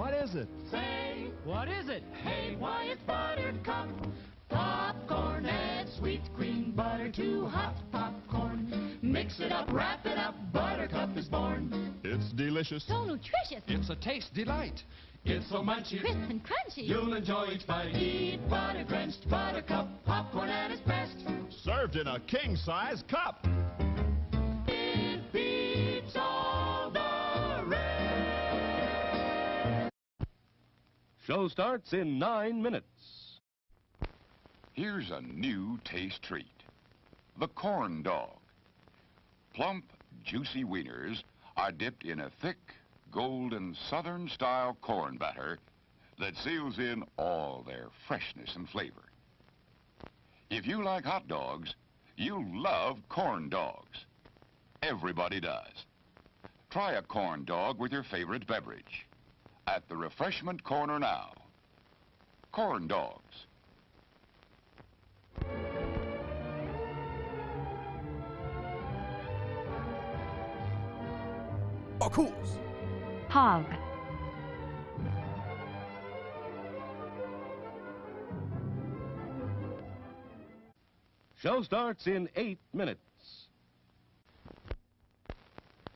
What is it? Say, What is it? hey, why it's Buttercup. Popcorn, add sweet green butter to hot popcorn. Mix it up, wrap it up, Buttercup is born. It's delicious. So nutritious. It's a taste delight. It's so munchy, Crisp and crunchy. you'll enjoy each bite. Eat butter-drenched Buttercup, popcorn at its best. Served in a king-size cup. It beats all the rest. Show starts in 9 minutes. Here's a new taste treat. The corn dog. Plump, juicy wieners are dipped in a thick, golden Southern-style corn batter that seals in all their freshness and flavor. If you like hot dogs, you'll love corn dogs. Everybody does. Try a corn dog with your favorite beverage. At the refreshment corner now. Corn dogs. Of course. Hog. Show starts in 8 minutes.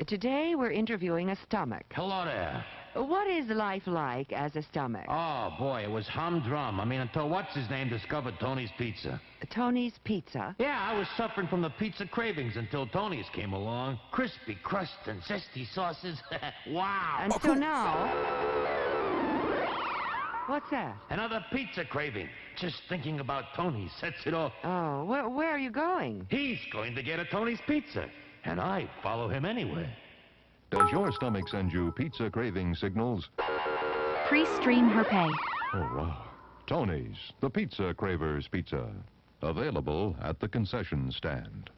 Today we're interviewing a stomach. Hello there. What is life like as a stomach? Oh, boy, it was humdrum. I mean, until what's-his-name discovered Tony's Pizza. Tony's Pizza. Yeah, I was suffering from the pizza cravings until Tony's came along. Crispy crust and zesty sauces. Wow. And so now... What's that? Another pizza craving. Just thinking about Tony sets it off. Oh, where are you going? He's going to get a Tony's Pizza, and I follow him anywhere. Does your stomach send you pizza craving signals? Pre-stream her pay. Oh, wow. Tony's, the Pizza Cravers Pizza. Available at the concession stand.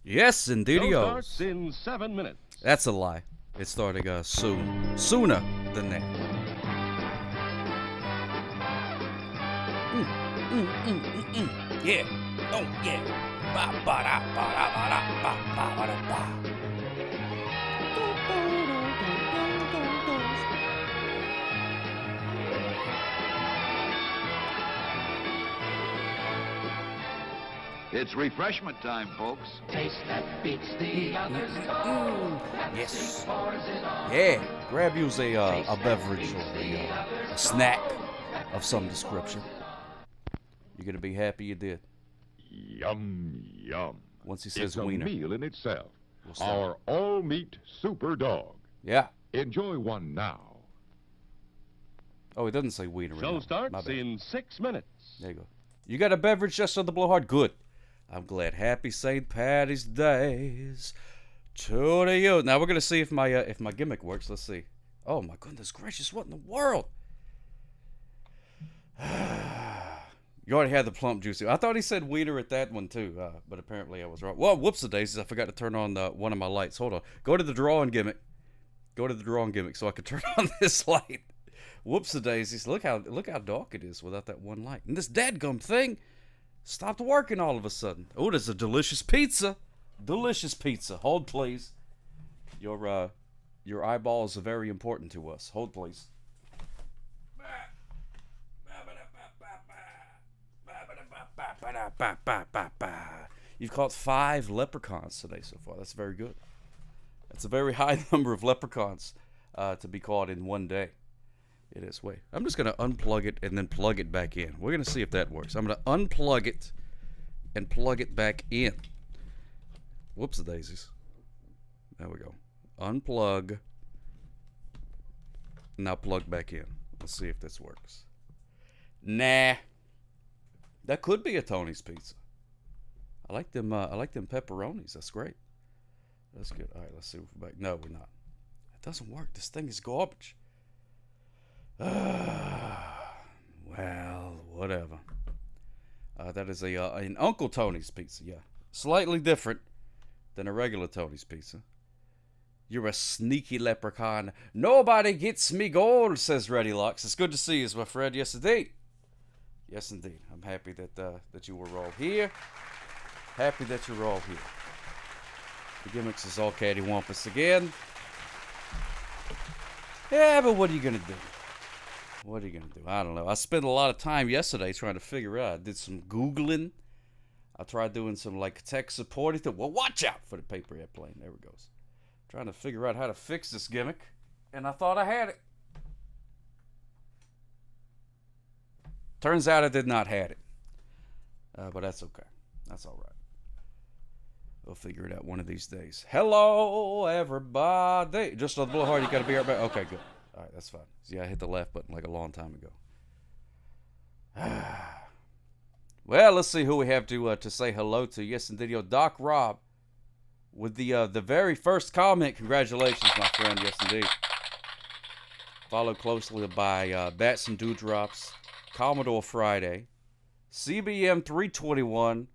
Yes, indeed. Show starts in 7 minutes. That's a lie. It's starting soon. Sooner than that. Yeah. Oh, yeah. Ba, ba, da, ba, da, ba, da, ba, ba, ba, da, ba. It's refreshment time, folks. Taste that beats the others. Oh, Yes. pours it on. Yeah. Grab you a beverage or a snack of some description. You're going to be happy you did. Yum, yum. Once he says It's a wiener. meal in itself. We'll start. Our all-meat super dog. Yeah. Enjoy one now. Oh, he doesn't say wiener. Show My starts bad. in 6 minutes. There you go. You got a beverage just on the blowhard? Good. I'm glad. Happy St. Patty's Days to you. Now we're gonna see if my gimmick works. Let's see. Oh my goodness gracious! What in the world? You already had the plump juicy. I thought he said wiener at that one too, but apparently I was wrong. Well, whoops-a-daisies! I forgot to turn on one of my lights. Hold on. Go to the drawing gimmick. Go to the drawing gimmick so I could turn on this light. Whoops-a-daisies! Look how dark it is without that one light. And this dadgum thing stopped working all of a sudden. Oh, there's a delicious pizza. Delicious pizza. Hold, please. Your eyeballs are very important to us. Hold, please. You've caught 5 leprechauns today so far. That's very good. That's a very high number of leprechauns to be caught in one day. It is. Wait, I'm just going to unplug it and then plug it back in. We're going to see if that works. I'm going to unplug it and plug it back in. Whoops-a-daisies. There we go. Unplug. Now plug back in. Let's see if this works. Nah. That could be a Tony's Pizza. I like them pepperonis. That's great. That's good. All right, let's see if we're back. No, we're not. It doesn't work. This thing is garbage. Well, whatever. That is an Uncle Tony's Pizza, yeah. Slightly different than a regular Tony's Pizza. You're a sneaky leprechaun. Nobody gets me gold, says Reddy Lux. It's good to see you, my friend. Yes, indeed. Yes, indeed. I'm happy that you were all here. Happy that you're all here. The gimmicks is all cattywampus again. Yeah, but what are you going to do? What are you going to do? I don't know. I spent a lot of time yesterday trying to figure out. I did some Googling. I tried doing some, like, tech supporting thing. Well, watch out for the paper airplane. There it goes. Trying to figure out how to fix this gimmick. And I thought I had it. Turns out I did not have it. But that's okay. That's all right. We'll figure it out one of these days. Hello, everybody. Just a little hard. You got to be right back. Okay, good. All right, that's fine. Yeah, I hit the left button like a long time ago. Well, let's see who we have to say hello to. Yes, indeed, Doc Rob with the very first comment. Congratulations, my friend. Yes, indeed. Followed closely by Bats and Dewdrops, Commodore Friday, CBM 321,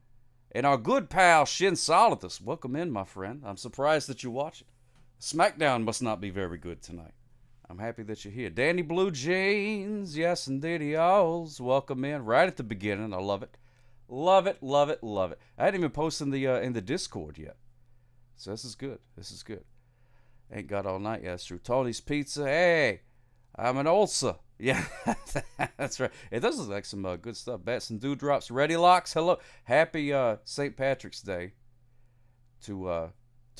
and our good pal Shin Solidus. Welcome in, my friend. I'm surprised that you watch it. SmackDown must not be very good tonight. I'm happy that you're here. Danny Blue Jeans, yes indeed, y'alls. Welcome in right at the beginning. I love it. Love it, love it, love it. I hadn't even posted in the Discord yet. So this is good. This is good. Ain't got all night. Yeah, that's true. Tony's Pizza. Hey, I'm an ulcer. Yeah, that's right. It does look like some good stuff. Bats and Dewdrops. Ready Locks. Hello. Happy St. Patrick's Day to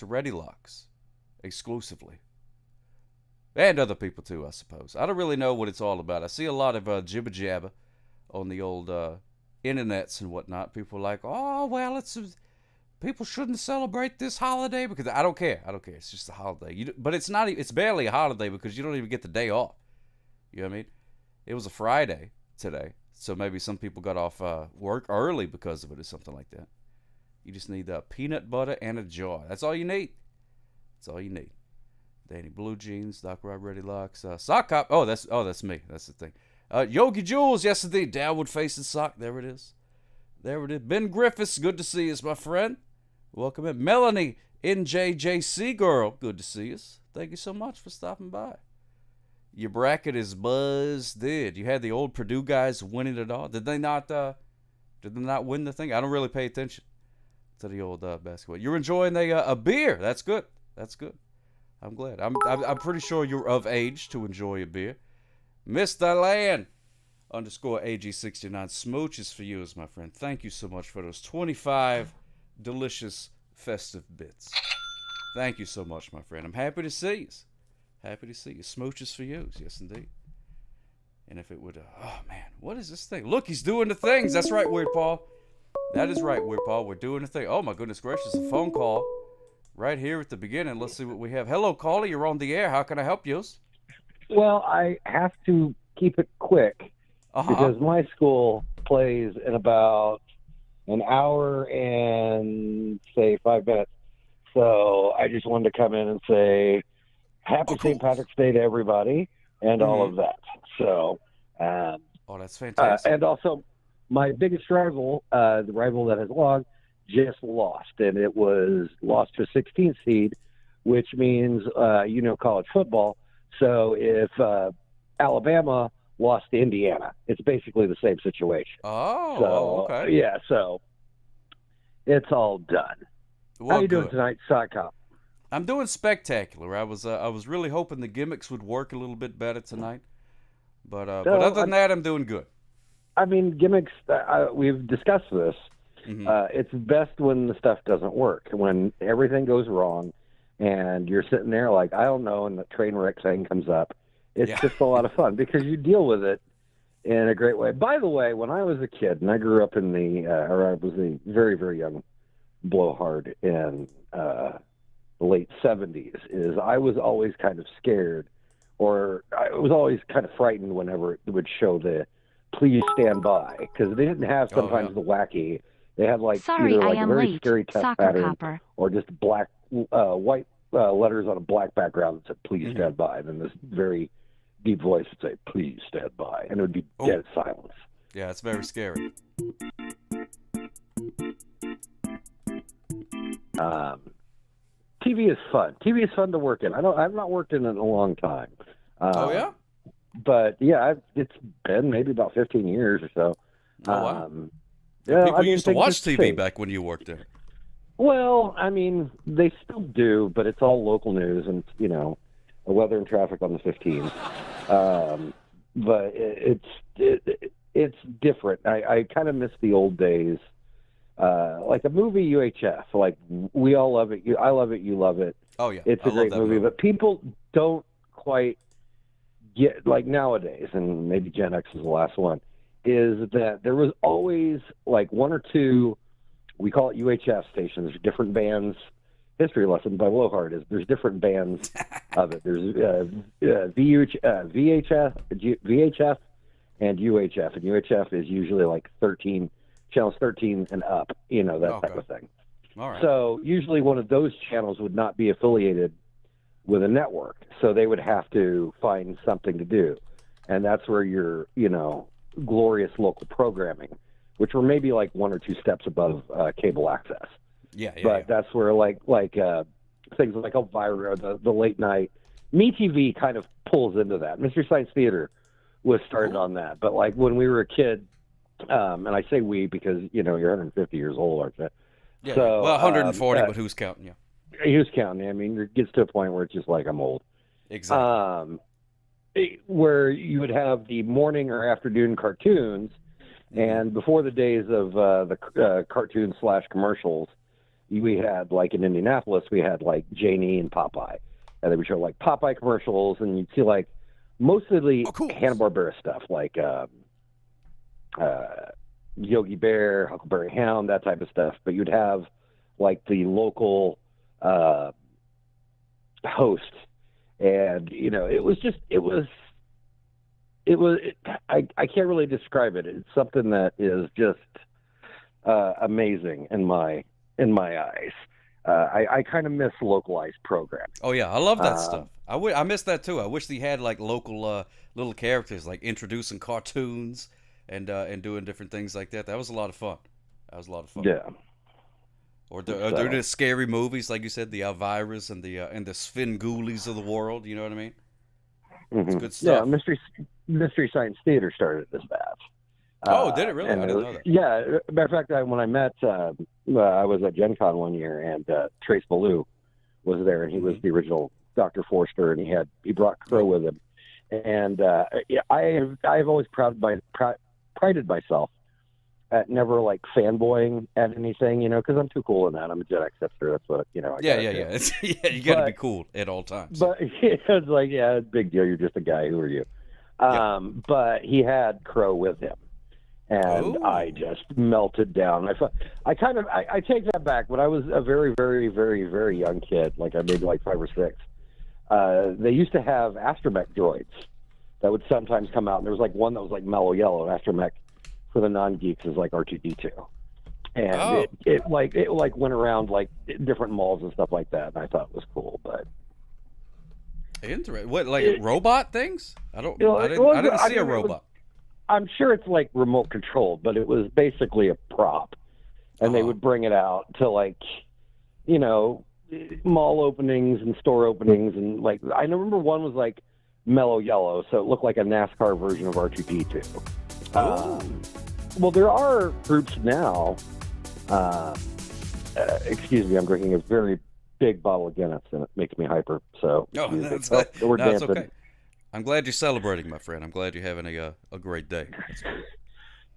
Ready Locks exclusively. And other people too, I suppose. I don't really know what it's all about. I see a lot of jibber jabber on the old internets and whatnot. People are like, oh, well, people shouldn't celebrate this holiday because I don't care. I don't care. It's just a holiday. But it's not. It's barely a holiday because you don't even get the day off. You know what I mean? It was a Friday today, so maybe some people got off work early because of it or something like that. You just need peanut butter and a jar. That's all you need. That's all you need. Danny Blue Jeans, Doc Rob Ready Locks, Sock Cop. Oh, that's me. That's the thing. Yogi Jules, yes indeed. Downward facing sock. There it is. There it is. Ben Griffiths, good to see us, my friend. Welcome in. Melanie NJJC girl, good to see us. Thank you so much for stopping by. Your bracket is buzzed. You had the old Purdue guys winning it all. Did they not win the thing? I don't really pay attention to the old basketball. You're enjoying a beer. That's good. That's good. I'm glad. I'm pretty sure you're of age to enjoy a beer. Mr. Land _ AG69 smooches for you, as my friend. Thank you so much for those 25 delicious festive bits. Thank you so much, my friend. I'm happy to see you. Happy to see you. Smooches for you. Yes, indeed. And if it would, oh man, what is this thing? Look, he's doing the things. That's right, Weird Paul. That is right, Weird Paul. We're doing the thing. Oh my goodness gracious, a phone call. Right here at the beginning. Let's see what we have. Hello, caller. You're on the air. How can I help you? Well, I have to keep it quick because my school plays in about an hour and, say, 5 minutes. So I just wanted to come in and say happy St. Patrick's Day to everybody and all of that. So, that's fantastic. And also, my biggest rival, the rival that has lost, just lost, and it was lost to a 16th seed, which means college football. So if Alabama lost to Indiana, it's basically the same situation. Okay. Yeah, so it's all done. Well, how you doing tonight, Sock Cop? I'm doing spectacular. I was really hoping the gimmicks would work a little bit better tonight, but other than that, I'm doing good. I mean, gimmicks. We've discussed this. It's best when the stuff doesn't work, when everything goes wrong and you're sitting there like, I don't know, and the train wreck thing comes up. It's just a lot of fun because you deal with it in a great way. By the way, when I was a kid, and I grew up in I was a very, very young blowhard in the late 70s, is I was always kind of scared, or I was always kind of frightened whenever it would show the please stand by, because they didn't have sometimes the wacky. They had Sorry, either I am very late. scary text Soccer pattern copper. or just white letters on a black background that said please stand by, and then this very deep voice would say please stand by, and it would be dead silence. Yeah, it's very scary. TV is fun. TV is fun to work in. I've not worked in it in a long time. But yeah, it's been maybe about 15 years or so. Wow. Yeah, People I mean, used to things watch have TV changed. back when you worked there. Well, I mean, they still do, but it's all local news and, weather and traffic on the 15th. But it's different. I kind of miss the old days. Like a movie UHF, like we all love it. I love it. You love it. Oh yeah, It's I a love great that movie, but people don't quite get, like nowadays, and maybe Gen X is the last one, is that there was always like one or two, we call it UHF stations, different bands. History lesson by Blowhard is there's different bands of it. There's VHF and UHF, and UHF is usually like 13 channels, 13 and up, that type of thing. All right. So usually one of those channels would not be affiliated with a network, so they would have to find something to do, and that's where your glorious local programming, which were maybe like one or two steps above cable access. But that's where like things like Elvira, the late night, MeTV kind of pulls into that. Mystery Science Theater was started on that, but like when we were a kid, and I say we because you're 150 years old, aren't you? Yeah. So, well, 140, but who's counting? Yeah. Who's counting? I mean, it gets to a point where it's just like I'm old. Exactly. Where you would have the morning or afternoon cartoons, and before the days of the cartoon / commercials, we had, like in Indianapolis, we had like Janie and Popeye, and they would show like Popeye commercials, and you'd see like mostly Hanna-Barbera stuff, like Yogi Bear, Huckleberry Hound, that type of stuff. But you'd have like the local host, and I can't really describe it. It's something that is just amazing in my eyes. I kind of miss localized programming. Oh yeah, I love that stuff. I miss that too. I wish they had like local little characters, like introducing cartoons and doing different things like that. That was a lot of fun. Yeah. Or the scary movies, like you said, the Elviras and the Svengoolies of the world. You know what I mean? Mm-hmm. It's good stuff. Yeah, Mystery Science Theater started this batch. Oh, did it really? I didn't know that. Yeah, matter of fact, when I met, I was at Gen Con one year, and Trace Ballou was there, and he was the original Dr. Forster, and he brought Crow with him. And I've always prided myself at never like fanboying at anything, because I'm too cool in that. I'm a Gen X hipster. That's what Yeah. You got to be cool at all times. But it's like, big deal. You're just a guy. Who are you? But he had Crow with him, and I just melted down. I take that back. When I was a very, very, very, very young kid, like I maybe like 5 or 6, they used to have astromech droids that would sometimes come out, and there was like one that was like mellow yellow. Astromech for the non-geeks is like R2-D2, and it went around like different malls and stuff like that, and I thought it was cool. But interesting. What, like robot things? I didn't see a robot. I'm sure it's like remote controlled, but it was basically a prop, and they would bring it out to like, mall openings and store openings, and like I remember one was like mellow yellow, so it looked like a NASCAR version of R2-D2. Well, there are groups now. Excuse me, I'm drinking a very big bottle of Guinness, and it makes me hyper. So we're dancing. Okay. I'm glad you're celebrating, my friend. I'm glad you're having a great day. That's good.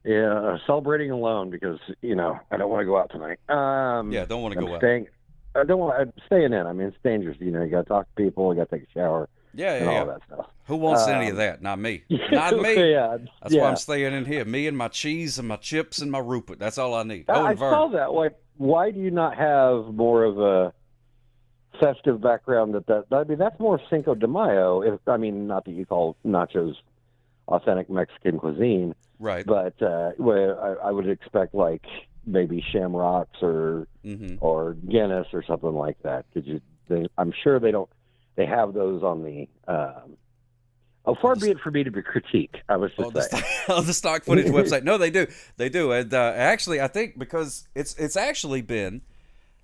Yeah, celebrating alone because I don't want to go out tonight. Don't want to go out. I don't want. I'm staying in. I mean, it's dangerous. You got to talk to people. You got to take a shower. And all that stuff. Who wants any of that? Not me. Not me. That's why I'm staying in here. Me and my cheese and my chips and my Rupert. That's all I need. I saw that. Like, why do you not have more of a festive background? That's more Cinco de Mayo. Not that you call nachos authentic Mexican cuisine, right? But I would expect like maybe Shamrocks or Guinness or something like that. I'm sure they don't. They have those on the. Far be it for me to be critique. I was just saying. On the stock footage website. No, they do. They do. And actually, I think because it's actually been,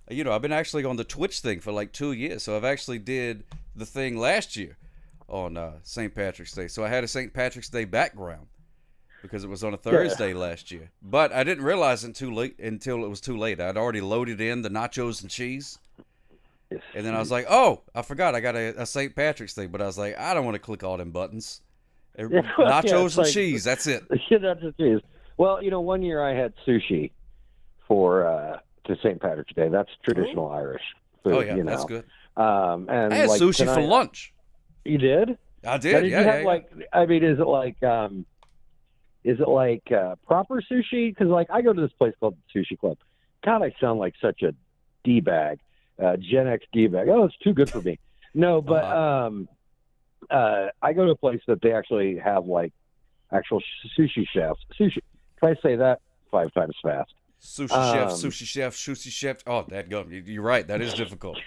I've been actually on the Twitch thing for like 2 years. So I've actually did the thing last year on St. Patrick's Day. So I had a St. Patrick's Day background. because it was on a Thursday last year. But I didn't realize until it was too late. I'd already loaded in the nachos and cheese. And then I was like, oh, I forgot I got a St. Patrick's thing. But I was like, I don't want to click all them buttons. Nachos and cheese, that's it. That's the cheese. Well, one year I had sushi to St. Patrick's Day. That's traditional Irish food. Oh, yeah, that's good. And I had sushi for lunch. You did? I did. You have is it like proper sushi? Because I go to this place called the Sushi Club. God, I sound like such a D-bag, Gen X D-bag. Oh, it's too good for me. No, but I go to a place that they actually have actual sushi chefs. Sushi. Can I say that 5 times fast? Sushi chef. Oh, dadgum. You're right. That is difficult.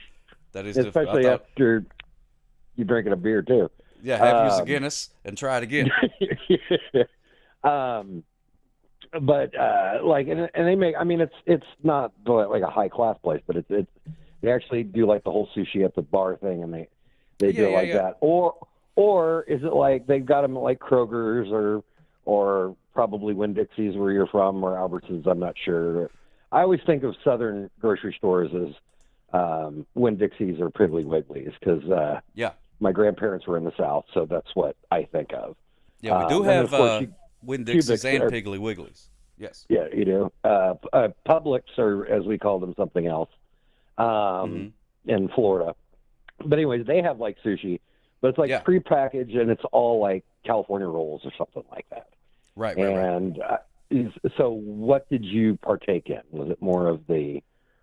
That is difficult. Especially after you drinking a beer too. Yeah, have use a Guinness and try it again. But and they make. I mean, it's not like a high class place, but it's they actually do the whole sushi at the bar thing, and they do it that. Or is it like they've got them at Kroger's or probably Winn-Dixie's where you're from, or Albertsons? I'm not sure. I always think of southern grocery stores as Winn-Dixie's or Piggly Wiggly's because my grandparents were in the South, so that's what I think of. Yeah, we do have Winn-Dixie's and Piggly Wiggly's. Yes. Yeah, you do. Publix, or as we call them, something else in Florida. But anyways, they have sushi, but it's prepackaged and it's all California rolls or something like that. Right. And so what did you partake in? Was it more of the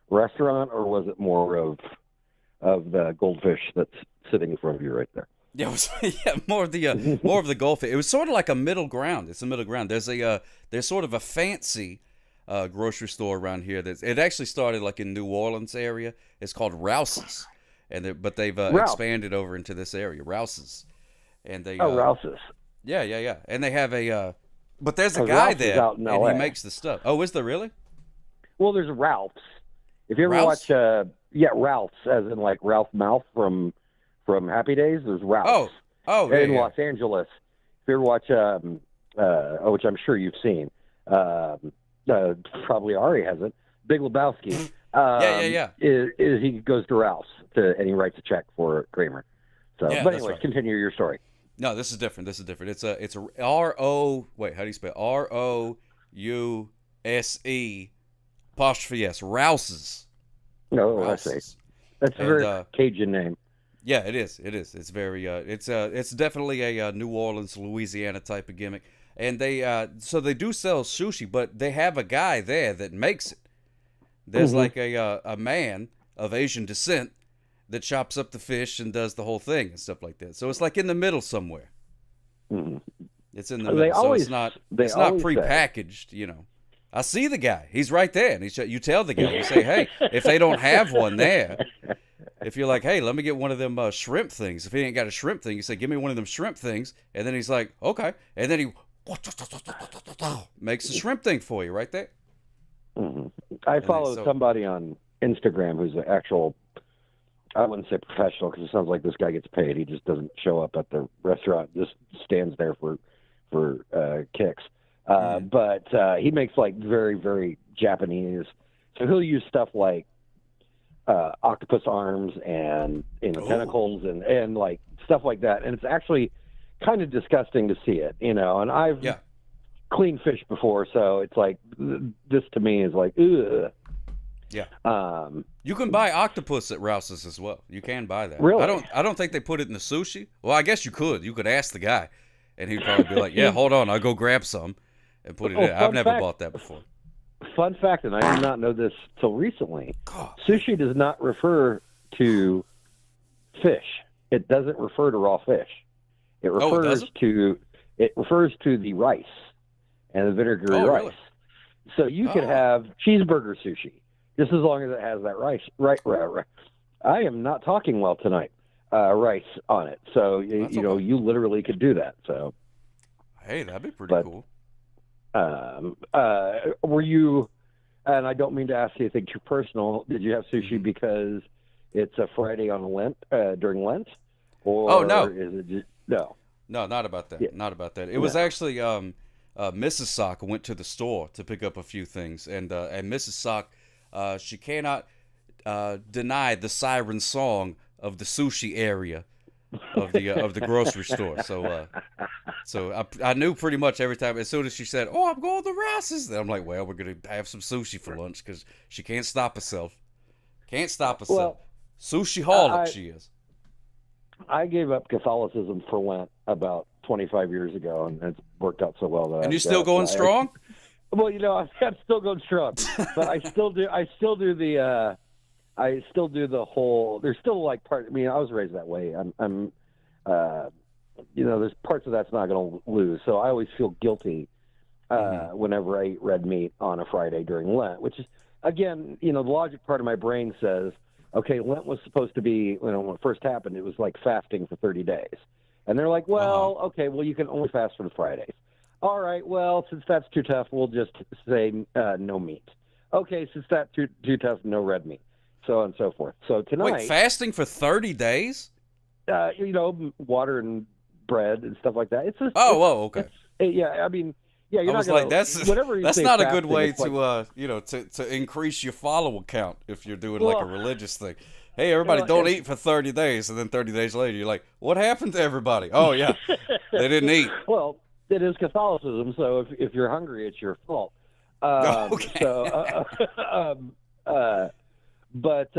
restaurant or was it more of the goldfish that's sitting in front of you right there? Yeah, it was, more of the goldfish. It was sort of like a middle ground. It's a middle ground. There's sort of a fancy grocery store around here. It actually started in New Orleans area. It's called Rouse's, but they've expanded over into this area, Rouse's, and they Rouse's. Yeah, and they have but there's a guy there and he makes the stuff. Oh, is there really? Well, there's Ralph's. If you ever watch, Ralph's, as in Ralph Malph from Happy Days. There's Ralph's. In Los Angeles. If you ever watch, which I'm sure you've seen, probably Ari hasn't. Big Lebowski. Is he goes to Ralph's and he writes a check for Kramer. So, but anyways, continue your story. No, this is different. It's a R-O. Wait, how do you spell R-O-U-S-E apostrophe S. Rouse's. No, I see. That's a very Cajun name. Yeah, it is. It's very. It's definitely a New Orleans, Louisiana type of gimmick. And they do sell sushi, but they have a guy there that makes it. There's a man of Asian descent that chops up the fish and does the whole thing and stuff like that. So it's in the middle somewhere. Mm-hmm. It's in the middle, so it's not prepackaged. I see the guy. He's right there, and you tell the guy. You say, hey, if they don't have one there, if you're like, hey, let me get one of them shrimp things. If he ain't got a shrimp thing, you say, give me one of them shrimp things, and then he's like, okay, and then he makes the shrimp thing for you right there. Mm-hmm. I follow somebody on Instagram who's an actual, I wouldn't say professional because it sounds like this guy gets paid. He just doesn't show up at the restaurant, just stands there for kicks. But he makes very, very Japanese. So he'll use stuff like octopus arms and tentacles and stuff like that. And it's actually kind of disgusting to see it, And I've cleaned fish before, so it's this to me is ugh. Yeah. You can buy octopus at Rouse's as well. You can buy that. Really? I don't think they put it in the sushi. Well, I guess you could. You could ask the guy, and he'd probably be like, "Yeah, hold on, I'll go grab some and put it in." I've never bought that before. Fun fact, and I did not know this till recently. Sushi does not refer to fish. It doesn't refer to raw fish. It refers to the rice and the vinegary rice. Really? So you could have cheeseburger sushi just as long as it has that rice. Right. I am not talking well tonight. Rice on it. So you literally could do that. So hey, that'd be pretty cool. Were you? And I don't mean to ask you anything too personal. Did you have sushi because it's a Friday on Lent during Lent? Or no. Is it just, no? No, not about that. Yeah. Not about that. It was actually Mrs. Sock went to the store to pick up a few things, and Mrs. Sock, she cannot deny the siren song of the sushi area of the grocery store. So I knew pretty much every time. As soon as she said, "Oh, I'm going to Ross's," then I'm like, "Well, we're gonna have some sushi for lunch," because she can't stop herself. Can't stop herself. Well, Sushi holic she is. I gave up Catholicism for Lent about 25 years ago, and it's worked out so well that. And you're still going strong? Well, I'm still going strong, but I still do the whole. There's still like part. I mean, I was raised that way. I'm there's parts of that's not going to lose. So I always feel guilty whenever I eat red meat on a Friday during Lent, which is, again, the logic part of my brain says, okay, Lent was supposed to be, when it first happened, it was like fasting for 30 days. And they're like, well, okay, well, you can only fast for the Fridays. All right, well, since that's too tough, we'll just say no meat. Okay, since that's too tough, no red meat. So on and so forth. So tonight... Wait, fasting for 30 days? Water and bread and stuff like that. Okay. Yeah, I mean... Yeah, you're I was not gonna, like, that's not a good way to increase your follower count if you're doing like a religious thing. Hey, everybody, don't eat for 30 days, and then 30 days later, you're like, what happened to everybody? Oh yeah, they didn't eat. Well, it is Catholicism, so if you're hungry, it's your fault. Okay. But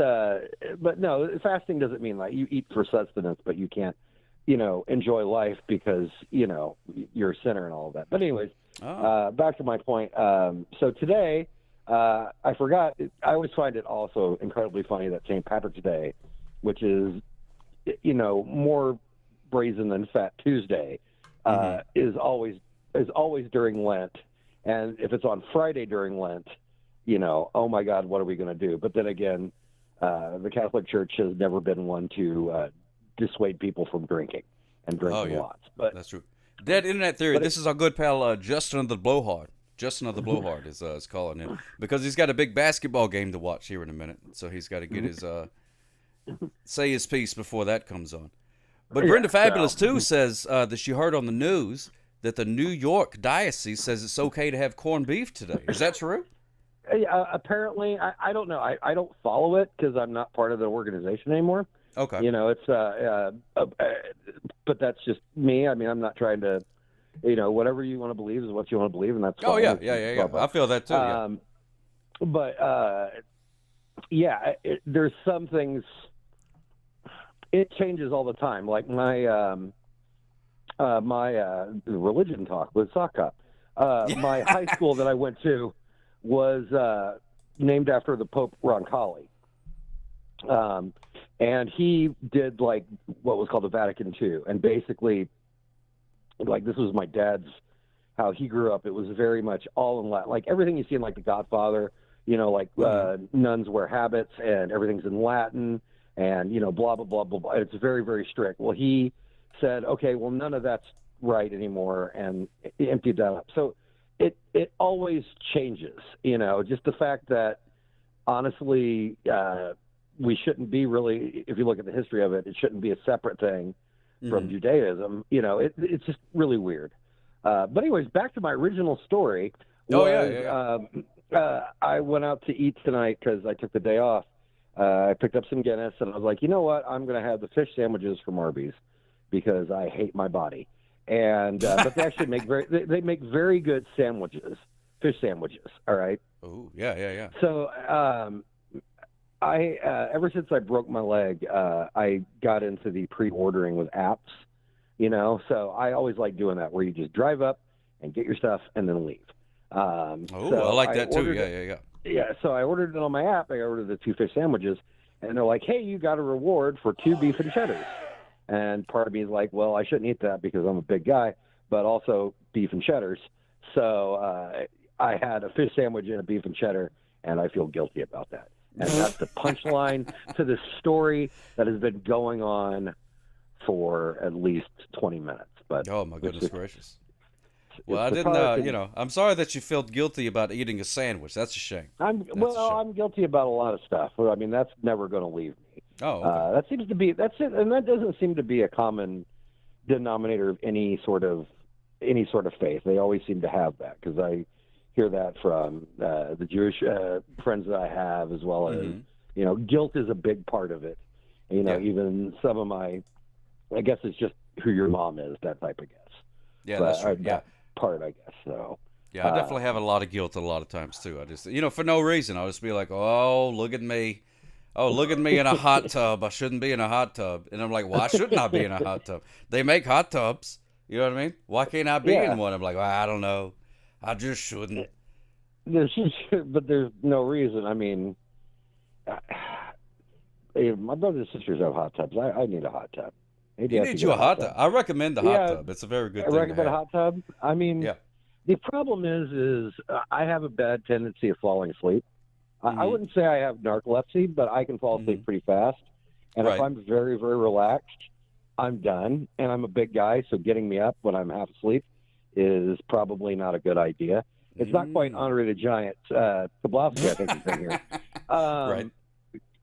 no, fasting doesn't mean like you eat for sustenance, but you can't, enjoy life because you're a sinner and all of that. But anyways. Back to my point. So today, I forgot. I always find it also incredibly funny that St. Patrick's Day, which is, more brazen than Fat Tuesday, is always during Lent. And if it's on Friday during Lent, oh my God, what are we going to do? But then again, the Catholic Church has never been one to dissuade people from drinking and drinking lots. But that's true. Dead Internet Theory. This is our good pal Justin of the Blowhard. Justin of the Blowhard is calling in because he's got a big basketball game to watch here in a minute, so he's got to get his say his piece before that comes on. But Brenda Fabulous too says that she heard on the news that the New York diocese says it's okay to have corned beef today. Is that true? Apparently, I don't know. I don't follow it because I'm not part of the organization anymore. Okay. It's but that's just me. I mean, I'm not trying to, whatever you want to believe is what you want to believe, and that's fine. Oh yeah. I feel that too. But there's some things. It changes all the time. Like my religion talk with Sock Cop. My high school that I went to was named after the Pope Roncalli. And he did like what was called the Vatican II. And basically, like this was my dad's, how he grew up. It was very much all in Latin. Like everything you see in like The Godfather, nuns wear habits and everything's in Latin and, blah, blah, blah, blah, blah. It's very, very strict. Well, he said, okay, well, none of that's right anymore, and emptied that up. So it always changes, just the fact that honestly, we shouldn't be really, if you look at the history of it, it shouldn't be a separate thing from Judaism. It's just really weird. But anyways, back to my original story. I went out to eat tonight because I took the day off. I picked up some Guinness, and I was like, you know what? I'm going to have the fish sandwiches from Arby's because I hate my body. And but they actually make very good sandwiches, fish sandwiches. All right. Oh yeah. So I ever since I broke my leg, I got into the pre-ordering with apps. So I always like doing that, where you just drive up and get your stuff and then leave. I like that too. Yeah. Yeah, so I ordered it on my app. I ordered the 2 fish sandwiches, and they're like, hey, you got a reward for 2 beef and cheddars. And part of me is like, well, I shouldn't eat that because I'm a big guy, but also beef and cheddars. So I had a fish sandwich and a beef and cheddar, and I feel guilty about that. And that's the punchline to this story that has been going on for at least 20 minutes. But oh, my goodness gracious. Well, I didn't, I'm sorry that you felt guilty about eating a sandwich. That's a shame. I'm guilty about a lot of stuff. I mean, that's never going to leave me. Oh, okay. That seems to be, that's it. And that doesn't seem to be a common denominator of any sort of any sort of faith. They always seem to have that, because I hear that from the Jewish friends that I have, as well as, guilt is a big part of it. Even some of my, I guess it's just who your mom is, that type of guess. Yeah, that's true. That part, I guess. So. Yeah, I definitely have a lot of guilt a lot of times too. I just, for no reason, I'll just be like, oh, look at me. Oh, look at me in a hot tub. I shouldn't be in a hot tub. And I'm like, why shouldn't I be in a hot tub? They make hot tubs. You know what I mean? Why can't I be in one? I'm like, well, I don't know. I just shouldn't. But there's no reason. I mean, my brothers and sisters have hot tubs. I need a hot tub. Maybe you need you a hot tub. I recommend the hot tub. It's a very good thing. I recommend a hot tub. I mean, the problem is I have a bad tendency of falling asleep. I wouldn't say I have narcolepsy, but I can fall asleep pretty fast. And if I'm very, very relaxed, I'm done. And I'm a big guy, so getting me up when I'm half asleep is probably not a good idea. It's not quite Andre the Giant. Kowalski, I think, is in here. Right.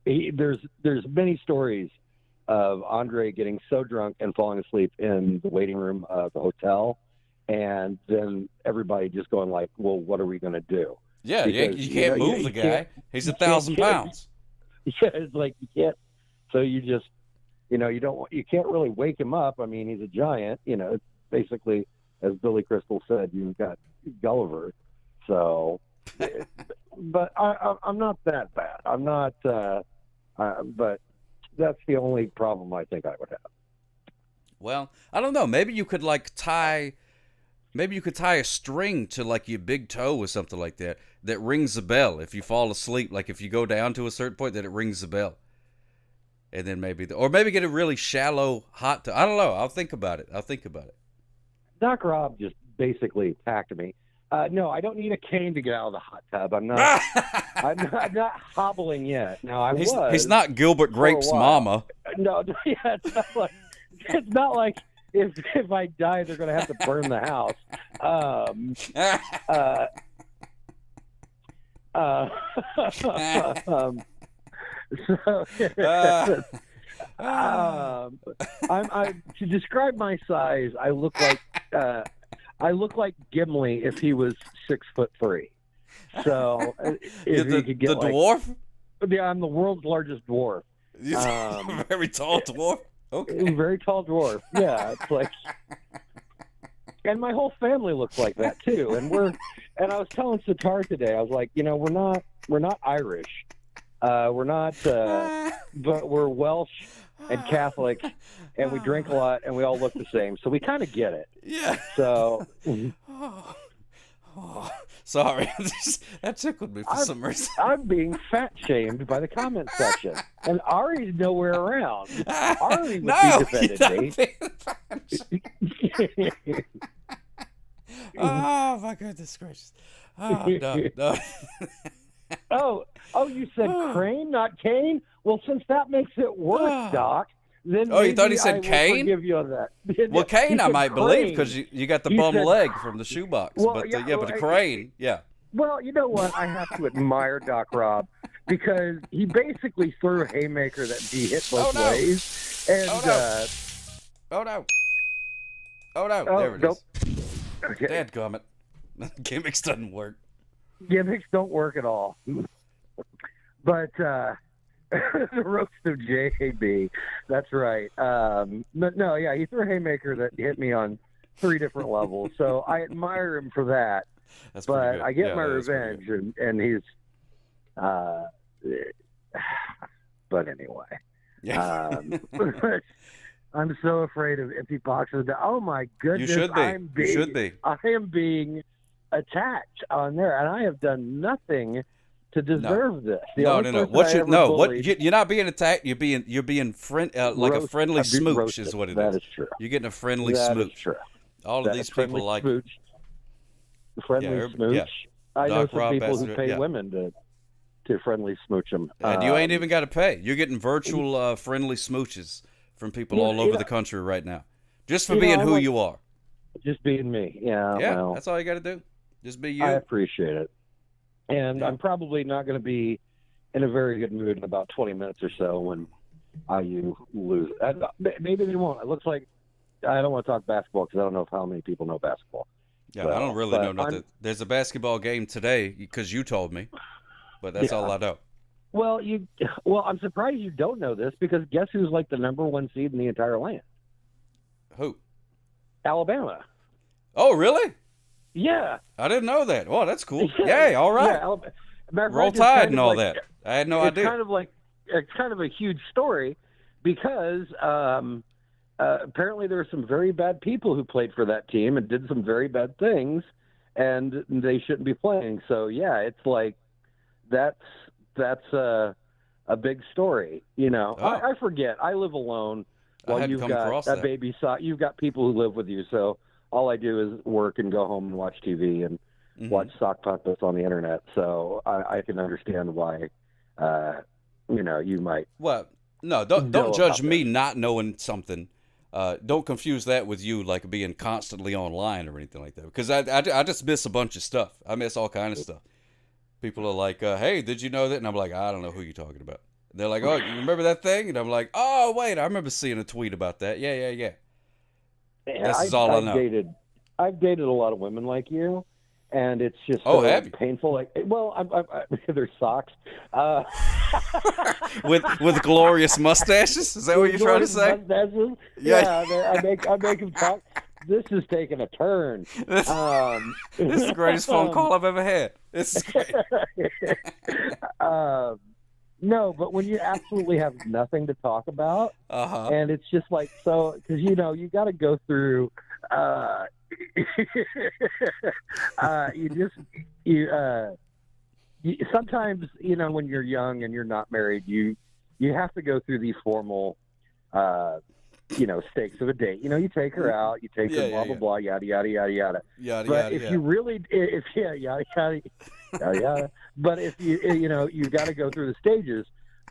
There's many stories of Andre getting so drunk and falling asleep in the waiting room of the hotel, and then everybody just going like, well, what are we going to do? Yeah, because, you can't move the guy. He's 1,000 pounds. Yeah, it's like you can't. So you just, you can't really wake him up. I mean, he's a giant. It's basically, as Billy Crystal said, you've got Gulliver. So, but I'm not that bad. I'm not. But that's the only problem I think I would have. Well, I don't know. Maybe you could tie a string to like your big toe or something like that rings a bell if you fall asleep. Like if you go down to a certain point, that it rings a bell. And then maybe get a really shallow hot tub. I don't know. I'll think about it. Doc Rob just basically attacked me. No, I don't need a cane to get out of the hot tub. I'm not. I'm not hobbling yet. No, He's not Gilbert Grape's mama. No, yeah, it's not like if I die, they're going to have to burn the house. To describe my size, I look like Gimli if he was 6'3". So if the dwarf? Yeah, I'm the world's largest dwarf. Very tall dwarf. Okay. Very tall dwarf. Yeah, it's like, and my whole family looks like that too. And I was telling Sitar today, I was like, we're not Irish, we're not, but we're Welsh and Catholic, and we drink a lot, and we all look the same, so we kind of get it. Yeah. So. Sorry, that tickled me for some reason. I'm being fat shamed by the comment section, and Ari's nowhere around. Ari would be defending me. Oh my goodness gracious! Oh no. Oh, you said Crane, not Kane? Well, since that makes it worse, Doc. Then you thought he said Kane? Forgive you on that. Well, Kane, I might believe, because you got the bum leg from the shoebox. Well, but the Crane, yeah. Well, you know what? I have to admire Doc Rob, because he basically threw a haymaker that he hit both ways. And, Oh no! There it is. Okay. Dadgummit. Gimmicks doesn't work. Gimmicks don't work at all. But the roast of JB, that's right. But no, yeah, he threw a haymaker that hit me on 3 different levels. So I admire him for that. That's but I get my revenge, and he's. But anyway, I'm so afraid of empty boxes. Oh my goodness! You should be. I am being attacked on there, and I have done nothing to deserve this. No. You're not being attacked. You're being like a friendly smooch is what it is. That is true. You're getting a friendly smooch. That is true. All of these people like friendly smooch. Yeah. I know some people who pay women to friendly smooch them. And you ain't even got to pay. You're getting virtual friendly smooches from people all over the country right now, just for being who you are. Just being me. Yeah. Well, that's all you got to do. Just be you. I appreciate it. And I'm probably not going to be in a very good mood in about 20 minutes or so when IU lose. Maybe they won't. It looks like I don't want to talk basketball because I don't know how many people know basketball. Yeah, So, I don't really but know nothing. There's a basketball game today because you told me, but that's all I know. Well, I'm surprised you don't know this because guess who's like the number 1 seed in the entire land? Who? Alabama. Oh, really? Yeah. I didn't know that. Oh, that's cool. Yay, all right. Yeah, Roll Tide and all that. I had no idea. It's kind of a huge story because apparently there were some very bad people who played for that team and did some very bad things, and they shouldn't be playing. So yeah, it's like that's a big story. You know, I forget. I live alone. While you've got a baby, you've got people who live with you. So all I do is work and go home and watch TV and watch sock puppets on the internet. So I can understand why, you might. Well, no, don't judge me not knowing something. Don't confuse that with you like being constantly online or anything like that. Because I just miss a bunch of stuff. I miss all kind of stuff. People are like, hey, did you know that? And I'm like, I don't know who you're talking about. They're like, oh, you remember that thing? And I'm like, oh, wait, I remember seeing a tweet about that. Yeah. This is all I know. I've dated a lot of women like you, and it's just painful. Like, well, they're socks. with glorious mustaches? Is that what you're trying to say? Mustaches? Yeah, I make them talk. This is taking a turn. This is the greatest phone call I've ever had. This is great. No, but when you absolutely have nothing to talk about, and it's just like, so, because, you got to go through, sometimes, when you're young and you're not married, you have to go through the formal, stakes of a date. You take her out, you take her, blah, blah, blah, yada, yada, yada, yada. But if you really, yada, yada, yada, yada. But if you got to go through the stages.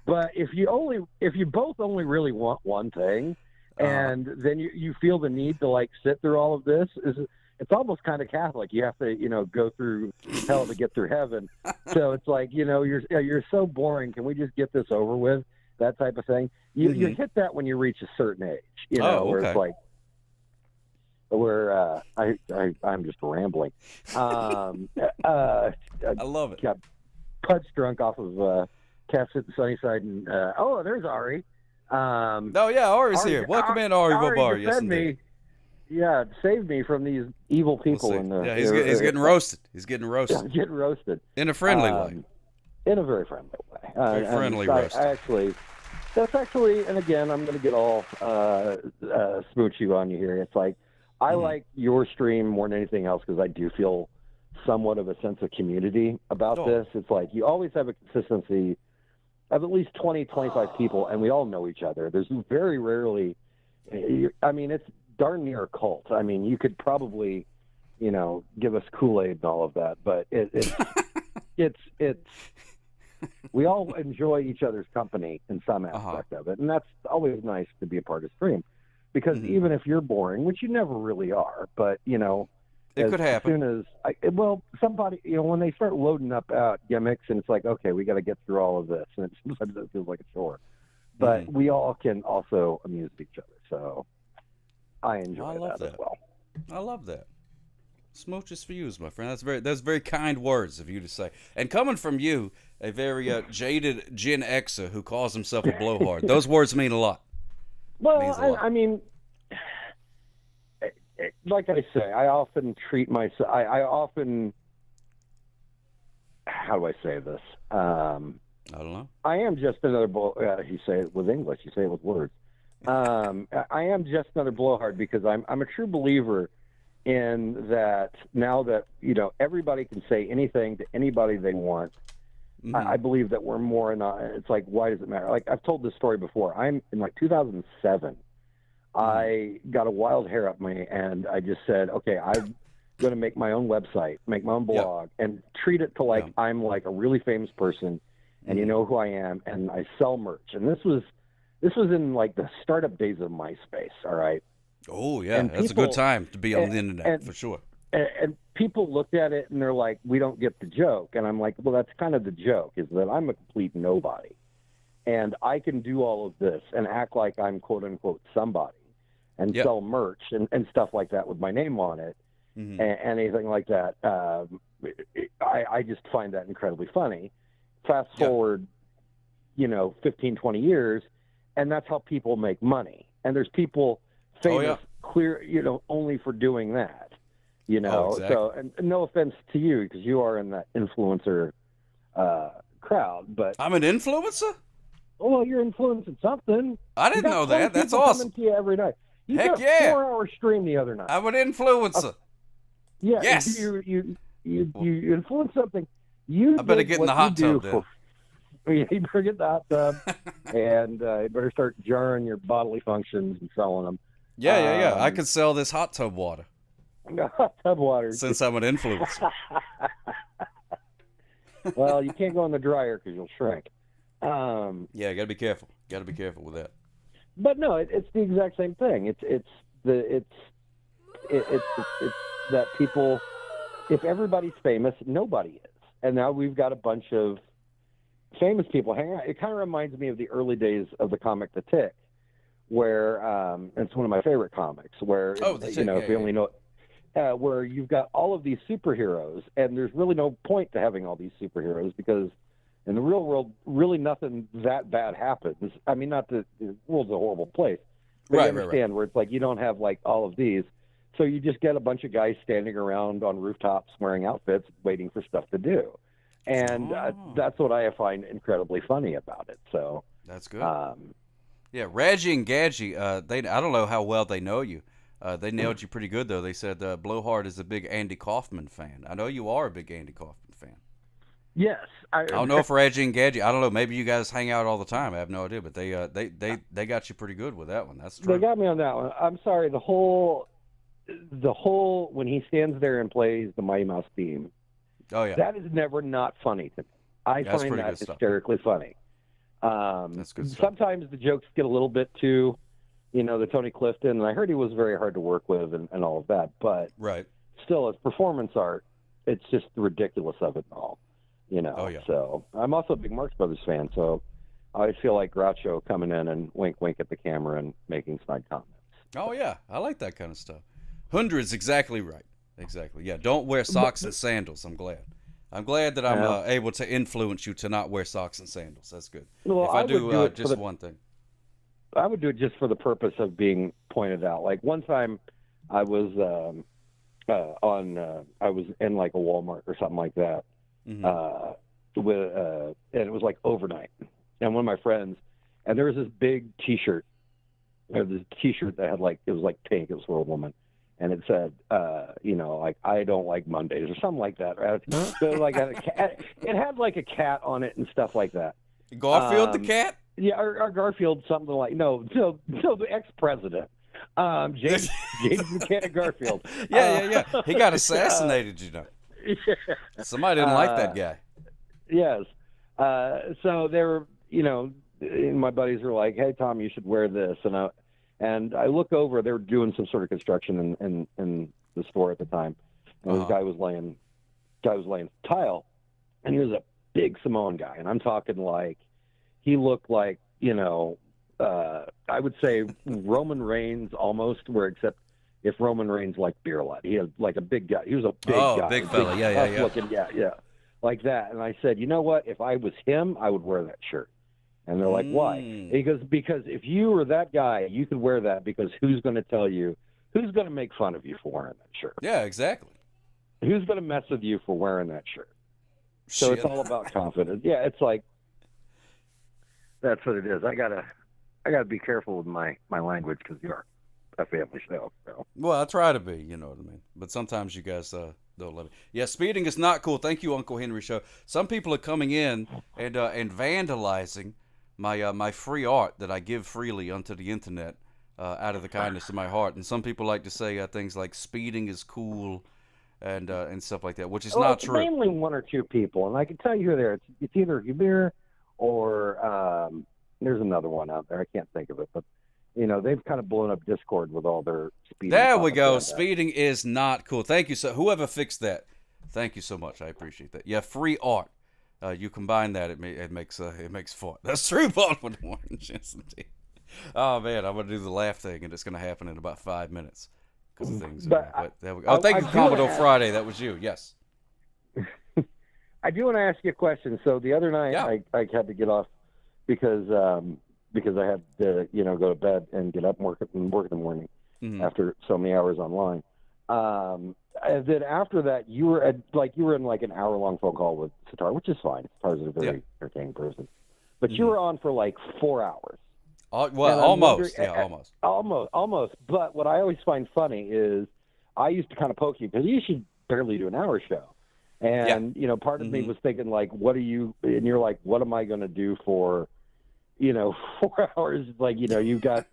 But if you both only really want one thing, and then you feel the need to like sit through all of this, it's almost kind of Catholic. You have to, go through hell to get through heaven. So it's like, you're so boring. Can we just get this over with? That type of thing. You hit that when you reach a certain age, where it's like, I'm just rambling. I love it. Got punch drunk off of Cats at the Sunnyside, and there's Ari. Ari's here. Welcome in, Ari Bobar. Yes, me. Yeah, saved me from these evil people in the. Yeah, he's getting roasted. He's getting roasted. Yeah, getting roasted in a friendly way. In a very friendly way. Very friendly roast. That's actually, and again, I'm going to get all smoochy on you here. It's like I like your stream more than anything else because I do feel somewhat of a sense of community about this. It's like you always have a consistency of at least 20, 25 people, and we all know each other. There's very rarely, it's darn near a cult. I mean, you could probably, give us Kool-Aid and all of that, but it's we all enjoy each other's company in some aspect of it, and that's always nice to be a part of stream, because even if you're boring, which you never really are, but it could happen. As soon as somebody, when they start loading up gimmicks, and it's like, okay, we got to get through all of this, and sometimes it feels like a chore, but we all can also amuse each other. So I enjoy that as well. I love that. Smooches for you, my friend. That's very kind words of you to say. And coming from you, a very jaded Gen Xer who calls himself a blowhard, those words mean a lot. Well, I mean, like I say, I often treat myself. I often. How do I say this? I don't know. I am just another you say it with English. You say it with words. I am just another blowhard because I'm a true believer in that. Now that everybody can say anything to anybody they want. I believe that we're more in it's like, why does it matter? Like, I've told this story before. I'm in 2007. I got a wild hair up me, and I just said, okay, I'm going to make my own website, make my own blog, and treat it to like I'm like a really famous person, and you know who I am, and I sell merch. And this was in like the startup days of MySpace. All right. Oh yeah, and that's a good time to be on the internet for sure. And people looked at it and they're like, we don't get the joke. And I'm like, well, that's kind of the joke, is that I'm a complete nobody. And I can do all of this and act like I'm quote unquote somebody. and Yep. sell merch and stuff like that with my name on it, Mhm. and anything like that. I just find that incredibly funny. Fast Yep. forward, 15, 20 years, and that's how people make money. And there's people famous, Oh, yeah. clear, only for doing that. exactly. So, and no offense to you, because you are in that influencer crowd, but I'm an influencer? well, you're influencing something. I You didn't got know 20 that. That's people awesome. coming to you every night. You Heck did a yeah. 4-hour stream the other night. I'm an influencer. Yeah, Yes. You influence something. You I better did get in what the hot you do tub then. You better get the hot tub, and you better start jarring your bodily functions and selling them. Yeah. I could sell this hot tub water Hot tub water. since I'm an influencer. Well, you can't go in the dryer because you'll shrink. Yeah, gotta be careful. Gotta be careful with that. But no, it's the exact same thing. It's that people, if everybody's famous, nobody is. And now we've got a bunch of famous people hanging out. It kind of reminds me of the early days of the comic The Tick, where it's one of my favorite comics. Where The Tick, if you only know, where you've got all of these superheroes, and there's really no point to having all these superheroes because in the real world, really nothing that bad happens. I mean, not that the world's a horrible place, but Right, you understand where it's like you don't have like all of these. So you just get a bunch of guys standing around on rooftops wearing outfits, waiting for stuff to do. And that's what I find incredibly funny about it. So That's good. Yeah, Reggie and Gadgie, I don't know how well they know you. They nailed you pretty good, though. They said Blowhard is a big Andy Kaufman fan. I know you are a big Andy Kaufman fan. yes, I don't know if Reggie and Gadgie, I don't know, maybe you guys hang out all the time. I have no idea, but they got you pretty good with that one. That's true. They got me on that one. I'm sorry. The whole when he stands there and plays the Mighty Mouse theme, Oh, yeah. that is never not funny to me. I That's find pretty that good stuff. hysterically funny. That's good stuff. Sometimes the jokes get a little bit too, the Tony Clifton, and I heard he was very hard to work with and all of that, but Right. still, as performance art, it's just the ridiculous of it all, Oh, yeah. So I'm also a big Marx Brothers fan, so I always feel like Groucho coming in and wink at the camera and making snide comments. Oh, yeah. I like that kind of stuff. Hundred's exactly right. Exactly. Yeah, don't wear socks and sandals. I'm glad. I'm glad that I'm able to influence you to not wear socks and sandals. That's good. Well, if I would do it just one thing. I would do it just for the purpose of being pointed out. Like one time, I was I was in like a Walmart or something like that, Mhm. and it was like overnight. And one of my friends, and there was this big T-shirt, this T-shirt that had it was like pink. It was for a woman, and it said, like I don't like Mondays or something like that. Right? So like it had like a cat on it and stuff like that. Garfield the cat? Yeah, or Garfield, something like no, the ex-president, James Buchanan Garfield. Yeah. He got assassinated, Yeah. Somebody didn't like that guy. Yes. So they were, my buddies were like, "Hey, Tom, you should wear this," and I look over. They were doing some sort of construction in the store at the time, and this guy was laying tile, and he was a big Samoan guy, and I'm talking like he looked like I would say Roman Reigns almost, except if Roman Reigns liked beer a lot. He had like a big guy. He was a big guy. Big fella. Yeah. Looking, yeah. Like that. And I said, you know what? If I was him, I would wear that shirt. And they're like, why? Because if you were that guy, you could wear that because who's going to make fun of you for wearing that shirt? Yeah, exactly. Who's going to mess with you for wearing that shirt? So it's all about confidence. Yeah, it's like, that's what it is. I gotta be careful with my language because you're a family show. So. Well, I try to be, you know what I mean. But sometimes you guys don't let me. Yeah, speeding is not cool. Thank you, Uncle Henry Show. Some people are coming in and vandalizing my free art that I give freely onto the internet out of the kindness of my heart. And some people like to say things like speeding is cool and stuff like that, which is not true. Mainly one or two people, and I can tell you who they are. It's either Hubert or there's another one out there. I can't think of it, but they've kind of blown up Discord with all their speeding. There we go. Speeding is not cool. Thank you. So whoever fixed that, thank you so much. I appreciate that. Yeah, free art. You combine that, it makes fun. That's true, Baldwin Orange. Yes, indeed. Oh man, I'm gonna do the laugh thing, and it's gonna happen in about 5 minutes because of things. But There we go. Oh, thank you, do Commodore wanna Friday. That was you. Yes. I do want to ask you a question. So the other night, Yeah. I had to get off because I had to go to bed and get up and work in the morning after so many hours online. And then after that, you were in like an hour-long phone call with Sitar, which is fine. Sitar's a very entertaining person, but you were on for like 4 hours. Well, almost. Almost. But what I always find funny is I used to kind of poke you because you should barely do an hour show. And, part of me was thinking, like, and you're like, what am I going to do for, 4 hours? Like, you've got,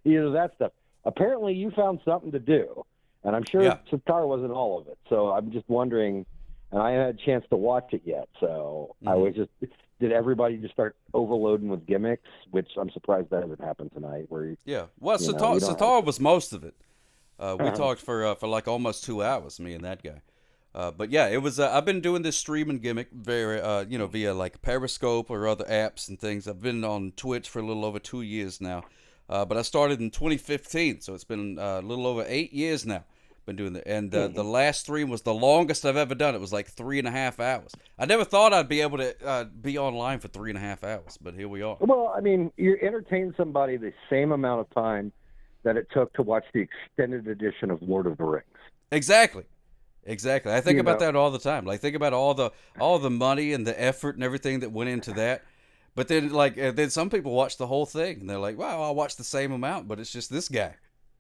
that stuff. Apparently you found something to do. And I'm sure Sitar wasn't all of it. So I'm just wondering, and I haven't had a chance to watch it yet. So I was did everybody just start overloading with gimmicks, which I'm surprised that hasn't happened tonight. Well, Sitar was most of it. We talked for like almost 2 hours, me and that guy. But yeah, it was. I've been doing this streaming gimmick via like Periscope or other apps and things. I've been on Twitch for a little over 2 years now. But I started in 2015, so it's been a little over 8 years now. Been doing that, and the last stream was the longest I've ever done. It was like 3.5 hours. I never thought I'd be able to be online for 3.5 hours, but here we are. Well, I mean, you entertained somebody the same amount of time that it took to watch the extended edition of Lord of the Rings. Exactly. I think about that all the time. Like, think about all the money and the effort and everything that went into that. But then, then some people watch the whole thing and they're like, "Wow, I'll watch the same amount, but it's just this guy."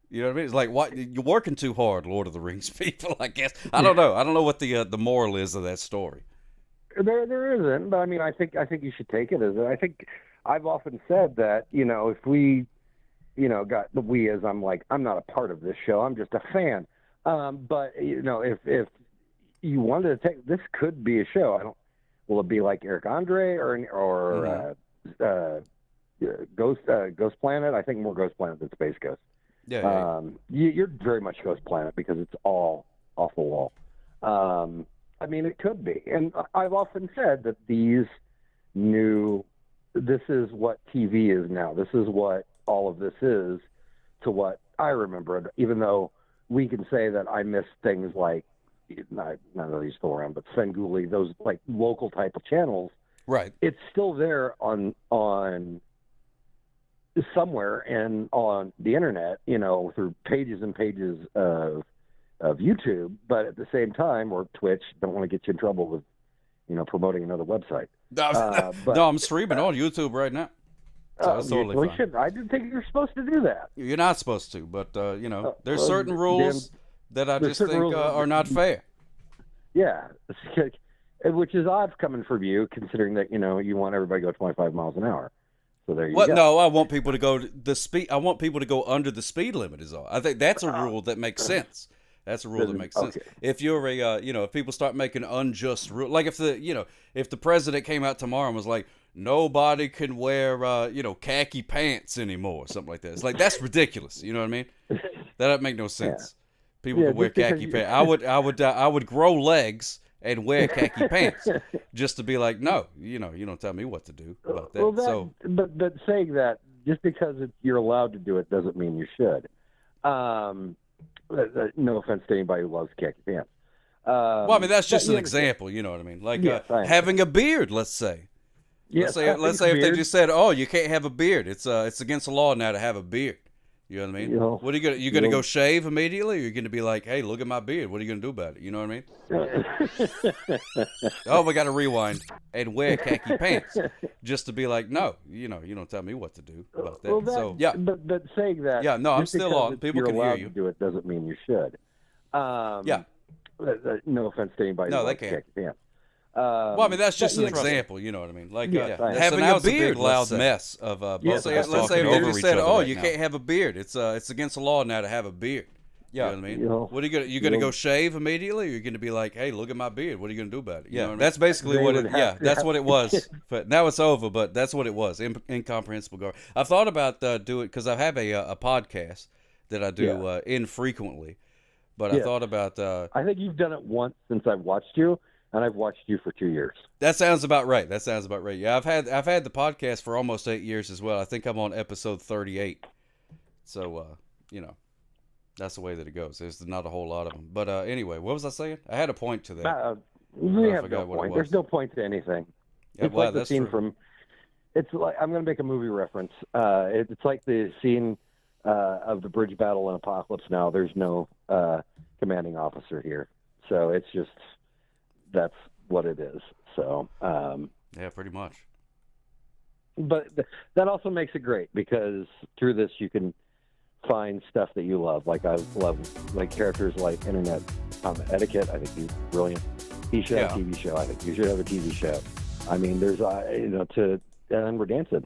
You know what I mean? It's like, what, you're working too hard, Lord of the Rings people, I guess. I don't know. I don't know what the moral is of that story. There isn't, but I mean, I think you should take it as I think I've often said that, if we, I'm not a part of this show, I'm just a fan. But if you wanted to take, this could be a show. Will it be like Eric Andre or Ghost Planet? I think more Ghost Planet than Space Ghost. You're very much Ghost Planet because it's all off the wall. I mean, it could be. And I've often said that this is what TV is now. This is what all of this is to what I remember. Even though we can say that I miss things like, none of these still around, but Svengoolie, those like local type of channels. Right. It's still there on somewhere and on the internet, through pages and pages of YouTube, but at the same time, or Twitch, don't want to get you in trouble with, promoting another website. No, I'm streaming on YouTube right now. So that's totally fine. I didn't think you were supposed to do that. You're not supposed to, but, there's certain rules that I just think are not fair. Yeah, which is odd coming from you, considering that, you want everybody to go 25 miles an hour. So there you go. No, I want people to go the speed. I want people to go under the speed limit. Is all. I think that's a rule that makes sense. That's a rule that makes sense. If you're if people start making unjust rules, like if the president came out tomorrow and was like, nobody can wear khaki pants anymore, or something like that. It's like, that's ridiculous. You know what I mean? That doesn't make no sense. People can wear khaki pants. I would grow legs and wear khaki pants just to be like, no, you don't tell me what to do about that. Well, but saying that, just because you're allowed to do it doesn't mean you should. No offense to anybody who loves khaki pants. Well, I mean, that's just an example, you know what I mean? Like having a beard, let's say. Let's say if they just said, "Oh, you can't have a beard. It's against the law now to have a beard." You know what I mean? What are you gonna go shave immediately, or you're gonna be like, "Hey, look at my beard. What are you gonna do about it?" You know what I mean? Oh, we got to rewind and wear khaki pants just to be like, no, you don't tell me what to do about that. Well, but saying that, I'm still on. People can hear you. To do it doesn't mean you should. No offense to anybody. No, they can't. Khaki pants. Well, I mean, that's just an example, you know what I mean? Like having a beard, loud mess of let's say if they just said, "Oh, you can't have a beard. It's against the law now to have a beard." You know what I mean? What are you gonna go shave immediately, or you're gonna be like, "Hey, look at my beard. What are you gonna do about it?" You know what I mean? That's basically what it. Yeah, that's what it was. But now it's over. But that's what it was. Incomprehensible garbage. I've thought about doing because I have a podcast that I do infrequently. But I thought about. I think you've done it once since I've watched you. and I've watched you for 2 years. That sounds about right. Yeah, I've had the podcast for almost 8 years as well. I think I'm on episode 38. So, that's the way that it goes. There's not a whole lot of them. But anyway, what was I saying? I had a point to that. We have no point. There's no point to anything. Yeah, it's well, like the scene from. It's like, I'm going to make a movie reference. It's like the scene of the bridge battle in Apocalypse Now. There's no commanding officer here, so it's just that's what it is. So. Yeah, pretty much. But that also makes it great because through this you can find stuff that you love. Like I love characters like Internet Etiquette. I think he's brilliant. He should have a TV show. I think you should have a TV show. I mean, there's and we're dancing.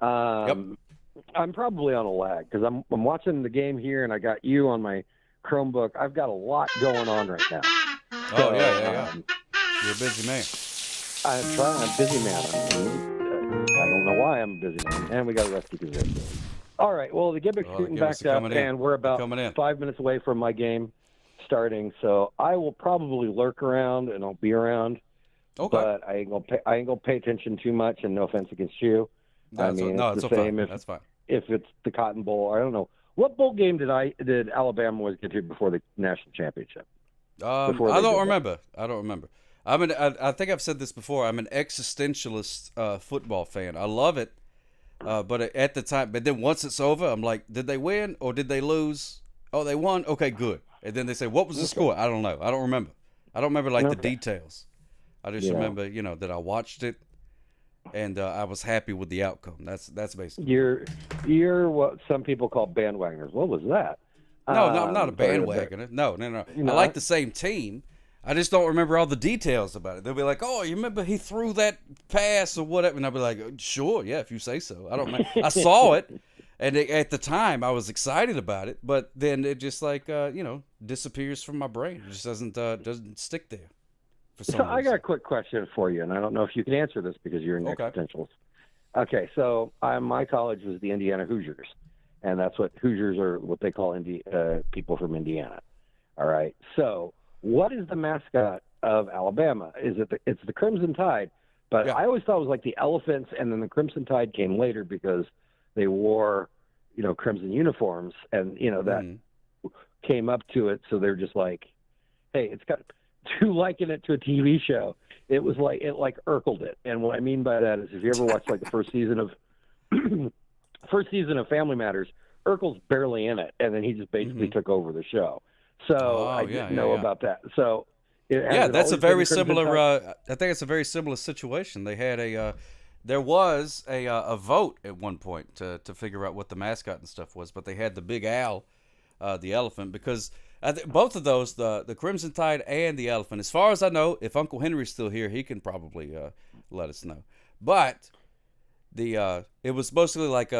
I'm probably on a lag because I'm watching the game here, and I got you on my Chromebook. I've got a lot going on right now. So, yeah. You're a busy man. I'm a busy man. I don't know why I'm a busy man. And we got a rescue position. All right. Well, the gimmick's shooting back up, and we're about 5 minutes away from my game starting. So I will probably lurk around, and I'll be around. Okay. But I ain't gonna pay attention too much. And no offense against you. It's the same. That's fine. If it's the Cotton Bowl, I don't know. What bowl game did Alabama always get to before the national championship? I don't remember. I think I've said this before. I'm an existentialist football fan. I love it, but at the time, but then once it's over, I'm like, did they win or did they lose? Oh, they won. Okay, good. And then they say, what was the score? I don't know. I don't remember. I don't remember the details. I just remember, that I watched it and I was happy with the outcome. That's basically. You're what some people call bandwagoners. What was that? No, I'm not a bandwagoner. No. I like the same team. I just don't remember all the details about it. They'll be like, "Oh, you remember he threw that pass or whatever?" And I'll be like, "Sure, yeah, if you say so." I don't remember. I saw it, and at the time I was excited about it, but then it just disappears from my brain. It just doesn't stick there. For some reason. I got a quick question for you, and I don't know if you can answer this because you're an existentialist. Okay, so my college was the Indiana Hoosiers, and that's what Hoosiers are, what they call people from Indiana. All right, so. What is the mascot of Alabama? It's the Crimson Tide, but I always thought it was like the Elephants, and then the Crimson Tide came later because they wore, crimson uniforms, and that came up to it. So they're just like, hey, it's got to liken it to a TV show. It was like it Urkeled it, and what I mean by that is if you ever watched the first season of Family Matters, Urkel's barely in it, and then he just basically took over the show. So I didn't know about that. So that's a very similar. I think it's a very similar situation. They had there was a vote at one point to figure out what the mascot and stuff was, but they had the Big Al, the elephant, because both of those, the Crimson Tide and the elephant. As far as I know, if Uncle Henry's still here, he can probably let us know. But it was mostly like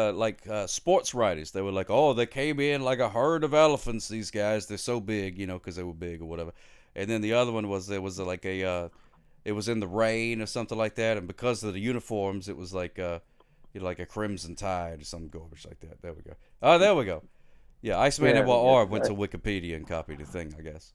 sports writers. They were like, oh, they came in like a herd of elephants. These guys, they're so big, because they were big or whatever. And then the other one was it was in the rain or something like that, and because of the uniforms, it was like a Crimson Tide or some garbage like that. There we go. Oh, there we go. Yeah, Iceman NYR went to Wikipedia and copied the thing, I guess.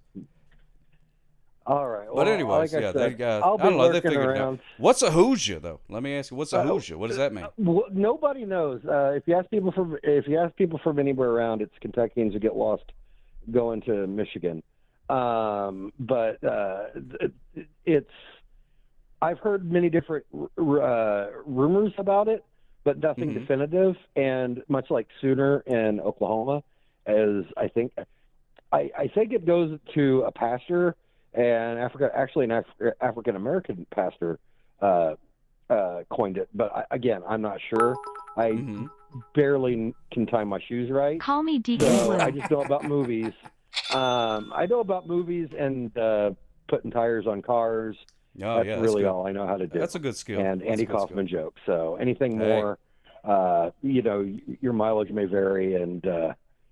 All right. Well, but anyways, like I said, I don't know. They figured it out. What's a Hoosier, though? Let me ask you. What's a Hoosier? What does that mean? Nobody knows. If you ask people from anywhere around, it's Kentuckians who get lost going to Michigan. But it's. I've heard many different rumors about it, but nothing definitive. And much like Sooner in Oklahoma, as I think it goes to a pastor. And an African American pastor coined it, but I'm not sure. I barely can tie my shoes right. Call me Deacon Blue. I just know about movies. I know about movies and putting tires on cars. Oh, that's really all I know how to do. That's a good skill. And Andy Kaufman jokes. So anything more, your mileage may vary, and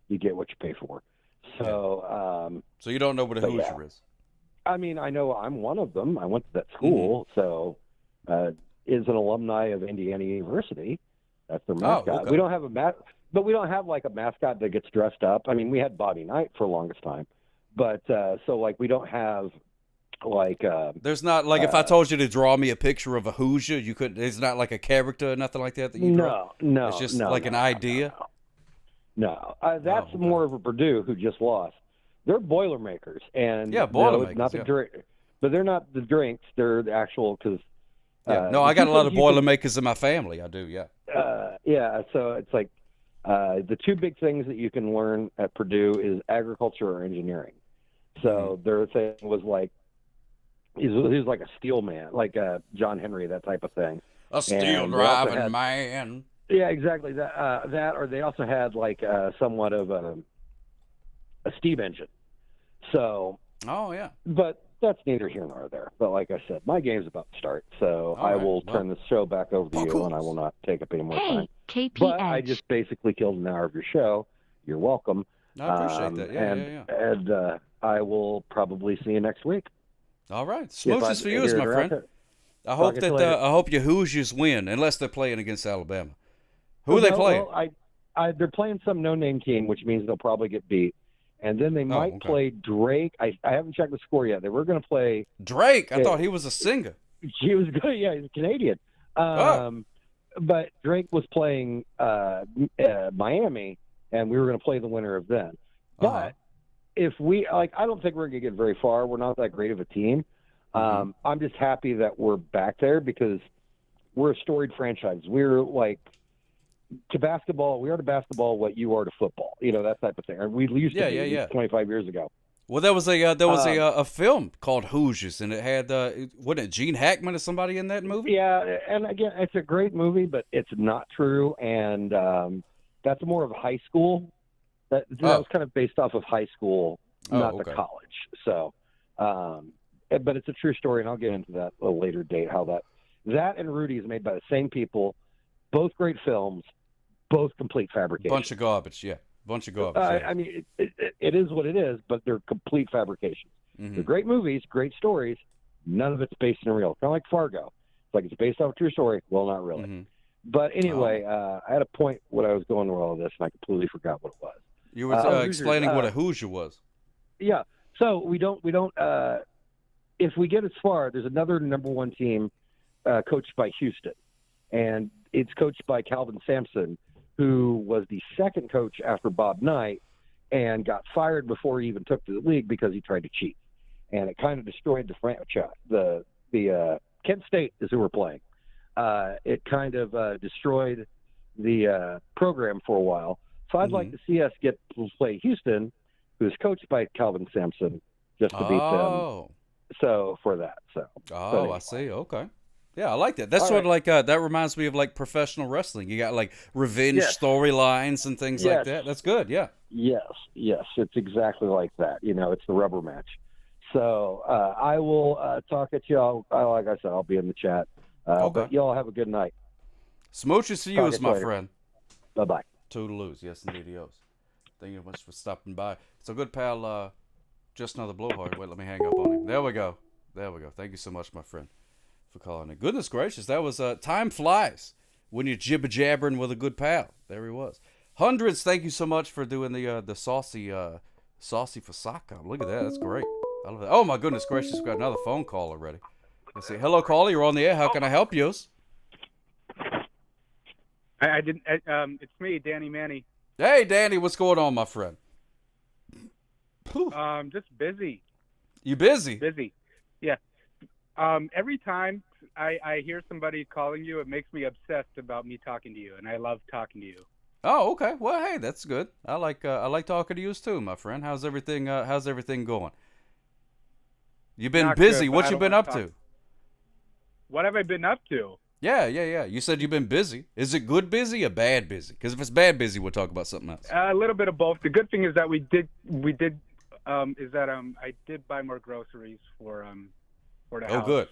you get what you pay for. So, so you don't know what a Hoosier is. I mean, I know I'm one of them. I went to that school, so is an alumni of Indiana University. That's their mascot. Oh, okay. We don't have but we don't have like a mascot that gets dressed up. I mean, we had Bobby Knight for the longest time, but we don't have Like There's not like if I told you to draw me a picture of a Hoosier, you could. It's not like a character or nothing like that you draw. No, it's just no, like no, an idea. No, that's okay. more of a Purdue who just lost. They're Boilermakers, and Yeah, Boilermakers, not the yeah. drink, but they're not the drinks. They're the actual because. Yeah. No, I got a lot of Boilermakers in my family. I do. Yeah. Yeah, so it's like the two big things that you can learn at Purdue is agriculture or engineering. So their thing was like he was like a steel man, like John Henry, that type of thing. A steel driving man. Yeah, exactly. That or they also had like somewhat of a steam engine. So. Oh yeah. But that's neither here nor there. But like I said, my game's about to start, so I will turn this show back over to you, and I will not take up any more time. KPH. But I just basically killed an hour of your show. You're welcome. I appreciate that. Yeah, And I will probably see you next week. All right. Smooches for you, my friend. I hope your Hoosiers win, unless they're playing against Alabama. Who are they playing? Well, they're playing some no-name team, which means they'll probably get beat. And then they might play Drake. I haven't checked the score yet. They were going to play Drake. I thought he was a singer. He was good. Yeah, he's a Canadian. But Drake was playing Miami, and we were going to play the winner of them. But if we I don't think we're going to get very far. We're not that great of a team. I'm just happy that we're back there because we're a storied franchise. We're like to basketball. We are to basketball what you are to football. You know, that type of thing. We used to be 25 years ago. Well, there was a film called Hoosiers, and it had wasn't it Gene Hackman or somebody in that movie? Yeah, and again, it's a great movie, but it's not true, and that's more of a high school. That was kind of based off of high school, not the college. So, but it's a true story, and I'll get into that at a later date. How that and Rudy is made by the same people, both great films, both complete fabrication. Bunch of garbage, yeah. Bunch of garbage. I mean, it is what it is, but they're complete fabrications. They're great movies, great stories. None of it's based in real. Kind of like Fargo. It's like it's based off a true story. Well, not really. But anyway, I had a point when I was going with all of this, and I completely forgot what it was. You were explaining what a Hoosier was. Yeah. So we don't. If we get as far, there's another number one team coached by Houston, and it's coached by Calvin Sampson, who was the second coach after Bob Knight and got fired before he even took to the league because he tried to cheat. And it kind of destroyed the franchise. The Kent State is who we're playing. It kind of destroyed the program for a while. So I'd like to see us get to play Houston, who's coached by Calvin Sampson, just to beat them. So for that. So. I see. Okay. Yeah, I like that. That's sort of like that reminds me of like professional wrestling. You got like revenge storylines and things like that. That's good. Yeah. Yes, it's exactly like that. You know, it's the rubber match. So I will talk at y'all. Like I said, I'll be in the chat. But y'all have a good night. Smooches to you, as my friend. Bye-bye. Toodaloos. Yes, indeed, he is. Thank you much for stopping by. It's a good pal, just another blowhard. Wait, let me hang up on him. There we go. Thank you so much, my friend, for calling in. Goodness gracious, that was time flies when you're jibber jabbering with a good pal. There he was. Hundreds, thank you so much for doing the saucy for soccer. Look at that, that's great. I love that. Oh my goodness gracious, we've got another phone call already. Let's see. Hello, caller, you're on the air. How can I help you? I didn't. It's me, Danny Manny. Hey, Danny, what's going on, my friend? Just busy. You busy? Busy. Yeah. Every time I hear somebody calling you, it makes me obsessed about me talking to you, and I love talking to you. Oh, okay. Well, hey, that's good. I like talking to you too, my friend. How's everything going? You've been busy. What you been up to? What have I been up to? Yeah. You said you've been busy. Is it good busy or bad busy? Because if it's bad busy, we'll talk about something else. A little bit of both. The good thing is that I did buy more groceries for the house. Oh, good.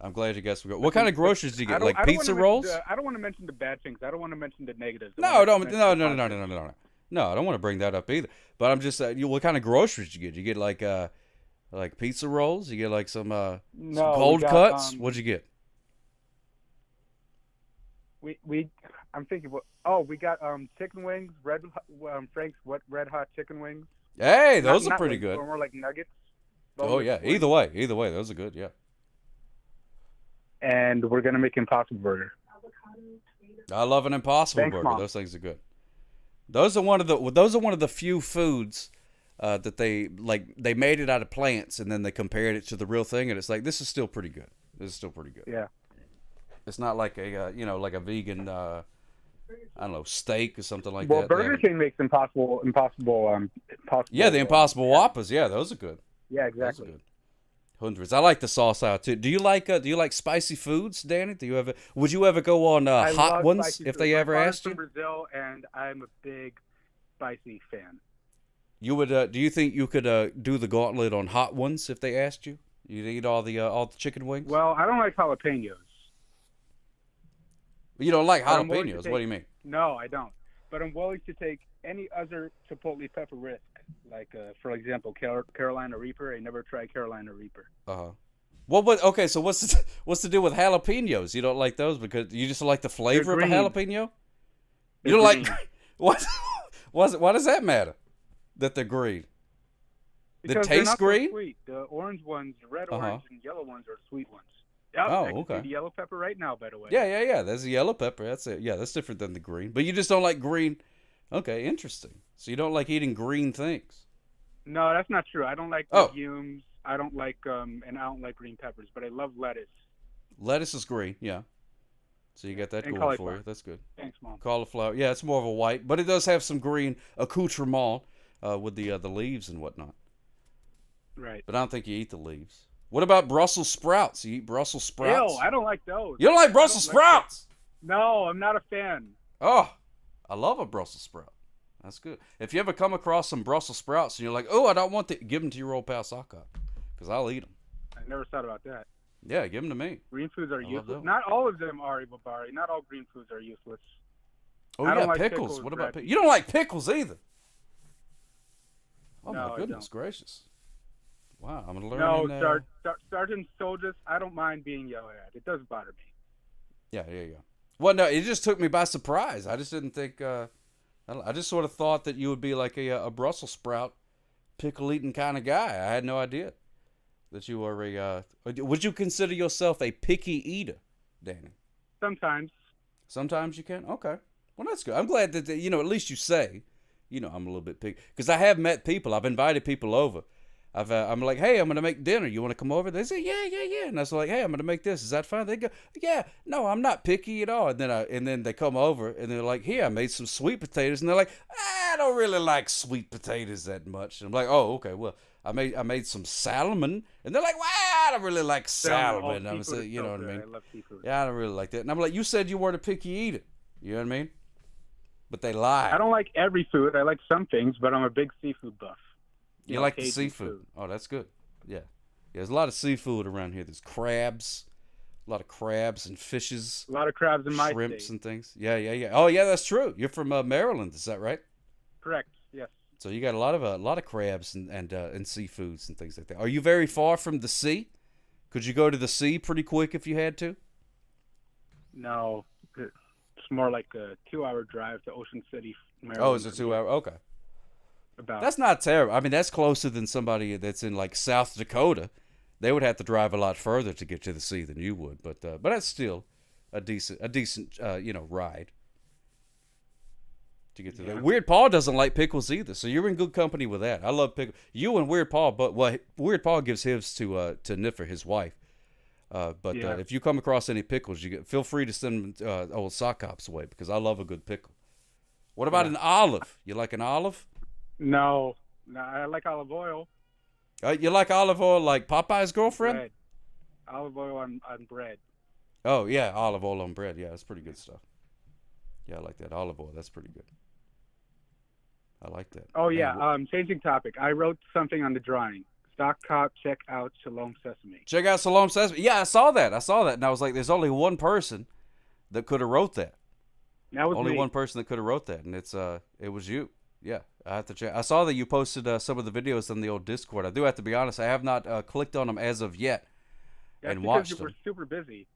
I'm glad you guys. What kind of groceries do you get? Like pizza rolls? I don't want to mention the bad things. I don't want to mention the negatives. No. I don't want to bring that up either. But I'm just what kind of groceries do you get? You get like pizza rolls? You get like some cold cuts? What'd you get? I'm thinking. We got chicken wings, Frank's red hot chicken wings. Hey, those are pretty good. More like nuggets. Oh yeah, either way, those are good. Yeah. And we're gonna make Impossible Burger. I love an Impossible Thanks, Burger. Mom. Those things are good. Those are one of the few foods that they made it out of plants and then they compared it to the real thing and it's like this is still pretty good. This is still pretty good. Yeah. It's not like a like a vegan I don't know, steak or something like Well, that. Burger King makes impossible. Yeah, the Impossible Whoppers. Yeah, those are good. Yeah, Those are exactly. good. Hundreds. I like the sauce out too. Do you like spicy foods, Danny? Would you ever go on I hot love ones spicy if food. they My ever father's asked you? from Brazil, and I'm a big spicy fan. You would. Do you think you could do the gauntlet on hot ones if they asked you? You'd eat all the chicken wings. Well, I don't like jalapenos. You don't like But I'm willing to jalapenos. take- What do you mean? No, I don't. But I'm willing to take any other chipotle pepper risk. Like, for example, Carolina Reaper. I never tried Carolina Reaper. Okay, so what's the deal with jalapenos? You don't like those because you just like the flavor of a green. jalapeno? They're You don't like green. what? Why does that matter? That they're green? They Because they're taste not so green? sweet. The orange ones, red Uh-huh. orange, and yellow ones are sweet ones. Yep, Oh, I can okay. see the yellow pepper right now, by the way. Yeah. There's a yellow pepper. That's it. Yeah, that's different than the green. But you just don't like green. Okay, interesting. So you don't like eating green things. No, that's not true. I don't like Oh. legumes. I don't like and I don't like green peppers, but I love lettuce. Lettuce is green. Yeah. So you got that And going for cauliflower. you. That's good. Thanks, Mom. Cauliflower. Yeah, it's more of a white, but it does have some green accoutrement with the leaves and whatnot. Right. But I don't think you eat the leaves. What about Brussels sprouts? You eat Brussels sprouts? Ew, I don't like those. You don't like I Brussels don't like sprouts? No, I'm not a fan. Oh, I love a Brussels sprout. That's good. If you ever come across some Brussels sprouts and you're like, oh, I don't want to, give them to your old pal Sockop, because I'll eat them. I never thought about that. Yeah, give them to me. Green foods are love useless. those. Not all of them are, Ibabari. Not all green foods are useless. Oh, I yeah, don't like pickles. pickles, What about Brad. You don't like pickles either. Oh, No, my I goodness don't. gracious. Wow, I'm going to learn. No, Sergeant Soldiers, I don't mind being yelled at. It does bother me. Yeah. Well, no, it just took me by surprise. I just didn't think. I just sort of thought that you would be like a Brussels sprout, pickle eating kind of guy. I had no idea that you were a. Would you consider yourself a picky eater, Danny? Sometimes. Sometimes you can. Okay. Well, that's good. I'm glad that at least you say, I'm a little bit picky because I have met people. I've invited people over. I'm like, hey, I'm gonna make dinner. You want to come over? They say, yeah. And I was like, hey, I'm gonna make this. Is that fine? They go, yeah. No, I'm not picky at all. And then they come over and they're like, here, I made some sweet potatoes. And they're like, I don't really like sweet potatoes that much. And I'm like, oh, okay. Well, I made some salmon. And they're like, well, I don't really like salmon. I'm saying, you know what I mean? I love seafood. Yeah, I don't really like that. And I'm like, you said you weren't a picky eater. You know what I mean? But they lie. I don't like every food. I like some things, but I'm a big seafood buff. You like the Cajun seafood? food. Oh, that's good. Yeah. There's a lot of seafood around here. There's crabs, a lot of crabs and fishes, A lot of crabs in my shrimps state. and things. Yeah. Oh, yeah, that's true. You're from Maryland, is that right? Correct. Yes. So you got a lot of crabs and seafoods and things like that. Are you very far from the sea? Could you go to the sea pretty quick if you had to? No, it's more like a 2-hour drive to Ocean City, Maryland. Oh, it's a 2-hour. Okay. About. That's not terrible. I mean, that's closer than somebody that's in like South Dakota. They would have to drive a lot further to get to the sea than you would, but that's still a decent ride to get to there. Weird Paul doesn't like pickles either, so you're in good company with that. I love pickles. You and Weird Paul, but Weird Paul gives his to Niffer, his wife. If you come across any pickles, feel free to send them old Sockop's way because I love a good pickle. What about an olive? You like an olive? No, I like olive oil. You like olive oil like Popeye's girlfriend? Bread. Olive oil on bread. Oh, yeah, olive oil on bread. Yeah, that's pretty good stuff. Yeah, I like that. Olive oil, that's pretty good. I like that. Oh, yeah, changing topic. I wrote something on the drawing. Stock Cop, check out Shalom Sesame. Check out Shalom Sesame. Yeah, I saw that. And I was like, there's only one person that could have wrote that. That was only me. one person that could have wrote that, and it was you. Yeah, I have to check. I saw that you posted some of the videos on the old Discord. I do have to be honest. I have not clicked on them as of yet and watched because them. you were super busy.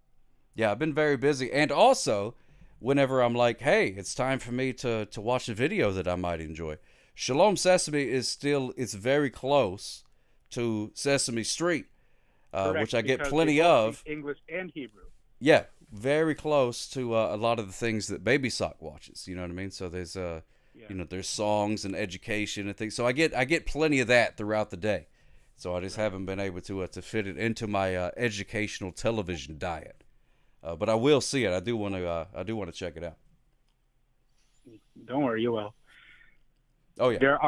Yeah, I've been very busy. And also, whenever I'm like, hey, it's time for me to watch a video that I might enjoy. Shalom Sesame is still, it's very close to Sesame Street, Correct, which I get because plenty they both of. speak English and Hebrew. Yeah, very close to a lot of the things that Baby Sock watches. You know what I mean? So there's there's songs and education and things. So I get plenty of that throughout the day. So I just haven't been able to fit it into my educational television diet. But I will see it. I do want to check it out. Don't worry, you will. Oh yeah. There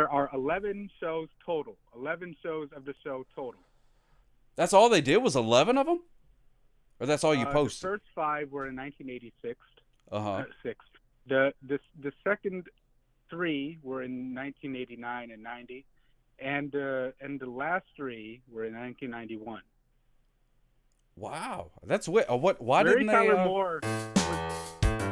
are 11 shows total. 11 shows of the show total. That's all they did was 11 of them, or that's all you posted? The first 5 were in 1986. Six. The second 3 were in 1989 and 90, and the last 3 were in 1991. Wow, that's weird. Why Mary didn't they? Tyler Moore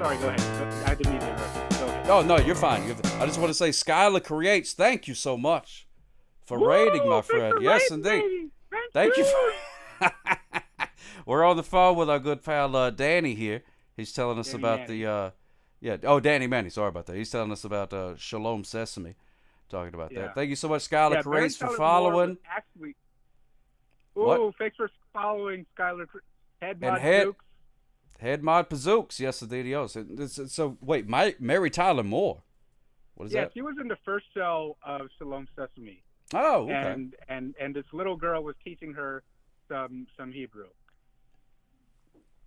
sorry, go ahead. I didn't mean to interrupt. Go ahead. Oh no, you're fine. I just want to say, Skylar Creates, thank you so much for rating, my friend. Yes, indeed. Thank you. We're on the phone with our good pal Danny here. He's telling us about the Danny Manny. Sorry about that. He's telling us about Shalom Sesame. Talking about that. Thank you so much, Skylar Creates, for following. Actually, what? Thanks for following Skylar. Head Mod Pazooks. Yes, indeed he is. So wait, Mary Tyler Moore. What is that? Yeah, she was in the first show of Shalom Sesame. Oh, okay. And this little girl was teaching her some Hebrew.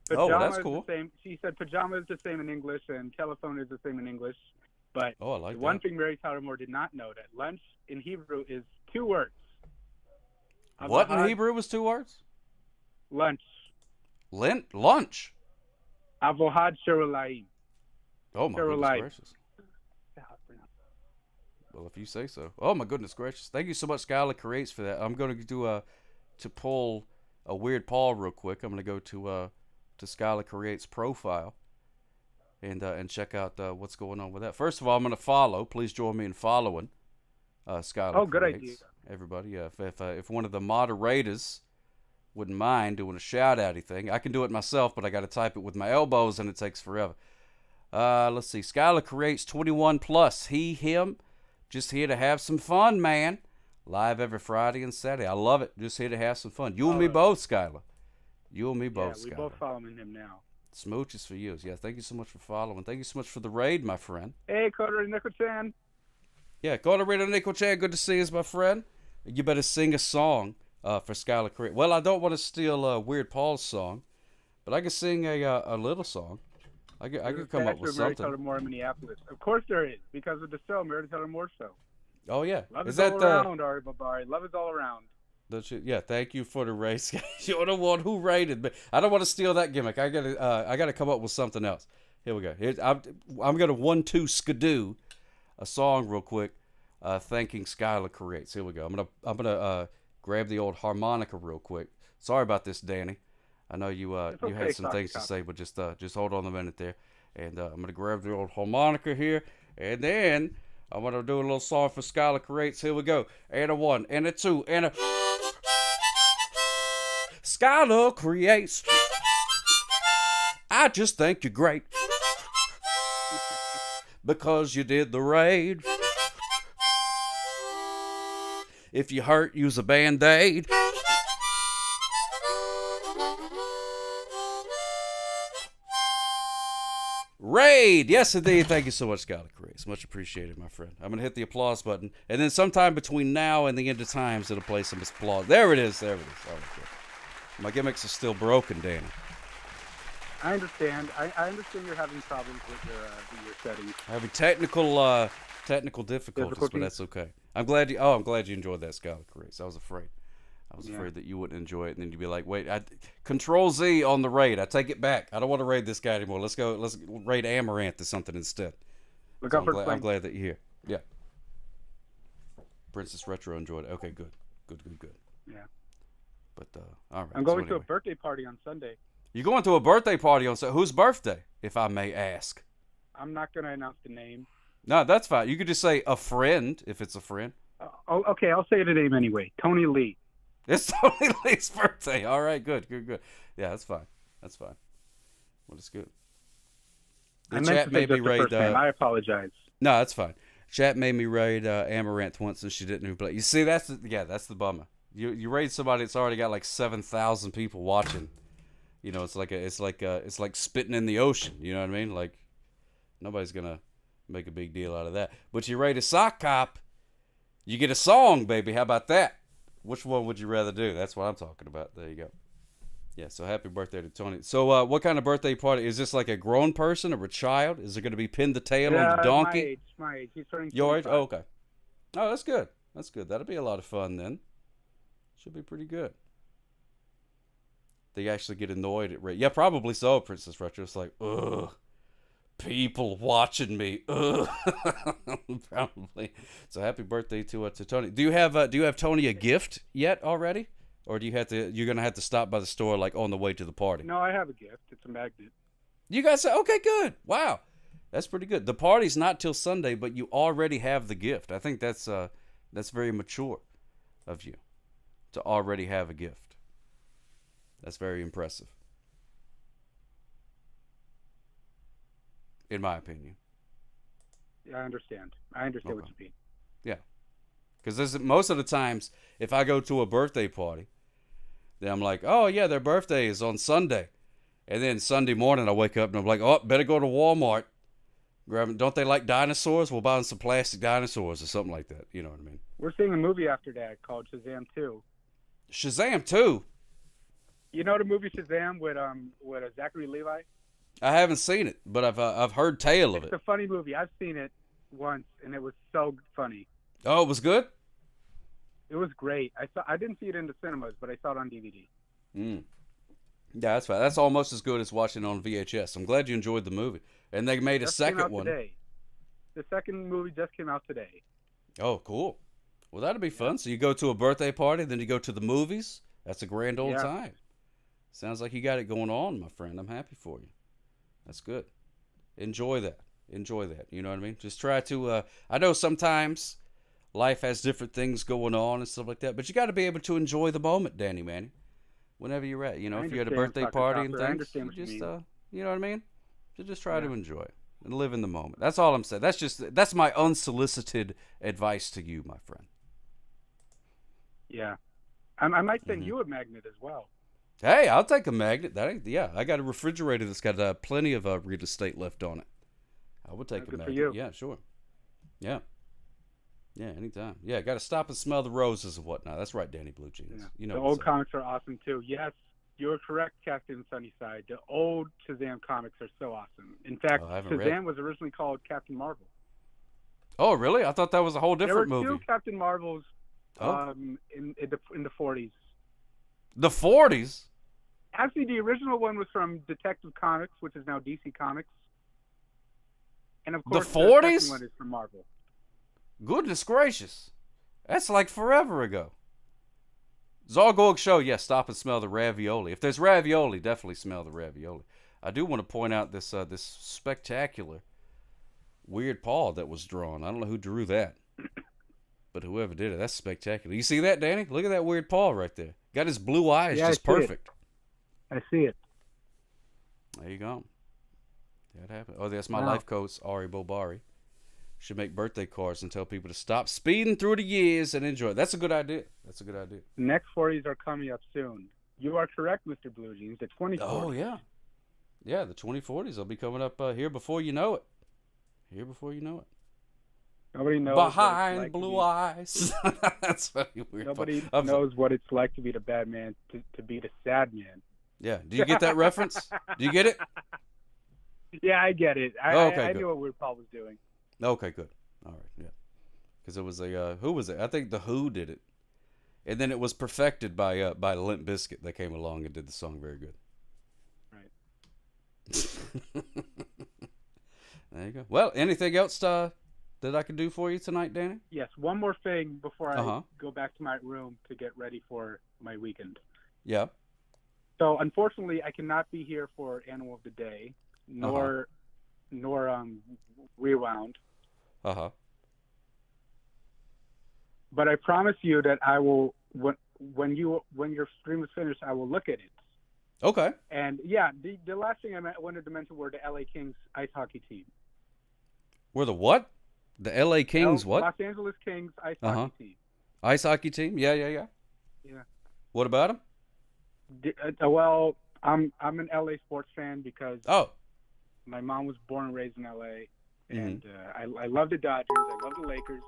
Pajama that's cool. Is the same. She said pajama is the same in English and telephone is the same in English. But I like one thing Mary Tyler Moore did not know, that lunch in Hebrew is 2 words. What in Hebrew was 2 words? Lunch. Lunch. Avohad Shirulaim. Oh my goodness gracious. Well, if you say so. Oh my goodness gracious! Thank you so much, Skylar Creates, for that. I'm going to do to pull a Weird Paul real quick. I'm going to go to Skylar Creates' profile and check out what's going on with that. First of all, I'm going to follow. Please join me in following Skylar. Oh, good Creates. idea. Everybody, yeah. If one of the moderators wouldn't mind doing a shout-outy thing, I can do it myself, but I got to type it with my elbows, and it takes forever. Let's see. Skylar Creates 21 plus. He, him. Just here to have some fun, man. Live every Friday and Saturday. I love it. Just here to have some fun. You and me both, Skylar. You and me both, Skylar. Yeah, we both following him now. Smooches for you. Yeah, thank you so much for following. Thank you so much for the raid, my friend. Hey, Kotor Nico-chan. Yeah, Kotor Nico-chan. Good to see you, my friend. You better sing a song for Skylar Creates. Well, I don't want to steal Weird Paul's song, but I can sing a little song. I could come up with Mary something. Tyler Moore in Minneapolis. Of course there is, because of the show, Mary Tyler Moore show. Oh yeah, love is all around, Ari Babari. Love is all around. Yeah, thank you for the race. You're the one who rated me. I don't want to steal that gimmick. I gotta come up with something else. Here we go. I'm gonna 1-2 skidoo a song real quick, thanking Skylar Creates. Here we go. I'm gonna grab the old harmonica real quick. Sorry about this, Danny. I know you you had some things to say, but just hold on a minute there. And I'm going to grab the old harmonica here. And then I'm going to do a little song for Skylar Creates. Here we go. And a 1, and a 2, and a... Skylar Creates. I just think you're great. Because you did the raid. If you hurt, use a Band-Aid. Raid! Yes, indeed. Thank you so much, Skylar Creates. Much appreciated, my friend. I'm going to hit the applause button. And then sometime between now and the end of times, it'll play some applause. There it is. There it is. All right, good. My gimmicks are still broken, Danny. I understand. I understand you're having problems with your settings. I'm having technical difficulties, but that's okay. I'm glad you enjoyed that, Skylar Creates. I was afraid. I was afraid that you wouldn't enjoy it, and then you'd be like, wait, Control Z on the raid. I take it back. I don't want to raid this guy anymore. Let's raid Amaranth or something instead. I'm glad that you're here. Yeah. Princess Retro enjoyed it. Okay, good. Yeah. But, all right. I'm going to a birthday party on Sunday. You're going to a birthday party on Sunday? Whose birthday, if I may ask? I'm not going to announce the name. No, that's fine. You could just say a friend, if it's a friend. Okay, I'll say the name anyway. Tony Lee. It's Tony Lee's birthday. All right, good. Yeah, that's fine. Well, it's good. I meant to say just the first name. I apologize. No, that's fine. Chat made me raid Amaranth once and she didn't even play. You see, that's the bummer. You raid somebody that's already got like 7,000 people watching. You know, it's like spitting in the ocean. You know what I mean? Like nobody's gonna make a big deal out of that. But you raid a sock cop, you get a song, baby. How about that? Which one would you rather do? That's what I'm talking about. There you go. Yeah, so happy birthday to Tony. So what kind of birthday party? Is this like a grown person or a child? Is it going to be pin the tail on the donkey? My age. He's turning 25. Your age? Oh, okay. Oh, that's good. That's good. That'll be a lot of fun then. Should be pretty good. They actually get annoyed at Ray. Yeah, probably so, Princess Retro. It's like, ugh, people watching me. Ugh. Probably. So happy birthday to Tony. Do you have Tony a gift yet already? Or you're going to have to stop by the store like on the way to the party? No, I have a gift. It's a magnet. You guys say, okay, good. Wow. That's pretty good. The party's not till Sunday, but you already have the gift. I think that's very mature of you to already have a gift. That's very impressive. In my opinion. Yeah, I understand. I understand what you mean. Yeah. Because most of the times, if I go to a birthday party, then I'm like, oh, yeah, their birthday is on Sunday. And then Sunday morning, I wake up and I'm like, oh, better go to Walmart. Don't they like dinosaurs? We'll buy them some plastic dinosaurs or something like that. You know what I mean? We're seeing a movie after that called Shazam 2. Shazam 2? You know the movie Shazam with Zachary Levi? I haven't seen it, but I've heard tale of it. It's a funny movie. I've seen it once, and it was so funny. Oh, it was good? It was great. I didn't see it in the cinemas, but I saw it on DVD. Yeah, that's fine. That's almost as good as watching it on VHS. I'm glad you enjoyed the movie. And they made a second one. Today. The second movie just came out today. Oh, cool. Well, that'll be fun. So you go to a birthday party, then you go to the movies. That's a grand old time. Sounds like you got it going on, my friend. I'm happy for you. That's good. Enjoy that. Enjoy that. You know what I mean? Just try to, I know sometimes life has different things going on and stuff like that, but you got to be able to enjoy the moment, Danny Manny. Whenever you're at, you know, if you're at a birthday party and things, you just, you know what I mean? So just try to enjoy it and live in the moment. That's all I'm saying. That's my unsolicited advice to you, my friend. Yeah. I might send you a magnet as well. Hey, I'll take a magnet. I got a refrigerator that's got plenty of real estate left on it. I would take a magnet. For you. Yeah, sure. Yeah. Yeah, anytime. Yeah, got to stop and smell the roses and whatnot. That's right, Danny Blue Jeans. Yeah. You know the old comics are awesome too. Yes, you're correct, Captain Sunnyside. The old Shazam comics are so awesome. In fact, Shazam was originally called Captain Marvel. Oh, really? I thought that was a whole different movie. There were two Captain Marvels in the 40s. The 40s? Actually, the original one was from Detective Comics, which is now DC Comics. And of course, the 40s? The second one is from Marvel. Goodness gracious. That's like forever ago. Zargorg Show, yes, stop and smell the ravioli. If there's ravioli, definitely smell the ravioli. I do want to point out this spectacular weird paw that was drawn. I don't know who drew that. But whoever did it, that's spectacular. You see that, Danny? Look at that weird paw right there. Got his blue eyes just perfect. I see it. There you go. That happened. Oh, that's my life coach, Ari Bobari. Should make birthday cards and tell people to stop speeding through the years and enjoy it. That's a good idea. That's a good idea. The next 40s are coming up soon. You are correct, Mr. Blue Jeans. The 2040s. Oh, yeah. Yeah, the 2040s will be coming up here before you know it. Here before you know it. Nobody knows. Behind like blue eyes. That's funny. Weird. Nobody knows what it's like to be the bad man, to be the sad man. Yeah. Do you get that reference? Do you get it? Yeah, I get it. I knew what Weird Paul was doing. Okay, good. All right, yeah. Because it was who was it? I think the Who did it, and then it was perfected by Limp Bizkit. They came along and did the song very good. Right. There you go. Well, anything else that I can do for you tonight, Danny? Yes. One more thing before I go back to my room to get ready for my weekend. Yeah. So unfortunately, I cannot be here for Animal of the Day, nor Rewound. But I promise you that I will when your stream is finished, I will look at it. Okay. And yeah, the last thing I wanted to mention were the LA Kings ice hockey team. Were the what? The L.A. Kings, what? Los Angeles Kings ice hockey team. Ice hockey team? Yeah. Yeah. What about them? Well, I'm an LA sports fan because Oh. my mom was born and raised in LA, Mm-hmm. and I love the Dodgers. I love the Lakers.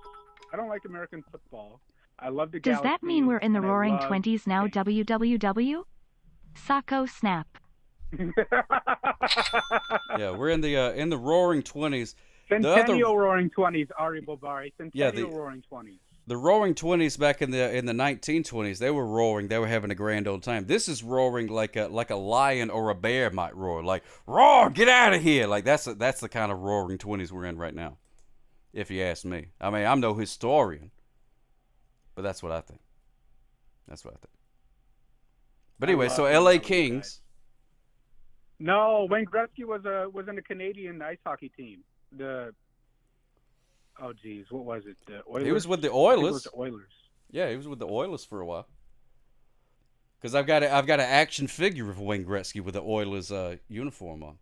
I don't like American football. I love the Does Galaxy. that mean we're in the and I roaring love- 20s now, www? Sacco snap. Yeah, we're in the roaring 20s. Centennial roaring 20s, Ari Bobari. Yeah, Centennial roaring 20s. The roaring 20s back in the 1920s, they were roaring. They were having a grand old time. This is roaring like a lion or a bear might roar. Like, roar, get out of here. Like that's the kind of roaring 20s we're in right now, if you ask me. I mean, I'm no historian, but that's what I think. But anyway, so L.A. Kings. No, Wayne Gretzky was in a Canadian ice hockey team. Oh geez, what was it? The Oilers? He was with the I think it Oilers. was the Oilers. Yeah, he was with the Oilers for a while. Because I've got an action figure of Wayne Gretzky with the Oilers uniform on.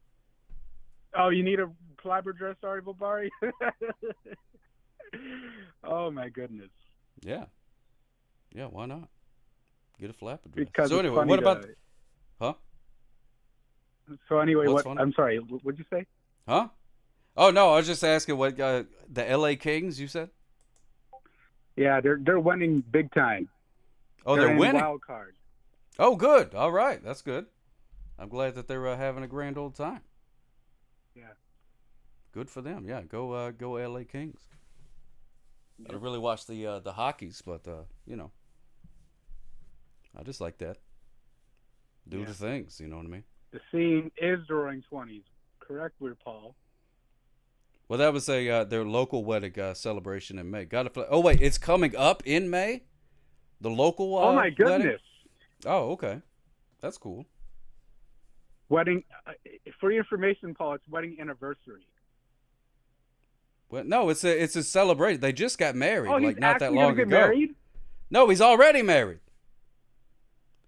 Oh, you need a flabber dress, Ari Bobari? Oh my goodness. Yeah. Yeah, why not? Get a flapper dress. Because So it's anyway, funny what about... to- Huh? So anyway, What's what? funny? I'm sorry. What'd you say? Huh? Oh, no, I was just asking what the L.A. Kings, you said? Yeah, they're winning big time. Oh, they're in winning? Wild card. Oh, good. All right. That's good. I'm glad that they're having a grand old time. Yeah. Good for them. Yeah, go L.A. Kings. I don't really watch the hockeys, but, you know, I just like that. Do the things, you know what I mean? The scene is during 20s. Correct, Weird Paul. Well, that was their local wedding celebration in May. Oh, wait, it's coming up in May? The local Oh my goodness. wedding? Oh, okay. That's cool. Wedding, for your information, Paul, it's wedding anniversary. Well, no, it's a celebration. They just got married Oh, he's like not that actually long gonna get ago. married? No, he's already married.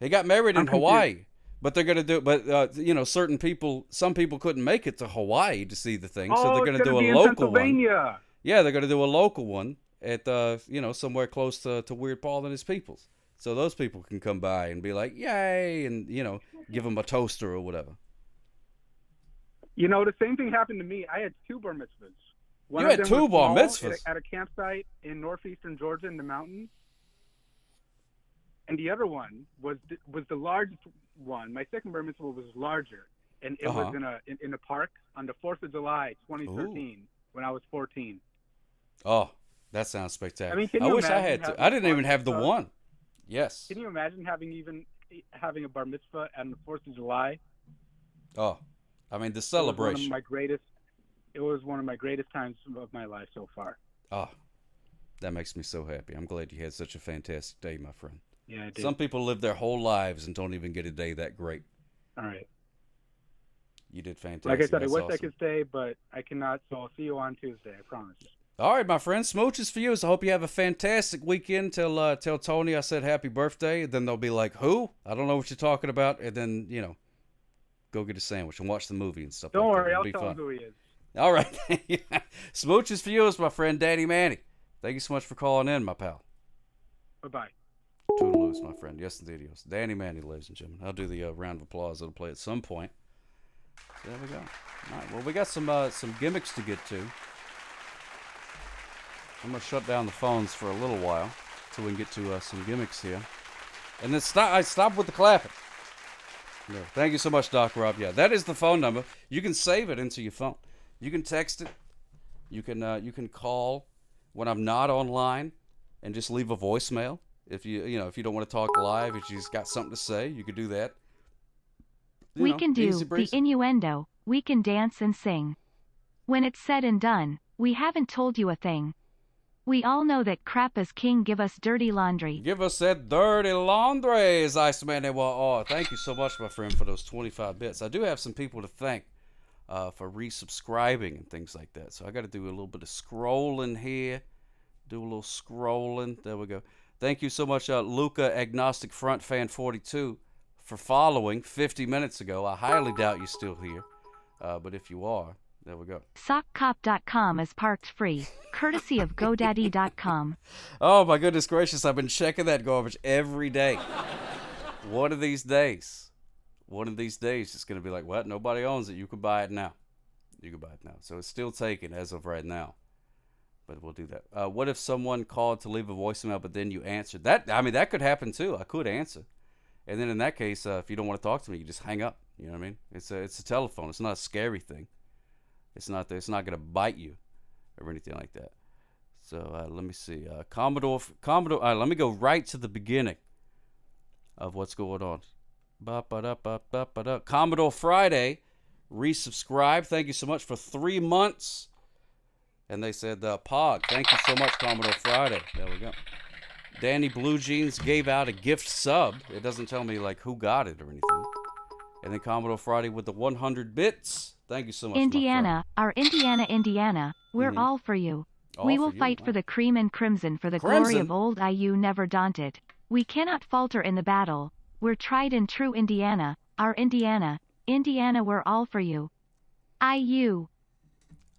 He got married in I'm confused. Hawaii. But they're gonna do. But you know, some people couldn't make it to Hawaii to see the thing, so they're gonna do be a in local one. Pennsylvania. Yeah, they're gonna do a local one at somewhere close to Weird Paul and his peoples, so those people can come by and be like, yay, and give them a toaster or whatever. You know, the same thing happened to me. I had 2 bar mitzvahs. One You of had them 2 was bar small mitzvahs? at a campsite in northeastern Georgia in the mountains. And the other one was the largest one. My second bar mitzvah was larger, and it was in a park on the 4th of July, 2013, when I was 14. Oh, that sounds spectacular. I mean, can I you wish I imagine had to. having I didn't a even bar have the mitzvah? one. Yes. Can you imagine having a bar mitzvah on the 4th of July? Oh, I mean the It celebration. was one of my greatest times of my life so far. Oh, that makes me so happy. I'm glad you had such a fantastic day, my friend. Yeah, I did. Some people live their whole lives and don't even get a day that great. All right. You did fantastic. Like I said, That's I wish I awesome. could stay, but I cannot, so I'll see you on Tuesday, I promise. All right, my friend. Smooches for you. So I hope you have a fantastic weekend. Tell Tony I said happy birthday. Then they'll be like, who? I don't know what you're talking about. And then, go get a sandwich and watch the movie and stuff Don't like worry, that. I'll It'll be tell him fun. who he is. All right. Smooches for you is my friend Daddy Manny. Thank you so much for calling in, my pal. Bye-bye. Toodaloos, my friend. Yes, indeed. Yes. Danny Manny, ladies and gentlemen. I'll do the round of applause. It'll play at some point. So there we go. All right. Well, we got some gimmicks to get to. I'm going to shut down the phones for a little while until we can get to some gimmicks here. And then stop with the clapping. No. Thank you so much, Doc Rob. Yeah, that is the phone number. You can save it into your phone. You can text it. You can call when I'm not online and just leave a voicemail. If you don't want to talk live, if you just got something to say, you could do that. We can do easy the breezy. innuendo, we can dance and sing. When it's said and done, we haven't told you a thing. We all know that crap is king. Give us dirty laundry. Give us that dirty laundry, as Iceman. Well, thank you so much, my friend, for those 25 bits. I do have some people to thank for resubscribing and things like that. So I got to do a little bit of scrolling here. Do a little scrolling. There we go. Thank you so much, Luca Agnostic Front Fan 42, for following 50 minutes ago. I highly doubt you're still here, but if you are, There we go. SockCop.com is parked free, courtesy of GoDaddy.com. Oh my goodness gracious! I've been checking that garbage every day. One of these days, it's gonna be like, what? Nobody owns it. You can buy it now. You can buy it now. So it's still taken as of right now. But we'll do that. What if someone called to leave a voicemail, but then you answered? That could happen too. I could answer, and then in that case, if you don't want to talk to me, you just hang up. You know what I mean? It's a telephone. It's not a scary thing. It's not gonna bite you or anything like that. So let me see. Commodore. Let me go right to the beginning of what's going on. Commodore Friday, resubscribe. Thank you so much for 3 months. And they said, Pog, thank you so much, Commodore Friday. There we go. Danny Blue Jeans gave out a gift sub. It doesn't tell me, like, who got it or anything. And then Commodore Friday with the 100 bits. Thank you so much, Indiana, our Indiana, we're all for you. We will fight for the cream and crimson for the glory of old IU never daunted. We cannot falter in the battle. We're tried and true Indiana, our Indiana, we're all for you. IU.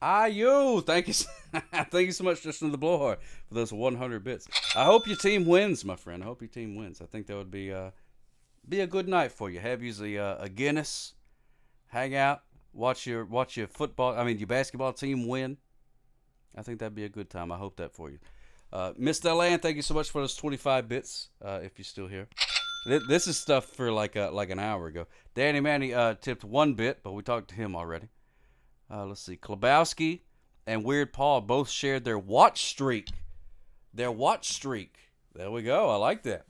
Thank you, thank you so much, Justin the Blowhard, for those 100 bits. I hope your team wins, my friend. I hope your team wins. I think that would be a good night for you. Have you a Guinness, hang out, watch your football. Your basketball team win. I think that'd be a good time. I hope that for you. Miss Delan, thank you so much for those 25 bits. If you're still here, this is stuff for like an hour ago. Danny Manny tipped 1 bit, but we talked to him already. Let's see. Klabowski and Weird Paul both shared their watch streak. There we go. I like that.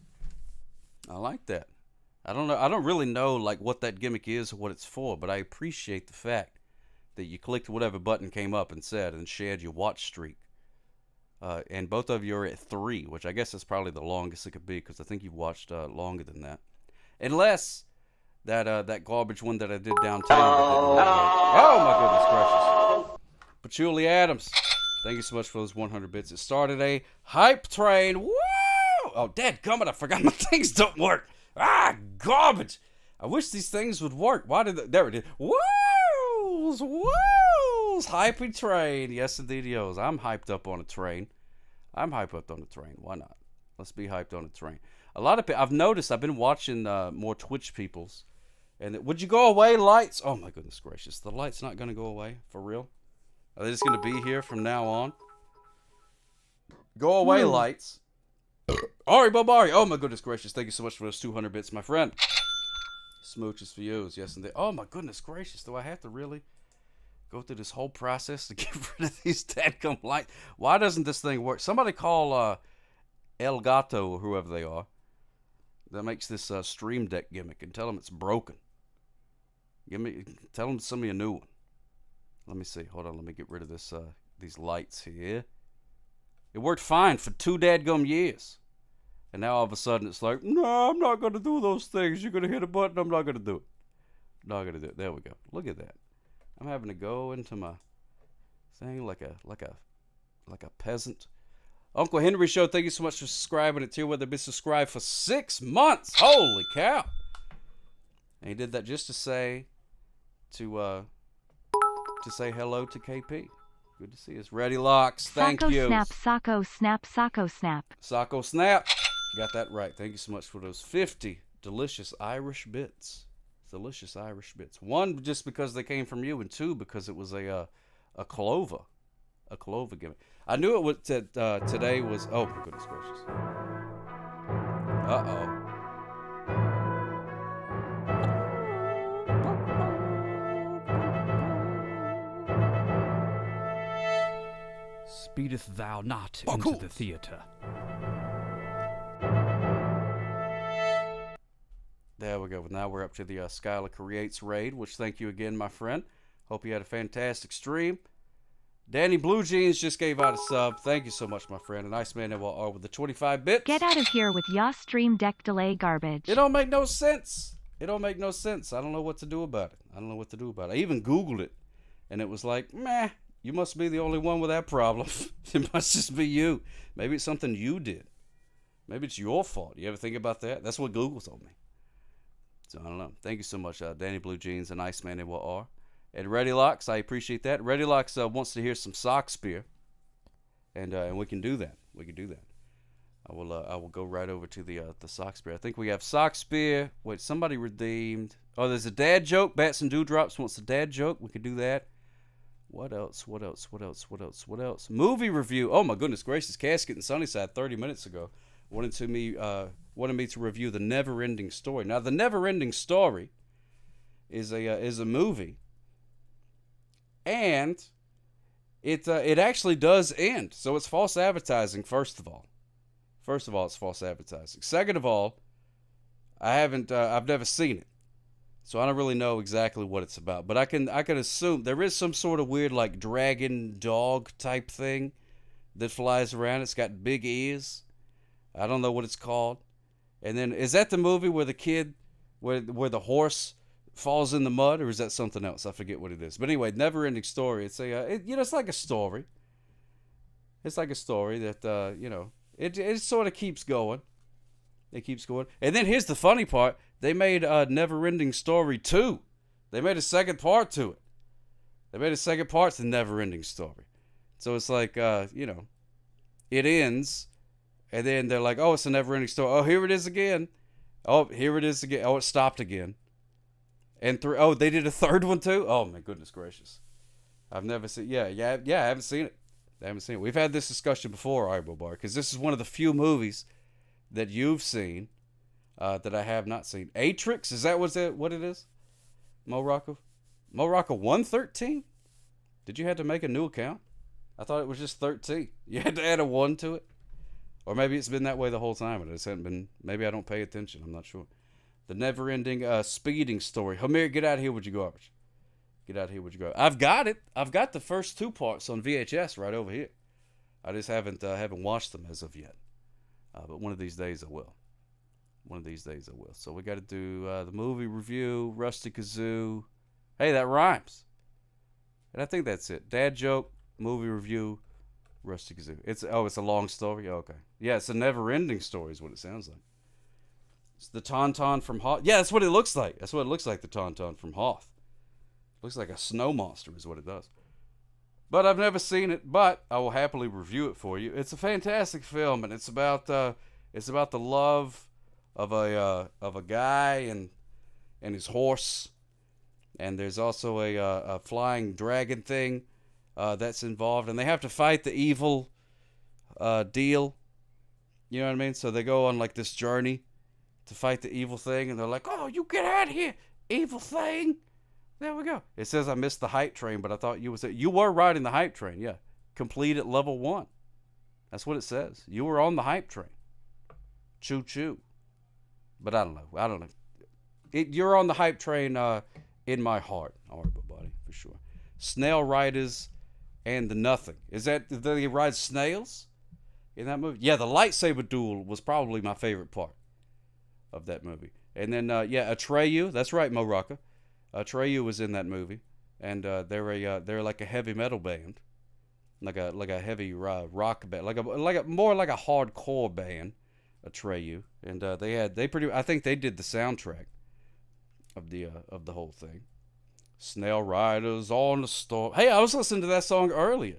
I don't know. I don't really know like what that gimmick is or what it's for, but I appreciate the fact that you clicked whatever button came up and said and shared your watch streak. And both of you are at 3, which I guess is probably the longest it could be because I think you've watched longer than that. Unless that garbage one that I did downtown. Oh my goodness gracious. Patchouli Adams, thank you so much for those 100 bits. It started a hype train. Woo! Oh, dadgummit, I forgot my things don't work. Garbage. I wish these things would work. Why did there it is. Woos! Hypey train. Yes, indeed, yo's. I'm hyped up on a train. Why not? Let's be hyped on a train. A lot of people, I've noticed, I've been watching more Twitch people's. And would you go away, lights? Oh, my goodness gracious. The light's not going to go away? For real? Are they just going to be here from now on? Go away, lights. Ari Bobari. Oh, my goodness gracious. Thank you so much for those 200 bits, my friend. Smooches for you. Yes, indeed. Oh, my goodness gracious. Do I have to really go through this whole process to get rid of these dadgum lights? Why doesn't this thing work? Somebody call El Gato or whoever they are that makes this Stream Deck gimmick and tell them it's broken. Tell them to send me a new one. Let me see. Hold on. Let me get rid of this. These lights here. It worked fine for 2 dadgum years, and now all of a sudden it's like, no, I'm not gonna do those things. You're gonna hit a button. I'm not gonna do it. There we go. Look at that. I'm having to go into my thing like a peasant. Uncle Henry Show. Thank you so much for subscribing to Tier Weather. Been subscribed for 6 months. Holy cow! And he did that just to say hello to KP. Good to see us. Ready Locks, thank you. Socko snap. Socko snap. Got that right. Thank you so much for those 50 delicious Irish bits. 1, just because they came from you, and 2, because it was a clover. A clover gimmick. I knew it was today was, oh my goodness gracious. Uh-oh. Speedeth thou not into the theater. There we go. Now we're up to the Skylar Creates raid, which thank you again, my friend. Hope you had a fantastic stream. Danny Blue Jeans just gave out a sub. Thank you so much, my friend. A nice man with the 25 bits. Get out of here with your Stream Deck delay garbage. It don't make no sense. I don't know what to do about it. I even Googled it, and it was like, meh. You must be the only one with that problem. It must just be you. Maybe it's something you did. Maybe it's your fault. You ever think about that? That's what Google told me. So I don't know. Thank you so much, Danny Blue Jeans and Iceman AWR. And Ready Locks, I appreciate that. Ready Locks wants to hear some Shakespeare, and we can do that. We can do that. I will go right over to the Shakespeare. I think we have Shakespeare. Wait, somebody redeemed. Oh, there's a dad joke. Bats and Dewdrops wants a dad joke. We can do that. What else? What else? What else? What else? What else? Movie review. Oh my goodness gracious! Casket and Sunnyside 30 minutes ago wanted me to review The Never-Ending Story. Now, The Never-Ending Story is a movie, and it actually does end. So it's false advertising. First of all, it's false advertising. Second of all, I've never seen it. So I don't really know exactly what it's about, but I can assume there is some sort of weird like dragon dog type thing that flies around. It's got big ears. I don't know what it's called. And then is that the movie where the kid, where the horse falls in the mud, or is that something else? I forget what it is. But anyway, Never-Ending Story. It's it's like a story. It's like a story that it sort of keeps going. It keeps going. And then here's the funny part. They made Never-Ending Story 2. They made a second part to it. They made a second part to Never-Ending Story. So it's like, it ends, and then they're like, oh, it's a never-ending story. Oh, here it is again. Oh, here it is again. Oh, it stopped again. And they did a third one too? Oh, my goodness gracious. I've never seen, I haven't seen it. We've had this discussion before, Eyebrow Bar, because this is one of the few movies that you've seen that I have not seen. Atrix, is that what it is? Mo Rocco 113? Did you have to make a new account? I thought it was just 13. You had to add a 1 to it? Or maybe it's been that way the whole time and it hasn't been. Maybe I don't pay attention. I'm not sure. The Never-Ending Speeding Story. Hamir, get out of here with your garbage. Get out of here with your garbage. I've got it. I've got the first 2 parts on VHS right over here. I just haven't watched them as of yet. But one of these days I will. So we got to do the movie review, Rusty Kazoo. Hey, that rhymes. And I think that's it. Dad joke, movie review, Rusty Kazoo. It's a long story? Okay. Yeah, it's a never-ending story is what it sounds like. It's the Tauntaun from Hoth. Yeah, that's what it looks like. That's what it looks like, the Tauntaun from Hoth. Looks like a snow monster is what it does. But I've never seen it, but I will happily review it for you. It's a fantastic film, and it's about the love of a guy and his horse, and there's also a flying dragon thing that's involved, and they have to fight the evil deal. You know what I mean? So they go on like this journey to fight the evil thing, and they're like, "Oh, you get out of here, evil thing!" There we go. It says I missed the hype train, but I thought you were riding the hype train. Yeah, complete at level 1. That's what it says. You were on the hype train. Choo choo. But I don't know. You're on the hype train in my heart. All right, buddy, for sure. Snail Riders and the Nothing. Did they ride snails in that movie? Yeah, the lightsaber duel was probably my favorite part of that movie. And then Atreyu. That's right, Mo Rocca. Atreyu was in that movie, and they're like a heavy metal band, like a heavy rock band, more like a hardcore band. Atreyu, and I think they did the soundtrack of the whole thing. Snail Riders on the Storm. Hey, I was listening to that song earlier.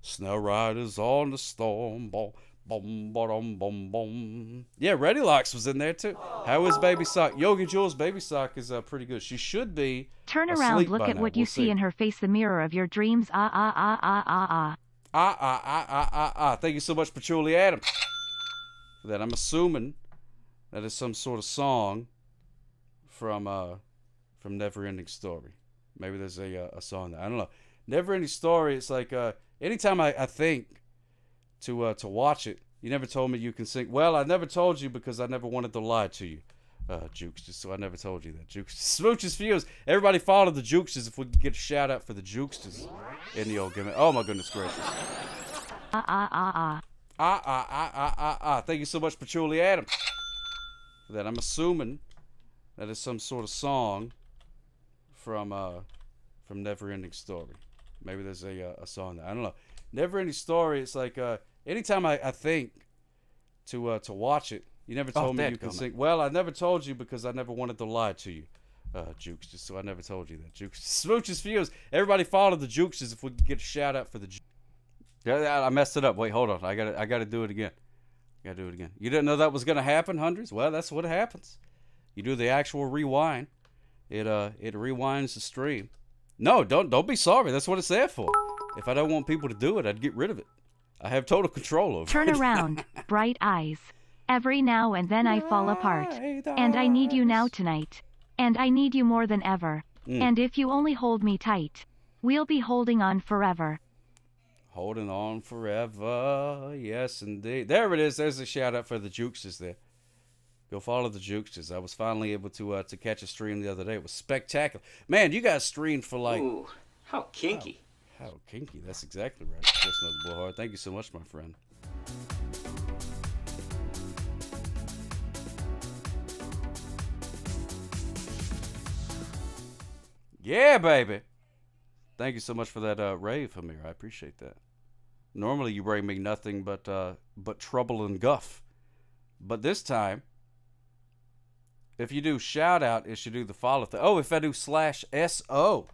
Snail Riders on the Storm. Boom, boom, boom, boom, boom. Yeah, Ready Locks was in there too. How is Baby Sock? Yogi Jules' Baby Sock is pretty good. She should be. Turn around, look at what you see in her face, the mirror of your dreams. Thank you so much, Patchouli Adams. That I'm assuming that is some sort of song from Never-Ending Story. Maybe there's a song there. I don't know. Never-Ending Story. It's like anytime I think to watch it, you never told me you can sing. Well, I never told you because I never wanted to lie to you, Jukes. So I never told you that. Jukes. Smooches Fuse. Everybody follow the Jukeses if we can get a shout out for the Jukeses in the old gimmick. Oh my goodness gracious. Thank you so much, Patchouli Adams. That I'm assuming that is some sort of song from Never-Ending Story. Maybe there's a song there. I don't know. Never-Ending Story. It's like anytime I think to watch it, you never told me you can sing. Well, I never told you because I never wanted to lie to you, Jukesters. So I never told you that. Jukesters. Smooches Fuse. Everybody follow the Jukesters if we can get a shout out for the. Yeah, I messed it up. Wait, hold on. I gotta do it again. You didn't know that was gonna happen, hundreds? Well, that's what happens. You do the actual rewind. It rewinds the stream. No, don't be sorry. That's what it's there for. If I don't want people to do it, I'd get rid of it. I have total control over it. Turn around, bright eyes. Every now and then I fall apart. And I need you now tonight. And I need you more than ever. And if you only hold me tight, we'll be holding on forever. Holding on forever. Yes, indeed. There it is. There's a shout out for the Jukesters there. Go follow the Jukesters. I was finally able to catch a stream the other day. It was spectacular. Man, you guys streamed for like... Ooh, how kinky. How kinky. That's exactly right. Just another blowhard. Thank you so much, my friend. Yeah, baby. Thank you so much for that rave, Amir. I appreciate that. Normally you bring me nothing but trouble and guff. But this time, if you do shout out, it should do the follow thing. Oh, if I do /SO.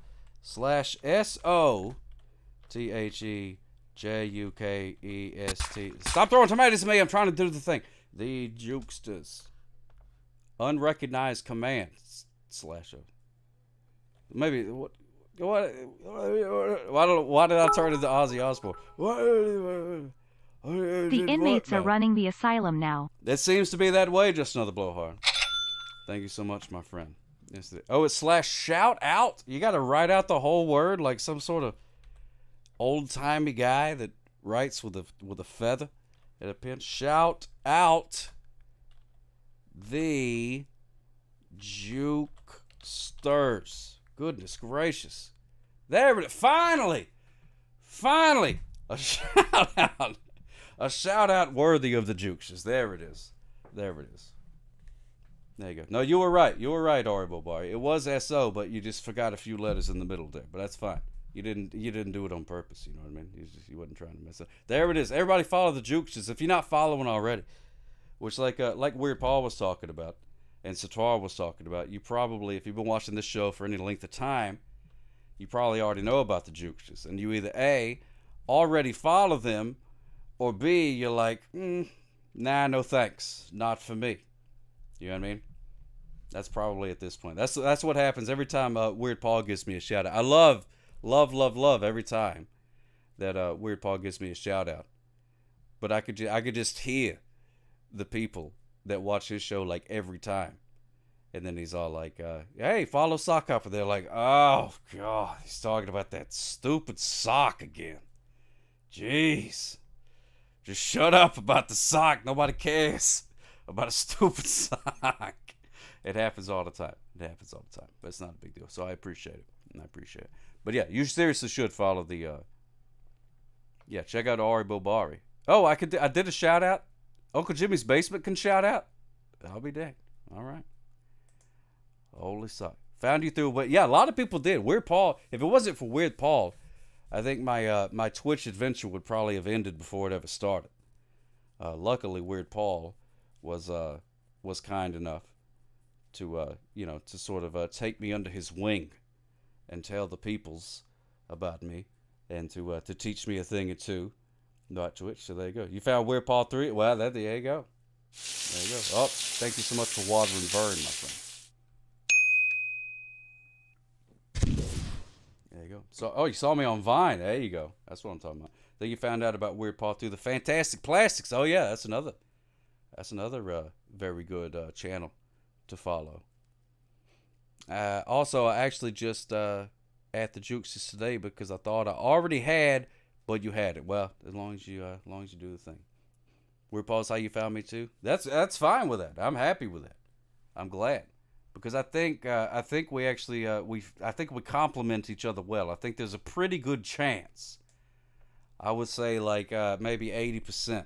/SO. THEJUKEST. Stop throwing tomatoes at me. I'm trying to do the thing. The Jukesters. Unrecognized commands. /O. Maybe what? Why did I turn into Ozzy Osbourne? The inmates are running the asylum now. It seems to be that way. Just another blowhard. Thank you so much, my friend. It's /shout out. You got to write out the whole word like some sort of old-timey guy that writes with a feather and a pen. Shout out the Jukesters. Goodness gracious. There it is. Finally, a shout out. A shout out worthy of the Jukesters. There it is. There you go. No, you were right. Ari Bobari. It was SO, but you just forgot a few letters in the middle there. But that's fine. You didn't do it on purpose. You know what I mean? You wasn't trying to mess up. There it is. Everybody follow the Jukesters if you're not following already. Which like Weird Paul was talking about, and Satar was talking about. You probably, if you've been watching this show for any length of time, you probably already know about the Jukesters, and you either A, already follow them, or B, you're like, nah, no thanks, not for me. You know what I mean? That's probably at this point. That's what happens every time Weird Paul gives me a shout out. I love every time that Weird Paul gives me a shout out. But I could just hear the people that watch his show like every time. And then he's all like, hey, follow Sock Hopper. They're like, oh, God, he's talking about that stupid sock again. Jeez. Just shut up about the sock. Nobody cares about a stupid sock. It happens all the time. But it's not a big deal. So I appreciate it. But yeah, you seriously should follow the, check out Ari Bobari. Oh, I did a shout out. Uncle Jimmy's Basement can shout out. I'll be dang. All right. Holy sock. Found you through, but yeah, a lot of people did. Weird Paul, if it wasn't for Weird Paul, I think my Twitch adventure would probably have ended before it ever started. Luckily, Weird Paul was kind enough to to sort of take me under his wing and tell the peoples about me and to teach me a thing or two about Twitch. So there you go. You found Weird Paul 3? Well, there you go. There you go. Oh, thank you so much for watering Burn, my friend. There you go. So, you saw me on Vine. There you go. That's what I'm talking about. Then you found out about Weird Paul through the Fantastic Plastics. Oh yeah, that's another very good channel to follow. Also, I actually just at the Jukesters today because I thought I already had, but you had it. Well, as long as you do the thing. Weird Paul's how you found me too. That's fine with that. I'm happy with that. I'm glad. Because I think we actually we complement each other well. I think there's a pretty good chance. I would say like maybe 80%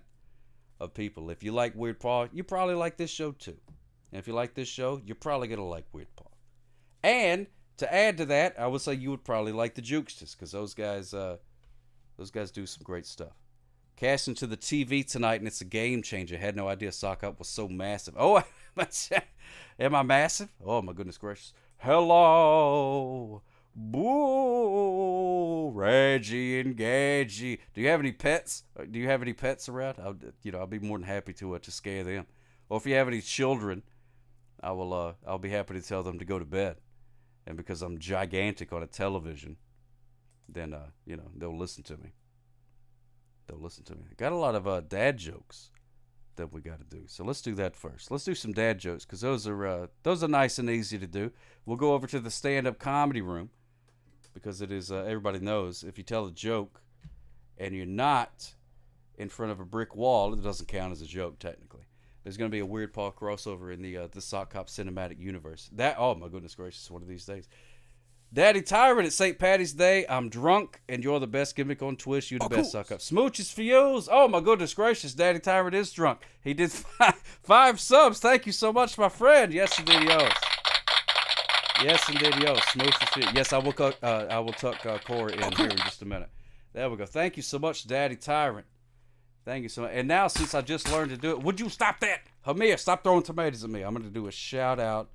of people. If you like Weird Paul, you probably like this show too. And if you like this show, you're probably gonna like Weird Paul. And to add to that, I would say you would probably like the Jukesters because those guys do some great stuff. Casting to the TV tonight, and it's a game changer. Had no idea Sock Up was so massive. Oh, am I massive? Oh, my goodness gracious. Hello. Boo. Reggie and Gadgie. Do you have any pets? Do you have any pets around? I'll be more than happy to scare them. Or if you have any children, I'll be happy to tell them to go to bed. And because I'm gigantic on a television, then they'll listen to me. Got a lot of dad jokes that we got to do. So let's do that first. Let's do some dad jokes because those are nice and easy to do. We'll go over to the stand-up comedy room because it is everybody knows if you tell a joke and you're not in front of a brick wall, it doesn't count as a joke technically. There's going to be a Weird Paul crossover in the Sock Cop cinematic universe. Oh my goodness gracious, one of these days. Daddy Tyrant, it's St. Patty's Day. I'm drunk, and you're the best gimmick on Twitch. You the best Sock Cop. Smooches for yous. Oh my goodness gracious, Daddy Tyrant is drunk. He did 5 subs. Thank you so much, my friend. Yes, indeed, yo. Yes, indeed, yo. Smooches for you. Yes, I will tuck Corey in here in just a minute. There we go. Thank you so much, Daddy Tyrant. Thank you so much. And now, since I just learned to do it, would you stop that? Hamir, stop throwing tomatoes at me. I'm going to do a shout out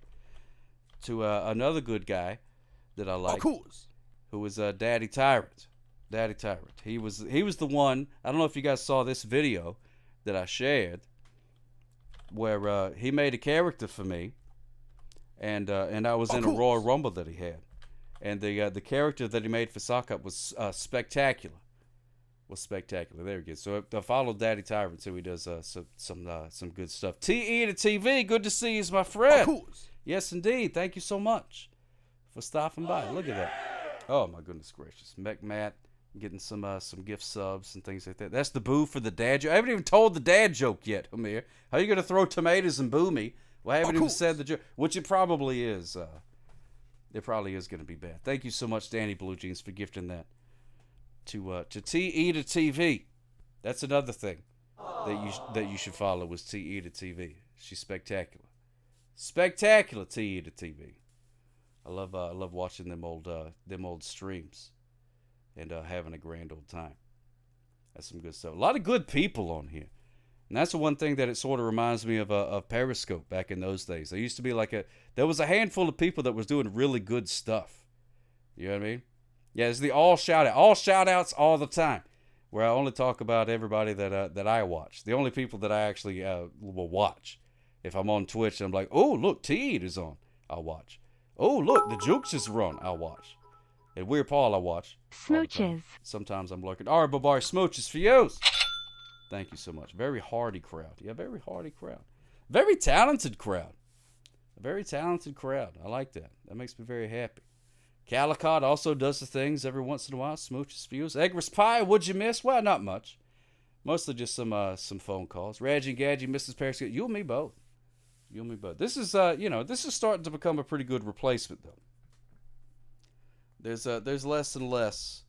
to another good guy that I like, who was Daddy Tyrant. Daddy Tyrant. He was the one. I don't know if you guys saw this video that I shared, where he made a character for me, and I was in a Royal Rumble that he had, and the character that he made for Sock Up was spectacular. There we go. So I followed Daddy Tyrant, so he does some good stuff. TE to TV, good to see you, my friend. Yes, indeed. Thank you so much for stopping by. Look at that. Oh my goodness gracious. Matt getting some gift subs and things like that. That's the boo for the dad joke. I haven't even told the dad joke yet, Amir. How are you gonna throw tomatoes and boo me? Well, I haven't even said the joke, which it probably is. It probably is gonna be bad. Thank you so much, Danny Blue Jeans, for gifting that to TE to TV. That's another thing that you should follow was TE to TV. She's spectacular. Spectacular TE to TV. I love watching them old streams and having a grand old time. That's some good stuff. A lot of good people on here, and that's the one thing that it sort of reminds me of Periscope back in those days. There used to be there was a handful of people that was doing really good stuff. You know what I mean? Yeah, it's the all shout outs all the time, where I only talk about everybody that I watch. The only people that I actually will watch. If I'm on Twitch and I'm like, oh look, T-Eat is on, I'll watch. Oh, look, the Jukes is run. I'll watch. And Weird Paul, I watch. Smooches. Sometimes I'm lurking. All right, Babar, smooches for you. Thank you so much. Very hardy crowd. Yeah, very hardy crowd. Very talented crowd. A very talented crowd. I like that. That makes me very happy. Calicot also does the things every once in a while. Smooches for you. Eggress Pie, what'd you miss? Well, not much. Mostly just some phone calls. Reggie and Gadgie, Mrs. Paris, you and me both. You and me both. This is this is starting to become a pretty good replacement though. There's less and less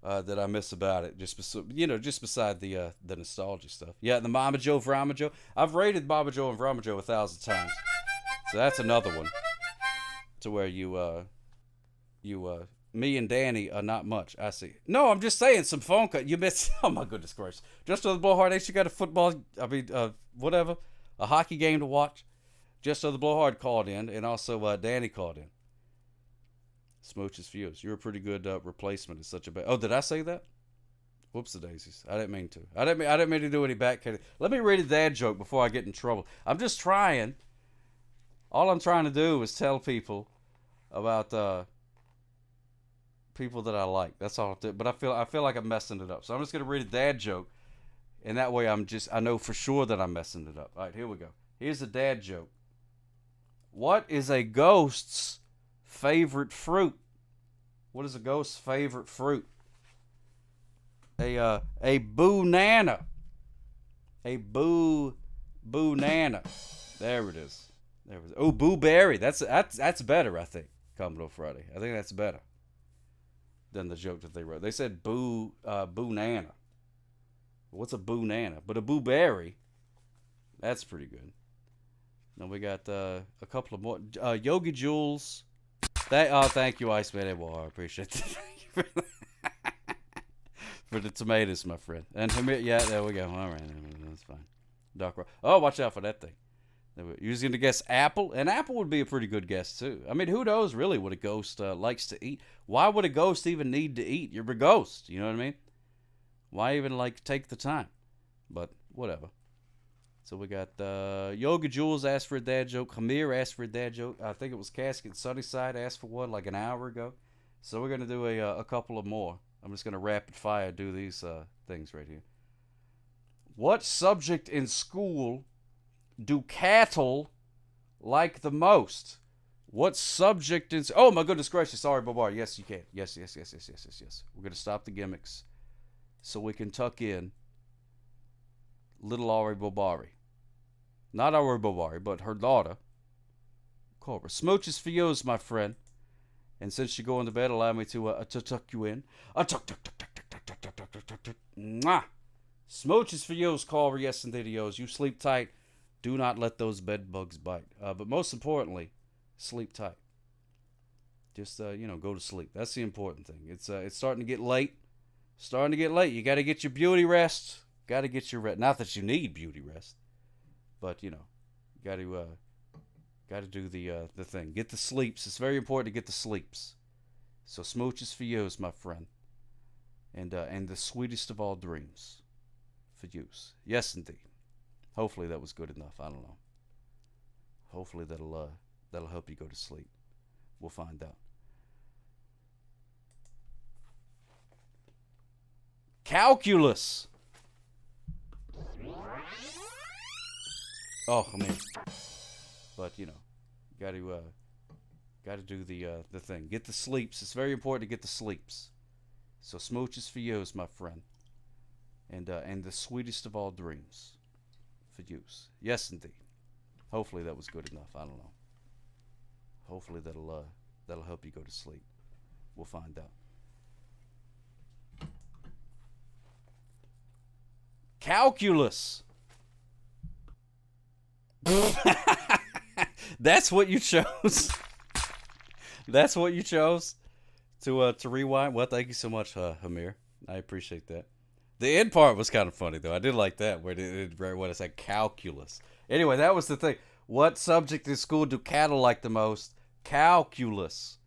that I miss about it. Just beside the nostalgia stuff. Yeah, the Mama Joe, Vrama Joe. I've rated Mama Joe and Vrama Joe 1,000 times. So that's another one. To where me and Danny are not much. I see. No, I'm just saying some phone call. You missed. Oh my goodness gracious. Just so the blowhard actually got a football. Whatever. A hockey game to watch. Just so the blowhard called in, and also Danny called in. Smooches for you. You're a pretty good replacement. It's such a bad. Oh, did I say that? Whoops the daisies. I didn't mean to. I didn't mean to do any backhanded. Let me read a dad joke before I get in trouble. I'm just trying. All I'm trying to do is tell people about people that I like. That's all. But I feel like I'm messing it up. So I'm just gonna read a dad joke, and that way I know for sure that I'm messing it up. All right, here we go. Here's a dad joke. What is a ghost's favorite fruit? What is a ghost's favorite fruit? A boo-nana. A boo-nana. There it is. Oh, boo-berry. That's better, I think. Commodore Friday. I think that's better than the joke that they wrote. They said boo-nana. What's a boo-nana? But a boo-berry, that's pretty good. Then we got a couple of more. Yogi Jules. Thank you, Iceman. Well, I appreciate it. For the tomatoes, my friend. And yeah, there we go. All right, that's fine. Dark Rock. Oh, watch out for that thing. You're just going to guess apple? And apple would be a pretty good guess, too. I mean, who knows, really, what a ghost likes to eat? Why would a ghost even need to eat? You're a ghost, you know what I mean? Why even, like, take the time? But, whatever. So we got Yoga Jules asked for a dad joke. Hamir asked for a dad joke. I think it was Casket Sunnyside asked for one like an hour ago. So we're going to do a couple of more. I'm just going to rapid fire do these things right here. What subject in school do cattle like the most? What subject is... Oh, my goodness gracious. Sorry, Babar. Yes, you can. Yes. We're going to stop the gimmicks so we can tuck in little Ari Bobari. Not Ari Bobari, but her daughter, Cobra. Smooches for yours, my friend. And since you're going to bed, allow me to tuck you in. Mwah. Smooches for yours, Cobra. Yes, indeed, yours. You sleep tight. Do not let those bed bugs bite. But most importantly, sleep tight. Just, go to sleep. That's the important thing. It's starting to get late. You got to get your beauty rest. Got to get your rest. Not that you need beauty rest. But, got to do the thing. Get the sleeps. It's very important to get the sleeps. So smooches for yours, my friend. And the sweetest of all dreams for yous. Yes, indeed. Hopefully that was good enough. I don't know. Hopefully that'll help you go to sleep. We'll find out. Calculus. Oh, I mean, but got to do the thing. Get the sleeps. It's very important to get the sleeps. So smooches for yous, my friend. And the sweetest of all dreams for yous. Yes, indeed. Hopefully that was good enough. I don't know. Hopefully that'll help you go to sleep. We'll find out. Calculus. That's what you chose. That's what you chose to rewind. Well, thank you so much, Hamir. I appreciate that. The end part was kind of funny, though. I did like that, where what is that? Calculus. Anyway, that was the thing. What subject in school do cattle like the most? Calculus.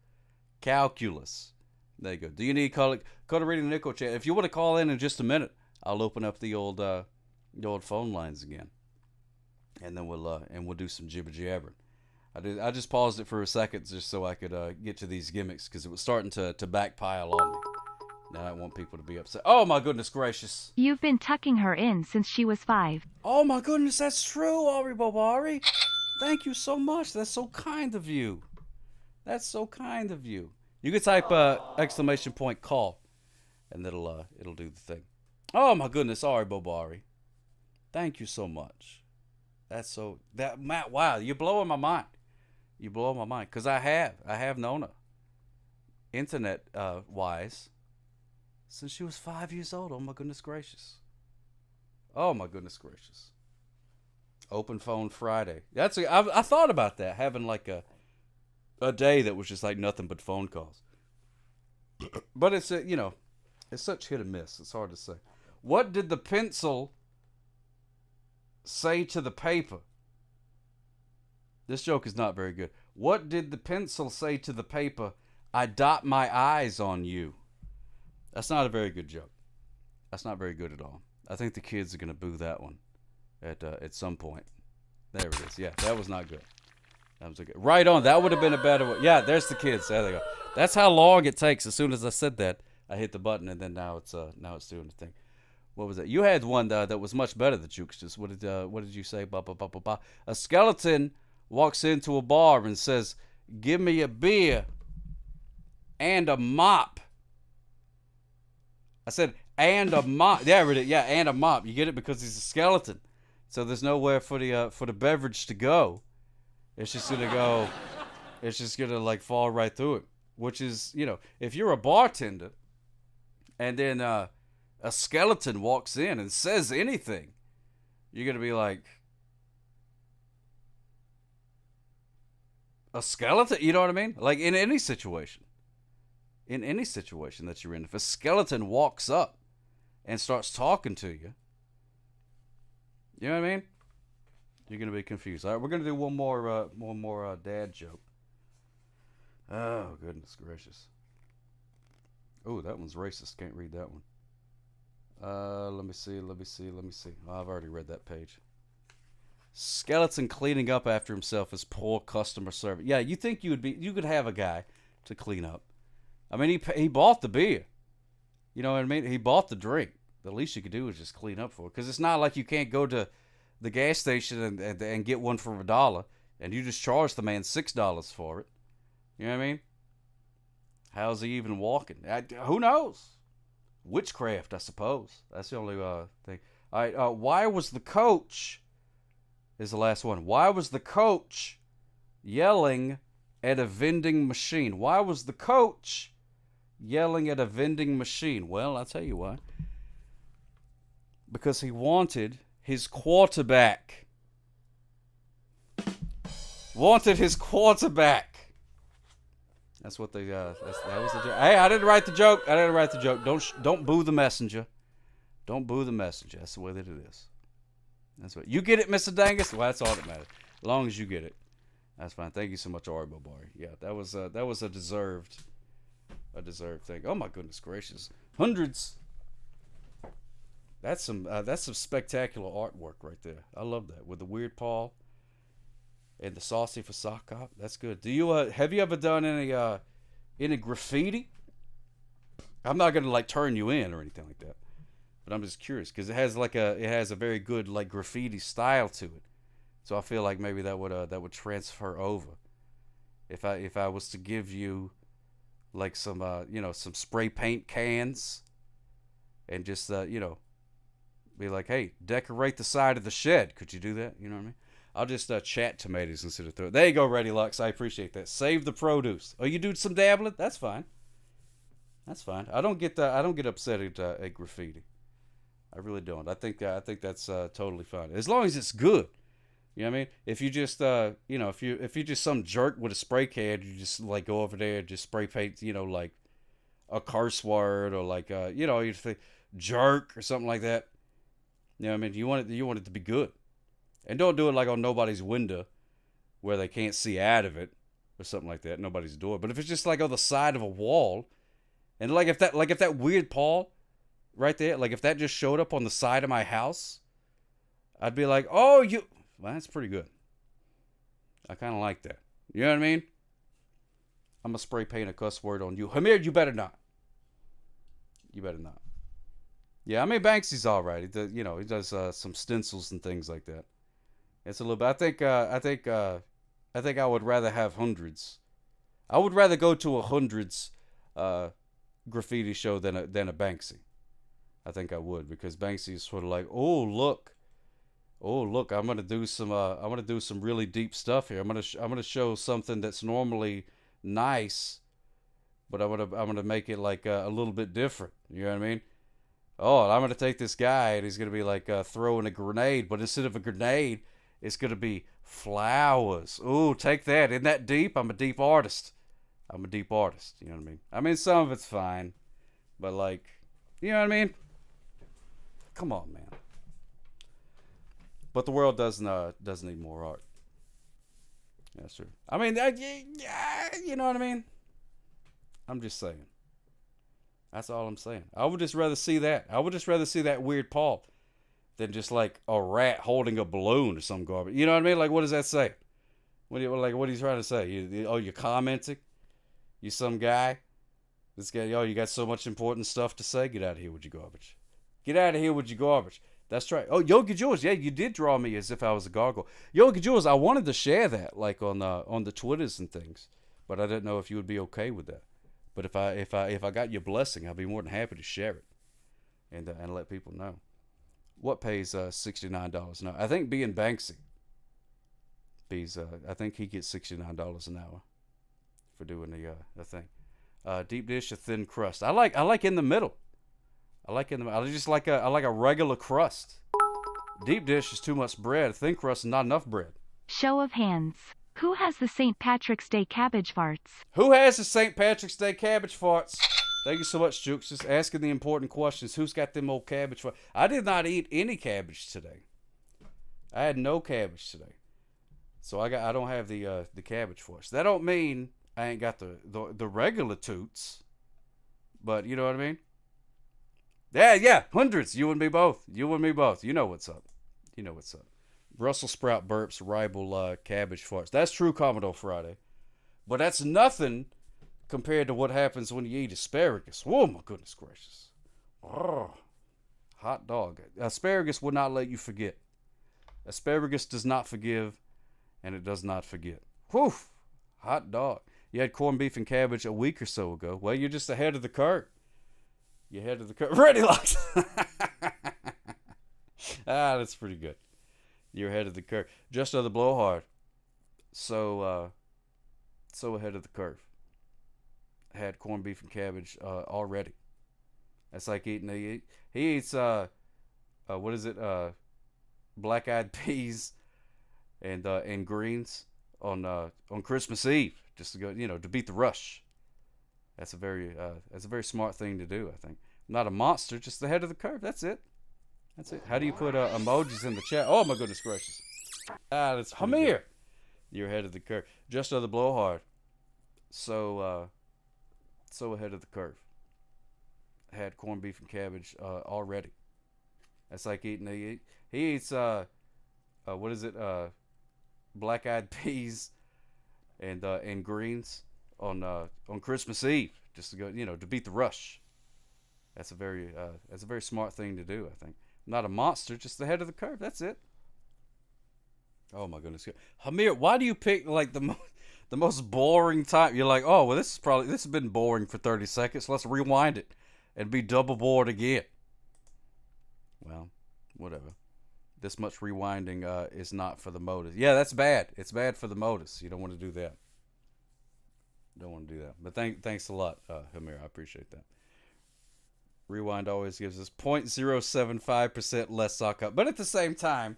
Calculus. There you go. Do you need call to reading the nickel chat? If you want to call in just a minute, I'll open up the old phone lines again, and then we'll do some jibber jabbering. I just paused it for a second just so I could get to these gimmicks because it was starting to backpile on me. Now I want people to be upset. Oh my goodness gracious! You've been tucking her in since she was 5. Oh my goodness, that's true, Ari Bobari. Thank you so much. That's so kind of you. That's so kind of you. You can type exclamation point call, and it'll do the thing. Oh my goodness, Ari Bobari. Thank you so much. Matt. Wow, you're blowing my mind. You blow my mind because I have known her, internet wise, since she was 5 years old. Oh my goodness gracious. Oh my goodness gracious. Open phone Friday. I thought about that, having like a day that was just like nothing but phone calls. But it's it's such hit and miss. It's hard to say. What did the pencil say to the paper? This joke is not very good. What did the pencil say to the paper? I dot my I's on you. That's not a very good joke. That's not very good at all. I think the kids are going to boo that one at some point. There it is. Yeah, that was not good. That was good. Right on. That would have been a better one. Yeah, there's the kids. There they go. That's how long it takes. As soon as I said that, I hit the button, and then now it's doing the thing. What was that? You had one that was much better than Jukes. What did you say? A skeleton walks into a bar and says, "Give me a beer and a mop." I said, "And a mop." There it is. Yeah, and a mop. You get it because he's a skeleton, so there's nowhere for the beverage to go. It's just gonna go. It's just gonna like fall right through it. Which is, if you're a bartender, and then a skeleton walks in and says anything, you're going to be like, a skeleton? You know what I mean? Like in any situation. In any situation that you're in. If a skeleton walks up and starts talking to you, you know what I mean? You're gonna be confused. All right, we're gonna do one more dad joke. Oh goodness gracious. Oh, that one's racist. Can't read that one. Let me see. Oh, I've already read that page. Skeleton cleaning up after himself is poor customer service. Yeah, you think you could have a guy to clean up. I mean, he bought the beer. You know what I mean? He bought the drink. The least you could do is just clean up for it. Because it's not like you can't go to the gas station and get one for $1, and you just charge the man $6 for it. You know what I mean? How's he even walking? Who knows? Witchcraft, I suppose. That's the only thing. All right, why was the coach... is the last one. Why was the coach yelling at a vending machine? Why was the coach yelling at a vending machine? Well, I'll tell you why. Because he wanted his quarterback. Wanted his quarterback. That's what they. That was the joke. Hey, I didn't write the joke. Don't boo the messenger. Don't boo the messenger. That's the way that it is. That's what you get it, Mr. Dangus. Well, that's all that matters. As long as you get it, that's fine. Thank you so much, Ari Bobari. Yeah, that was a deserved thing. Oh my goodness gracious, hundreds. That's some spectacular artwork right there. I love that with the weird paw and the saucy for sock cop. That's good. Do you have you ever done any graffiti? I'm not gonna like turn you in or anything like that. But I'm just curious because it has a very good like graffiti style to it, so I feel like maybe that would transfer over. If I was to give you like some some spray paint cans, and just be like, hey, decorate the side of the shed. Could you do that? You know what I mean? I'll just chat tomatoes instead of throw it. There you go, Ready Lux. I appreciate that. Save the produce. Oh, you do some dabbling? That's fine. That's fine. I don't get upset at graffiti. I really don't. I think that's totally fine as long as it's good. You know what I mean? If you just if you just some jerk with a spray can, you just like go over there and just spray paint like a curse word or like you think jerk or something like that. You know what I mean? You want it to be good, and don't do it like on nobody's window where they can't see out of it or something like that. Nobody's door. But if it's just like on the side of a wall, and if that weird paw right there, like if that just showed up on the side of my house, I'd be like, oh, well, that's pretty good. I kind of like that. You know what I mean? I'm going to spray paint a cuss word on you. Hamir, you better not. You better not. Yeah, I mean, Banksy's all right. He does some stencils and things like that. It's a little bit. I think I would rather have hundreds. I would rather go to a hundreds graffiti show than a Banksy. I think I would, because Banksy is sort of like, oh look, I'm gonna do some really deep stuff here. I'm gonna show something that's normally nice, but I'm gonna make it like a little bit different. You know what I mean? Oh, I'm gonna take this guy and he's gonna be like throwing a grenade, but instead of a grenade, it's gonna be flowers. Ooh, take that. Isn't that deep? I'm a deep artist. You know what I mean? I mean, some of it's fine, but like, you know what I mean? Come on, man. But the world does need more art. That's true. I mean, you know what I mean? I'm just saying. That's all I'm saying. I would just rather see that. I would just rather see that weird paw than just like a rat holding a balloon or some garbage. You know what I mean? Like, what does that say? What are you trying to say? You're commenting? You some guy? This guy, you got so much important stuff to say? Get out of here with your garbage. Get out of here with your garbage. That's right. Oh, Yogi Jules, yeah, you did draw me as if I was a gargoyle. Yogi Jules, I wanted to share that, like on the Twitters and things, but I didn't know if you would be okay with that. But if I got your blessing, I'd be more than happy to share it, and let people know. What pays $69 an hour? I think being Banksy pays. I think he gets $69 an hour for doing the thing. Deep dish, a thin crust. I like in the middle. I just like a regular crust. Deep dish is too much bread. Thin crust is not enough bread. Show of hands. Who has the St. Patrick's Day cabbage farts? Who has the St. Patrick's Day cabbage farts? Thank you so much, Jukes. Just asking the important questions. Who's got them old cabbage farts? I did not eat any cabbage today. I had no cabbage today. So I don't have the cabbage for us. That don't mean I ain't got the regular toots. But you know what I mean? Yeah, hundreds. You and me both. You and me both. You know what's up. You know what's up. Brussels sprout burps rival cabbage farts. That's true Commodore Friday. But that's nothing compared to what happens when you eat asparagus. Oh, my goodness gracious. Oh, hot dog. Asparagus will not let you forget. Asparagus does not forgive, and it does not forget. Whew, hot dog. You had corned beef and cabbage a week or so ago. Well, you're just ahead of the curve. You're ahead of the curve. Ready, Locks. That's pretty good. You're ahead of the curve. Just on the blowhard. So ahead of the curve. Had corned beef and cabbage already. That's like eating. He eats what is it? Black-eyed peas and greens on Christmas Eve, just to go, to beat the rush. That's a very smart thing to do, I think. I'm not a monster, just ahead of the curve. That's it. That's it. How do you put emojis in the chat? Oh my goodness gracious! That's Hamir. You're ahead of the curve. Just on the blowhard. So ahead of the curve. Had corned beef and cabbage already. That's like eating. He eats what is it? Black-eyed peas and greens on Christmas Eve, just to go, to beat the rush. That's a very smart thing to do, I think. I'm not a monster, just ahead of the curve. That's it. Oh my goodness, Hamir, why do you pick like the most boring time? You're like, oh well, this has been boring for 30 seconds. Let's rewind it and be double bored again. Well, whatever. This much rewinding is not for the Modus. Yeah, that's bad. It's bad for the Modus. You don't want to do that. Don't want to do that. But thanks a lot, Hamir. I appreciate that. Rewind always gives us 0.075% less sock up. But at the same time,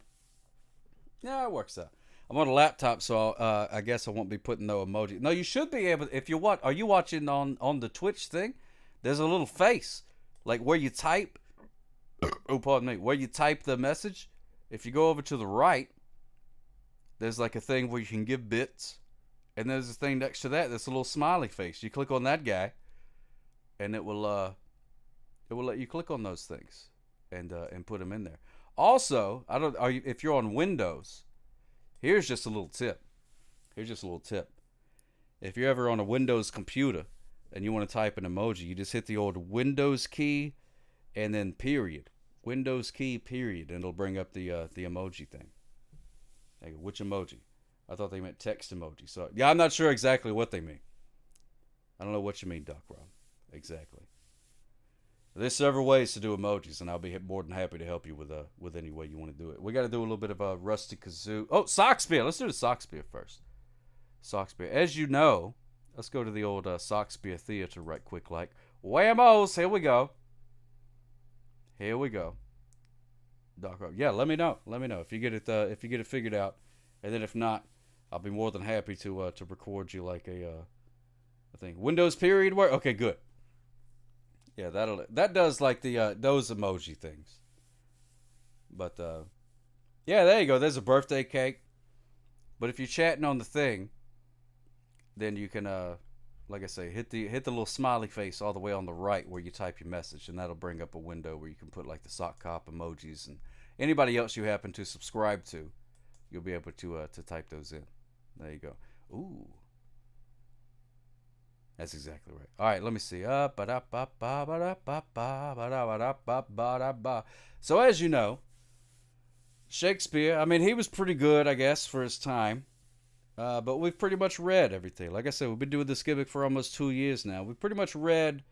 yeah, it works out. I'm on a laptop, so I guess I won't be putting no emoji. No, you should be able. If you watch, are you watching on the Twitch thing? There's a little face, like where you type. Oh, pardon me. Where you type the message. If you go over to the right, there's like a thing where you can give bits, and there's a thing next to that that's a little smiley face. You click on that guy, and it will let you click on those things and put them in there. Also, if you're on Windows, here's just a little tip. If you're ever on a Windows computer and you want to type an emoji, you just hit the old Windows key and then period. Windows key, period, and it'll bring up the emoji thing. Hey, which emoji? I thought they meant text emoji. So yeah, I'm not sure exactly what they mean. I don't know what you mean, Doc Rob. Exactly. There's several ways to do emojis, and I'll be more than happy to help you with any way you want to do it. We got to do a little bit of a Rusty Kazoo. Oh, sock spear. Let's do the sock spear first. Sock spear. As you know, let's go to the old sock spear theater right quick. Like whammos. Here we go. Here we go. Doc Rob. Yeah, let me know. Let me know if you get it figured out, and then if not, I'll be more than happy to record you like a thing. Windows period work. Okay, good. Yeah, that does like the those emoji things. But yeah, there you go. There's a birthday cake. But if you're chatting on the thing, then you can like I say, hit the little smiley face all the way on the right where you type your message, and that'll bring up a window where you can put like the sock cop emojis and anybody else you happen to subscribe to. You'll be able to type those in. There you go. Ooh. That's exactly right. All right, let me see. So as you know, Shakespeare, I mean, he was pretty good, I guess, for his time. But we've pretty much read everything. Like I said, we've been doing this gimmick for almost 2 years now. We've pretty much read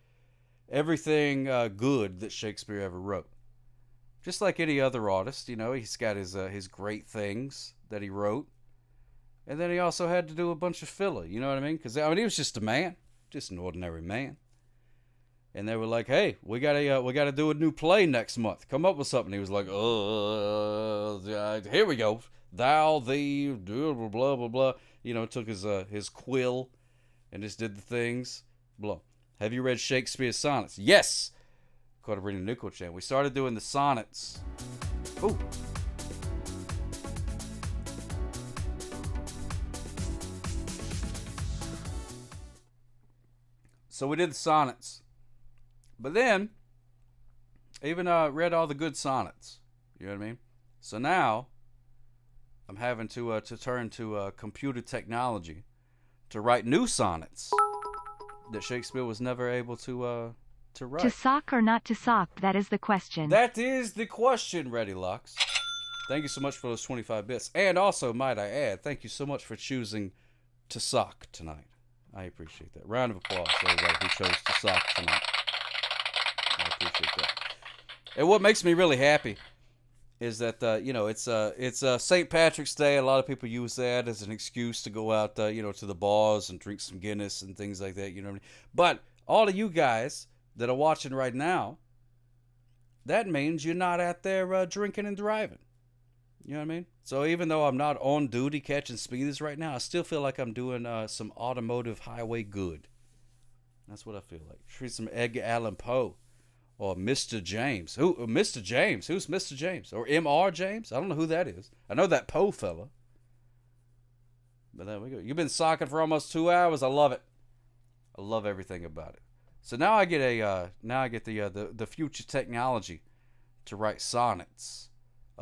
everything good that Shakespeare ever wrote. Just like any other artist, he's got his great things that he wrote. And then he also had to do a bunch of filler, you know what I mean? Because, he was just a man. Just an ordinary man. And they were like, hey, we gotta do a new play next month. Come up with something. He was like, here we go. Thou, thee, blah, blah, blah, blah. Took his quill and just did the things. Blah. Have you read Shakespeare's sonnets? Yes! Caught a Nickel Chan. We started doing the sonnets. Ooh. So we did the sonnets. But then, even read all the good sonnets. You know what I mean? So now, I'm having to turn to computer technology to write new sonnets that Shakespeare was never able to write. To sock or not to sock, that is the question. That is the question, Ready Lux. Thank you so much for those 25 bits. And also, might I add, thank you so much for choosing to sock tonight. I appreciate that. Round of applause for everybody who chose to sock tonight. I appreciate that. And what makes me really happy is that, you know, it's St. Patrick's Day. A lot of people use that as an excuse to go out, you know, to the bars and drink some Guinness and things like that. You know what I mean? But all of you guys that are watching right now, that means you're not out there drinking and driving. You know what I mean? So even though I'm not on duty catching speeders right now, I still feel like I'm doing some automotive highway good. That's what I feel like. Treat some Edgar Allan Poe or Mr. James. Who? Mr. James? Who's Mr. James? Or M.R. James? I don't know who that is. I know that Poe fella. But there we go. You've been socking for almost 2 hours. I love it. I love everything about it. So now I get the future technology to write sonnets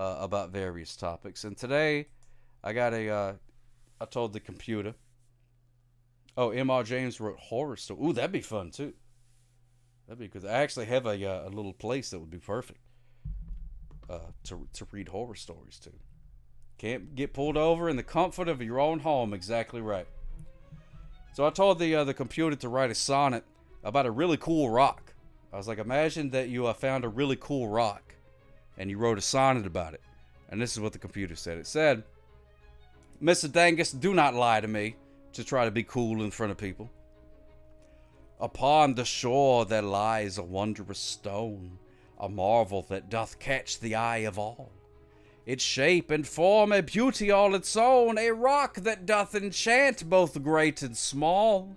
about various topics. And today I got I told the computer. Oh, M.R. James wrote horror stories. Ooh, that'd be fun too. That'd be good. I actually have a little place that would be perfect to read horror stories to. Can't get pulled over in the comfort of your own home. Exactly right. So I told the computer to write a sonnet about a really cool rock. I was like, imagine that you found a really cool rock and you wrote a sonnet about it. And this is what the computer said. It said, Mr. Dangus, do not lie to me to try to be cool in front of people. Upon the shore there lies a wondrous stone, a marvel that doth catch the eye of all. Its shape and form a beauty all its own, a rock that doth enchant both great and small.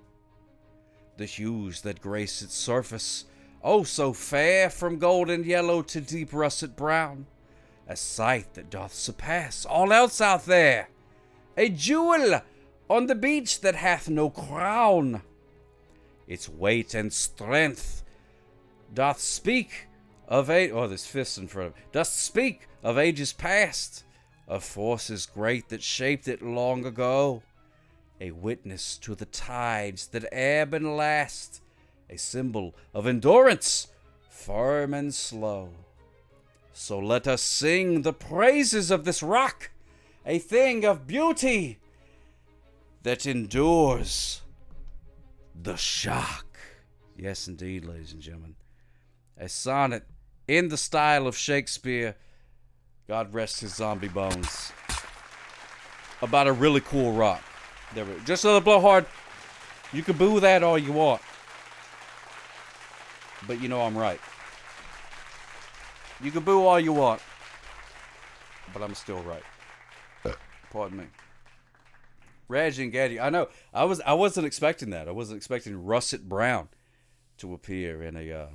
The hues that grace its surface, oh so fair, from golden yellow to deep russet brown, a sight that doth surpass all else out there, a jewel on the beach that hath no crown. Its weight and strength doth speak of there's fists in front of it, doth speak of ages past, of forces great that shaped it long ago, a witness to the tides that ebb and last, a symbol of endurance, firm and slow. So let us sing the praises of this rock, a thing of beauty that endures the shock. Yes, indeed, ladies and gentlemen. A sonnet in the style of Shakespeare, God rest his zombie bones, about a really cool rock. There we go. Just another blowhard. You can boo that all you want, but you know I'm right. You can boo all you want, but I'm still right. Pardon me. Raj and Gaddy. I know. I wasn't expecting that. I wasn't expecting Russet Brown to appear in a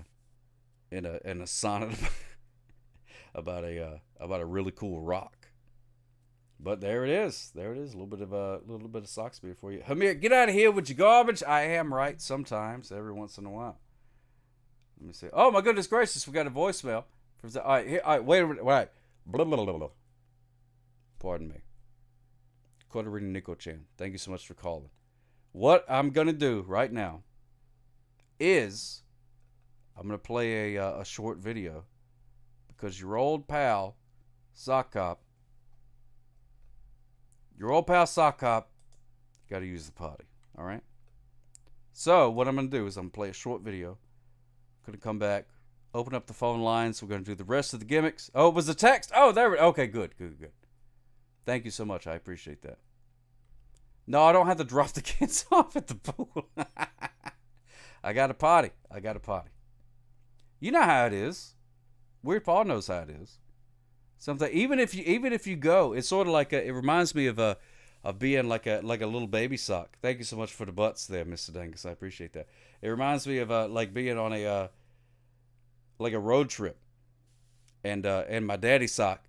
sonnet about a really cool rock. But there it is. There it is. A little bit of sock spear for you. Hamir, get out of here with your garbage. I am right sometimes, every once in a while. Let me see. Oh my goodness gracious, we got a voicemail. All right, wait a minute. All right. Blah, blah, blah, blah. Pardon me. Kotarina Nico-chan, thank you so much for calling. What I'm going to do right now is I'm going to play a short video because your old pal, Sock Cop, got to use the potty, all right? So what I'm going to do is I'm going to play a short video. I'm going to come back, open up the phone lines. We're going to do the rest of the gimmicks. Oh, it was a text. Oh, there we go. Okay, good. Thank you so much. I appreciate that. No, I don't have to drop the kids off at the pool. I got a potty. You know how it is. Weird Paul knows how it is. Something even if you go, it's sort of like it reminds me of being like a little baby sock. Thank you so much for the butts there, Mr. Dangus. I appreciate that. It reminds me of like being on a road trip, and my daddy sock.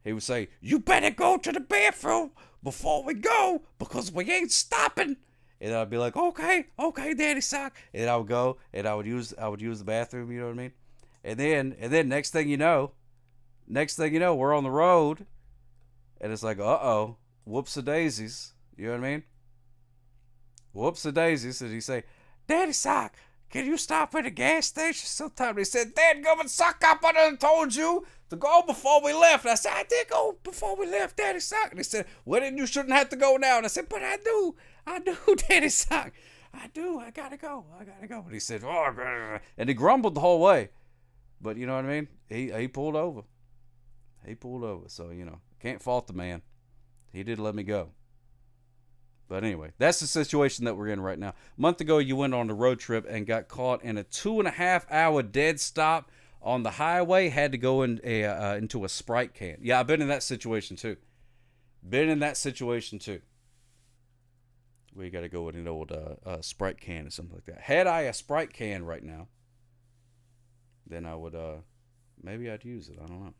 He would say, "You better go to the bathroom before we go, because we ain't stopping And I'd be like, okay, Daddy Sock. And I would go and I would use the bathroom, you know what I mean? And then next thing you know, we're on the road, and it's like, uh-oh, whoops-a-daisies, you know what I mean? Whoops-a-daisies, and he say, Daddy Sock, can you stop at a gas station sometime? He said, Dadgummit, Sock, I done told you to go before we left. And I said, I did go before we left, Daddy Sock. And he said, well, then you shouldn't have to go now. And I said, but I do, Daddy Sock. I gotta go. And he said, oh, and he grumbled the whole way. But you know what I mean? He pulled over. So, you know, can't fault the man. He did let me go. But anyway, that's the situation that we're in right now. A month ago, you went on a road trip and got caught in a 2.5-hour dead stop on the highway. Had to go into a Sprite can. Yeah, I've been in that situation too. We got to go in an old Sprite can or something like that. Had I a Sprite can right now, then I would, maybe I'd use it. I don't know.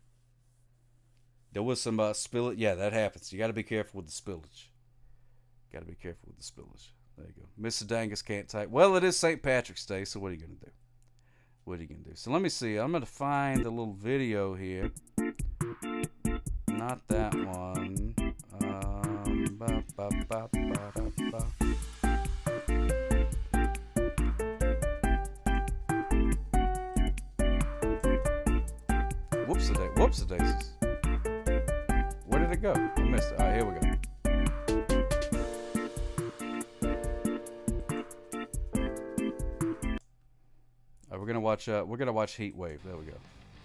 There was some spillage. Yeah, that happens. You got to be careful with the spillage. There you go. Mr. Dangus can't type. Well, it is St. Patrick's Day, so what are you going to do? So let me see. I'm going to find a little video here. Not that one. Whoops-a-daisies. Where did it go? I missed it. All right, here we go. We're gonna watch Heat Wave. There we go.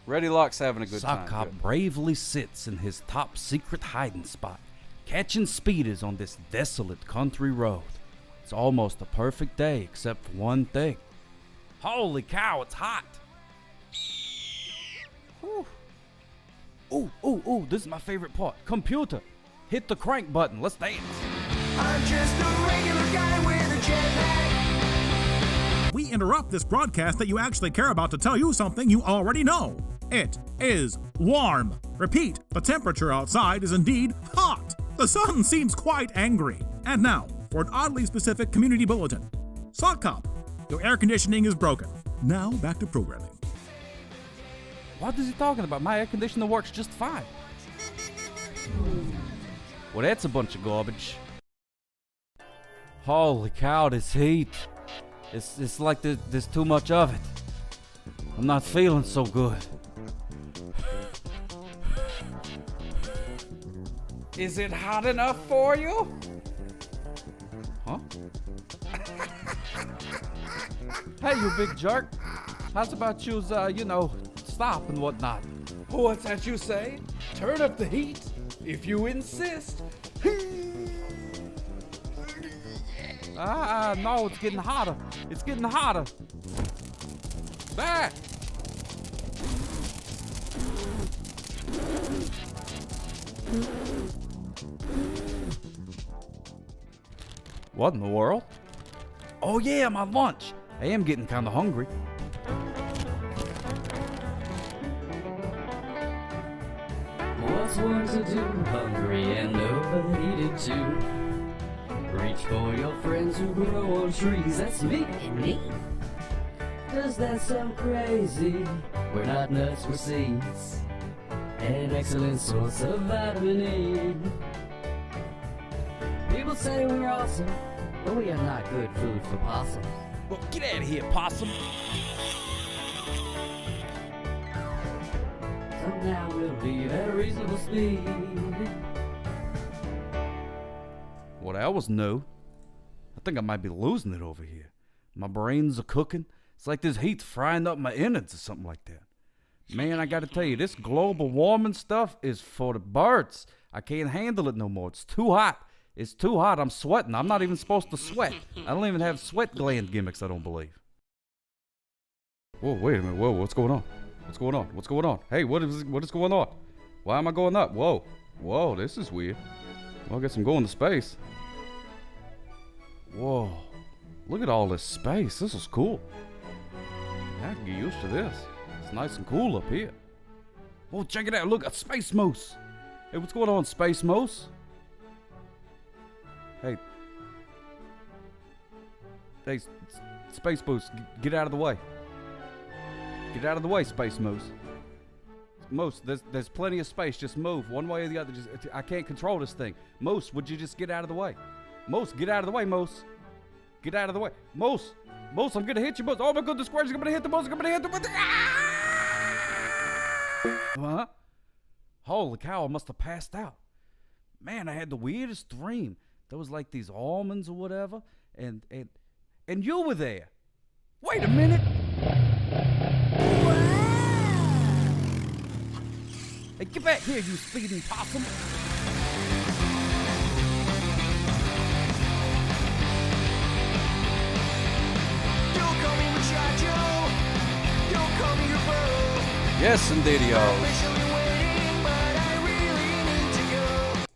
Ready Lock's having a good time. Sock Cop bravely sits in his top secret hiding spot, catching speeders on this desolate country road. It's almost a perfect day, except for one thing. Holy cow, it's hot! Whew. Ooh, this is my favorite part. Computer, hit the crank button. Let's dance. I'm just a regular guy with a jet lag. We interrupt this broadcast that you actually care about to tell you something you already know. It is warm. Repeat, the temperature outside is indeed hot. The sun seems quite angry. And now, for an oddly specific community bulletin. Sock Cop, your air conditioning is broken. Now, back to programming. What is he talking about? My air conditioner works just fine. Well, that's a bunch of garbage. Holy cow, this heat. It's like there's too much of it. I'm not feeling so good. Is it hot enough for you? Huh? Hey, you big jerk. How's about you, stop and whatnot? What's that you say? Turn up the heat if you insist. No, it's getting hotter. Back! What in the world? Oh yeah, my lunch. I am getting kind of hungry. What's one to do, hungry and overheated too? Reach for your friends who grow on trees, that's me. And me? Does that sound crazy? We're not nuts, we're seeds. An excellent source of vitamin E. People say we're awesome, but we are not good food for possums. Well, get out of here, possum. Somehow we'll leave at a reasonable speed. Well, that was new. I think I might be losing it over here. My brains are cooking. It's like this heat's frying up my innards or something like that. Man, I gotta tell you, this global warming stuff is for the birds. I can't handle it no more. It's too hot. I'm sweating. I'm not even supposed to sweat. I don't even have sweat gland gimmicks, I don't believe. Whoa, wait a minute. Whoa, what's going on? Hey, what is going on? Why am I going up? Whoa, this is weird. Well, I guess I'm going to space. Whoa, look at all this space. This is cool. I can get used to this. It's nice and cool up here. Oh, check it out. Look, a space moose. Hey, what's going on, space moose? Hey. Hey, Space Moose, get out of the way. Get out of the way, Space Moose. Moose, there's plenty of space. Just move one way or the other. I can't control this thing. Moose, would you just get out of the way? Moose, get out of the way, Moose. Get out of the way. Moose, I'm gonna hit you, Moose. Oh my goodness gracious, I'm gonna hit the Moose. I'm gonna hit the Moose. Huh? Holy cow, I must have passed out. Man, I had the weirdest dream. There was like these almonds or whatever, and you were there. Wait a minute. Hey, get back here, you speeding possum. Don't call me muchacho. Don't call me your bro. Yes, indeed, yo. I'm patiently waiting, but I really need to go.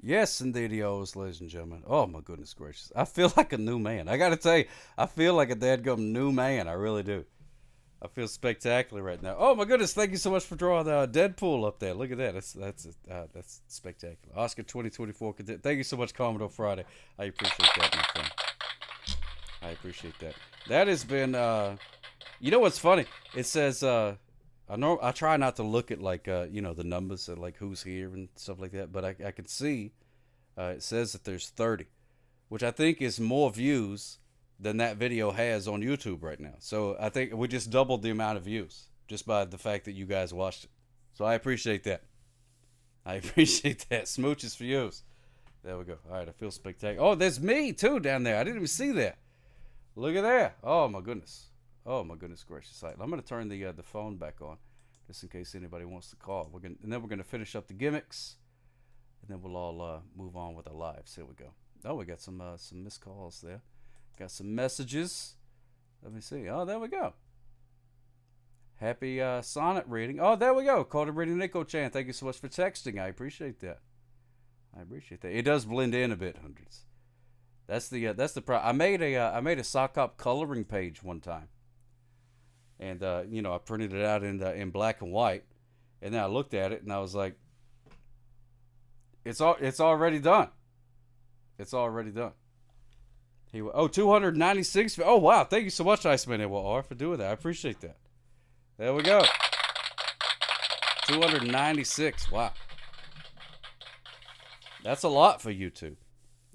Yes, indeed, yo's, ladies and gentlemen. Oh, my goodness gracious. I feel like a new man. I got to tell you, I feel like a dadgum new man. I really do. I feel spectacular right now. Oh, my goodness. Thank you so much for drawing Deadpool up there. Look at that. That's spectacular. Oscar 2024. Thank you so much, Commodore Friday. I appreciate that, my friend. I appreciate that. That has been, you know what's funny? It says, I try not to look at, like, the numbers of, like, who's here and stuff like that, but I can see it says that there's 30, which I think is more views than that video has on YouTube right now. So I think we just doubled the amount of views just by the fact that you guys watched it. So I appreciate that. I appreciate that. Smooches for yous. There we go. All right, I feel spectacular. Oh, there's me, too, down there. I didn't even see that. Look at that. Oh, my goodness. Oh, my goodness gracious. Right, I'm going to turn the phone back on just in case anybody wants to call. And then we're going to finish up the gimmicks, and then we'll all move on with our lives. Here we go. Oh, we got some missed calls there. Got some messages. Let me see. Oh, there we go. Happy sonnet reading. Oh, there we go. Carter reading Nico Chan. Thank you so much for texting. I appreciate that. I appreciate that. It does blend in a bit, hundreds. That's the problem. I made a sock up coloring page one time, and I printed it out in black and white, and then I looked at it and I was like, it's already done. It's already done. 296. Oh, wow. Thank you so much, Iceman R, for doing that. I appreciate that. There we go. 296. Wow. That's a lot for YouTube.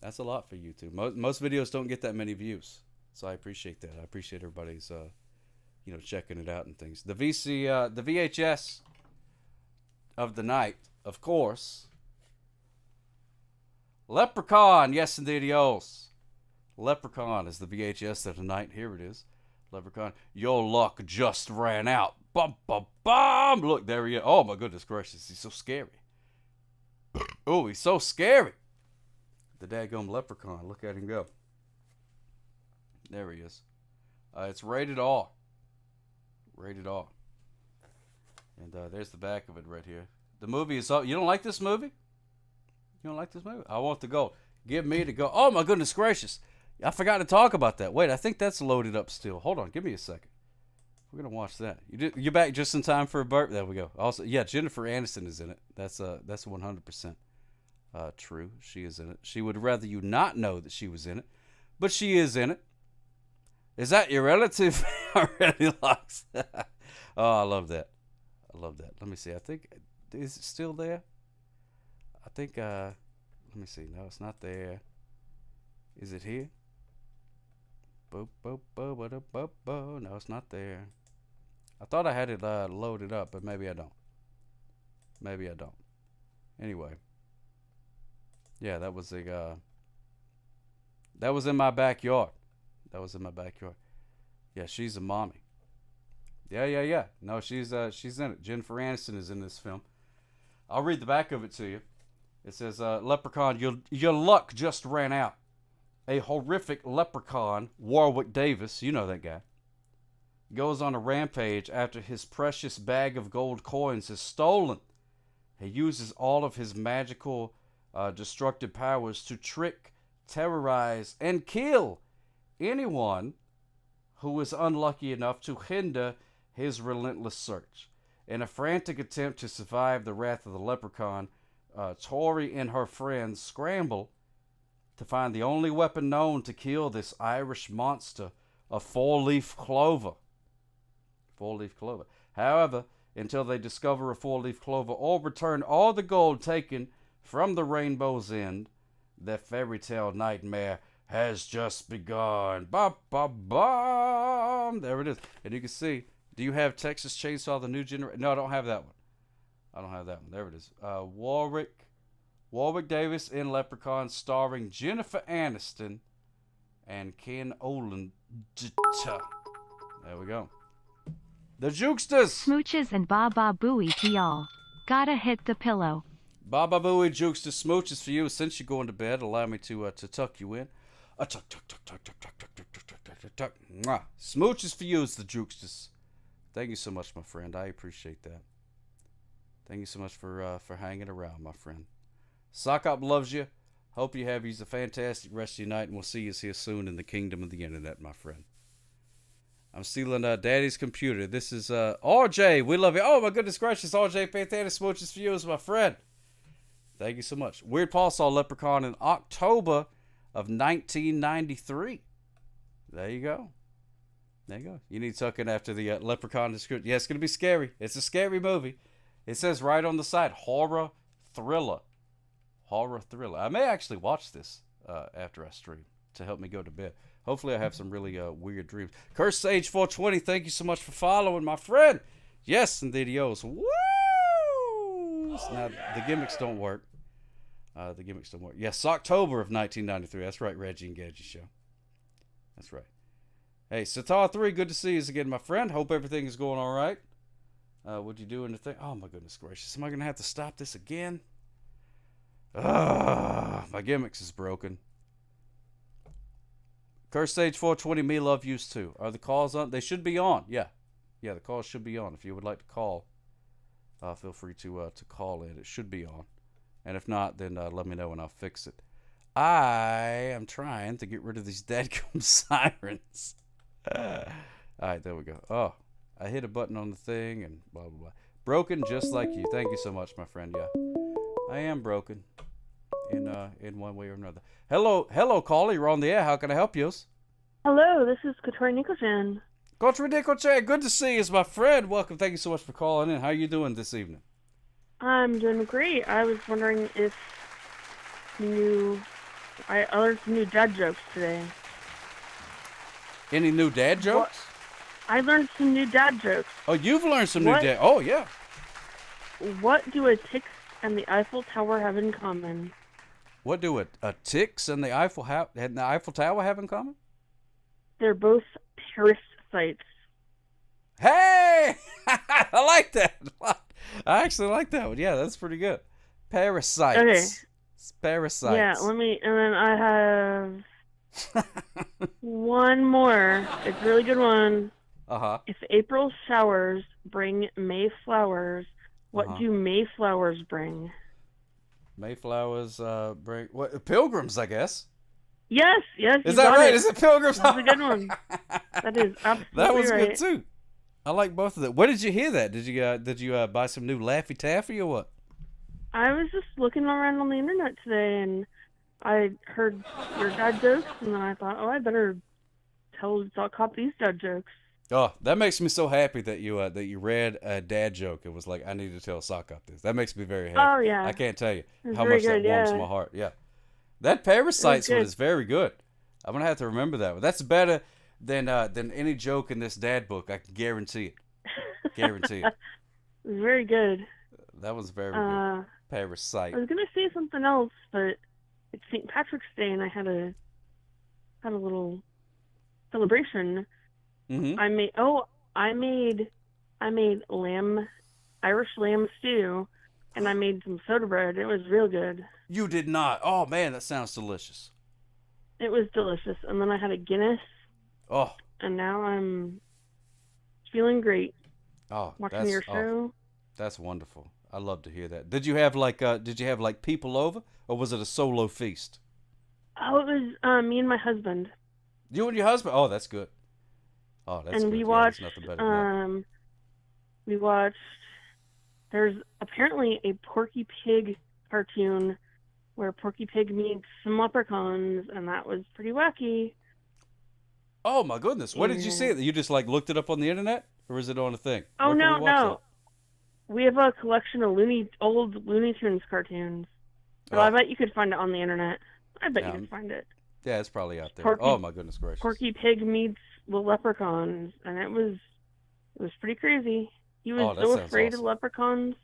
That's a lot for YouTube. Most videos don't get that many views. So I appreciate that. I appreciate everybody's, checking it out and things. The VHS of the night, of course. Leprechaun. Yes, indeed, yes. Leprechaun is the VHS of the night. Here it is. Leprechaun. Your luck just ran out. Bum, bum, bum. Look, there he is. Oh, my goodness gracious. He's so scary. Oh, he's so scary. The daggum leprechaun. Look at him go. There he is. It's rated R. Rated R. And there's the back of it right here. The movie is up. You don't like this movie? You don't like this movie? I want the gold. Give me the gold. Oh, my goodness gracious. I forgot to talk about that. Wait, I think that's loaded up still. Hold on. Give me a second. We're going to watch that. You're back just in time for a burp. There we go. Also, yeah, Jennifer Aniston is in it. That's 100% true. She is in it. She would rather you not know that she was in it, but she is in it. Is that your relative? Already lost. Oh, I love that. I love that. Let me see. I think, is it still there? I think, let me see. No, it's not there. Is it here? Boop, boop, boop, boop, boop, boop. No, it's not there. I thought I had it loaded up, but maybe I don't. Maybe I don't. Anyway. Yeah, that was in my backyard. That was in my backyard. Yeah, she's a mommy. Yeah. No, she's in it. Jennifer Aniston is in this film. I'll read the back of it to you. It says, Leprechaun, your luck just ran out. A horrific leprechaun, Warwick Davis, you know that guy, goes on a rampage after his precious bag of gold coins is stolen. He uses all of his magical, destructive powers to trick, terrorize, and kill anyone who is unlucky enough to hinder his relentless search. In a frantic attempt to survive the wrath of the leprechaun, Tori and her friends scramble to find the only weapon known to kill this Irish monster, a four-leaf clover. Four-leaf clover. However, until they discover a four-leaf clover or return all the gold taken from the Rainbow's End, their fairy tale nightmare has just begun. Ba ba ba. There it is. And you can see, do you have Texas Chainsaw, the new generation? No, I don't have that one. I don't have that one. There it is. Warwick Davis in Leprechaun, starring Jennifer Aniston and Ken Olin. There we go. The Jukesters. Smooches and Baba Booey to y'all. Gotta hit the pillow. Baba Booey, Jukester, smooches for you. Since you're going to bed, allow me to tuck you in. Tuck. Mwah. Smooches for you is the Jukesters. Thank you so much, my friend. I appreciate that. Thank you so much for hanging around, my friend. Sock Up loves you. Hope you have a fantastic rest of your night, and we'll see you here soon in the kingdom of the internet, my friend. I'm stealing Daddy's computer. This is RJ. We love you. Oh, my goodness gracious. RJ, fantastic smooches for you as my friend. Thank you so much. Weird Paul saw Leprechaun in October of 1993. There you go. There you go. You need to tuck in after the Leprechaun description. Yeah, it's going to be scary. It's a scary movie. It says right on the side, horror thriller. Horror thriller. I may actually watch this after I stream to help me go to bed. Hopefully I have some really weird dreams. Curse Sage 420, thank you so much for following, my friend. Yes, indeed he owes. Woo! Now, the gimmicks don't work. The gimmicks don't work. Yes, October of 1993. That's right, Reggie and Gadget Show. That's right. Hey, Sitar 3, good to see you again, my friend. Hope everything is going all right. What you doing to think? Oh, my goodness gracious. Am I going to have to stop this again? My gimmicks is broken. Curse Stage 420, me love yous too. Are the calls on? They should be on. Yeah. Yeah, the calls should be on. If you would like to call, feel free to call in. It should be on. And if not, then let me know and I'll fix it. I am trying to get rid of these dadgum sirens. Alright, there we go. Oh, I hit a button on the thing and blah, blah, blah. Broken just like you. Thank you so much, my friend. Yeah, I am broken in one way or another. Hello, caller. You're on the air. How can I help you? Hello, this is Couture Nicholson. Couture Nicholson, good to see you, my friend. Welcome. Thank you so much for calling in. How are you doing this evening? I'm doing great. I was wondering if I learned some new dad jokes today. Any new dad jokes? I learned some new dad jokes. Oh, you've learned some new dad. Oh, yeah. What do a tick and the Eiffel Tower have in common? What do a ticks and the Eiffel Tower have in common? They're both parasites. Hey! I like that. I actually like that one. Yeah, that's pretty good. Parasites. Okay. It's parasites. Yeah, and then I have one more. It's a really good one. Uh-huh. If April showers bring May flowers, what do Mayflowers bring? Mayflowers bring pilgrims, I guess. Yes. Is that right? Is it pilgrims? That's a good one. That is absolutely that was right. good too. I like both of them. Where did you hear that? Did you buy some new Laffy Taffy or what? I was just looking around on the internet today, and I heard your dad jokes, and then I thought, I better tell Cop these dad jokes. Oh, that makes me so happy that you read a dad joke. It was like, I need to tell Sock Up this. That makes me very happy. Oh, yeah. I can't tell you It's how very much that good, warms yeah. my heart. Yeah. That Parasites good. one is very good. I'm going to have to remember that one. That's better than any joke in this dad book. I can guarantee it. Guarantee it. Very good. That was very good. Parasite. I was going to say something else, but it's St. Patrick's Day, and I had a little celebration. Mm-hmm. I made Irish lamb stew, and I made some soda bread. It was real good. You did not. Oh, man, that sounds delicious. It was delicious. And then I had a Guinness. Oh. And now I'm feeling great. Oh, watching your show. That's wonderful. I love to hear that. Did you have like people over, or was it a solo feast? Oh, it was me and my husband. You and your husband? Oh, that's good. Oh, that's and good. we watched. There's nothing better than that. We watched. There's apparently a Porky Pig cartoon where Porky Pig meets some leprechauns, and that was pretty wacky. Oh my goodness! Where did you see it? You just like looked it up on the internet, or is it on a thing? Oh, Where can no, we watch no. We have a collection of old Looney Tunes cartoons. So Oh. I bet you could find it on the internet. I bet Yeah, you could find it. that? Yeah, it's probably out there. Porky- Oh my goodness gracious! Porky Pig meets the leprechauns, and it was pretty crazy. He was Oh, that so sounds afraid awesome. of leprechauns.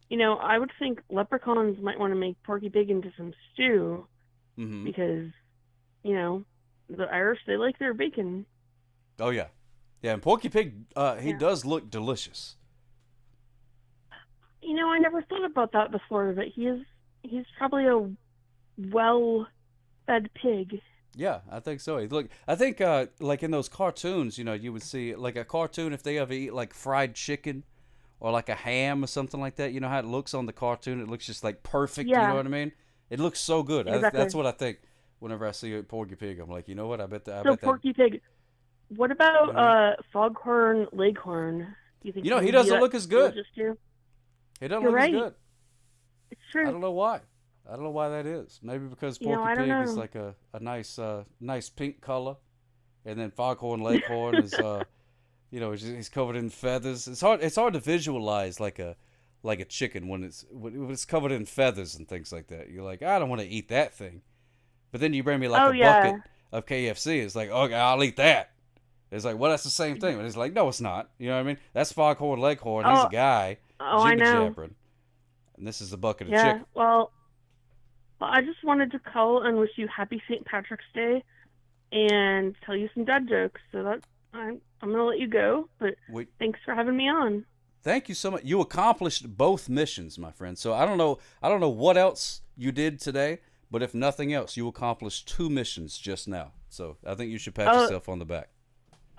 You know, I would think leprechauns might want to make Porky Pig into some stew Mm-hmm. because, you know, the Irish, they like their bacon. Oh yeah, yeah. And Porky Pig, he does look delicious. You know, I never thought about that before, but he's probably a well-fed pig. Yeah, I think so. Look, I think like in those cartoons, you know, you would see like a cartoon if they ever eat like fried chicken or like a ham or something like that. You know how it looks on the cartoon? It looks just like perfect. You Yeah. know what I mean? It looks so good. Exactly. That's what I think whenever I see a Porky Pig. I'm like, you know what? I bet that. Porky Pig. What about Foghorn Leghorn? Do you think You know, he would be doesn't that look as good. delicious too? It doesn't You're look right. as good. It's true. I don't know why. I don't know why that is. Maybe because You know, Porky I don't Pig is know. like a nice pink color, and then Foghorn Leghorn is you know, he's covered in feathers. It's hard to visualize like a chicken when it's covered in feathers and things like that. You're like, I don't want to eat that thing. But then you bring me like Oh, a yeah. bucket of KFC. It's like, okay, I'll eat that. It's like, well, that's the same thing. And it's like, no, it's not. You know what I mean? That's Foghorn Leghorn. He's Oh. a guy. Oh, I know. jibber-jabbering. And this is a bucket of Yeah, chicken. well, I just wanted to call and wish you happy St. Patrick's Day and tell you some dad jokes. So that I'm going to let you go, but thanks for having me on. Thank you so much. You accomplished both missions, my friend. So I don't know what else you did today, but if nothing else, you accomplished 2 missions just now. So I think you should pat yourself on the back.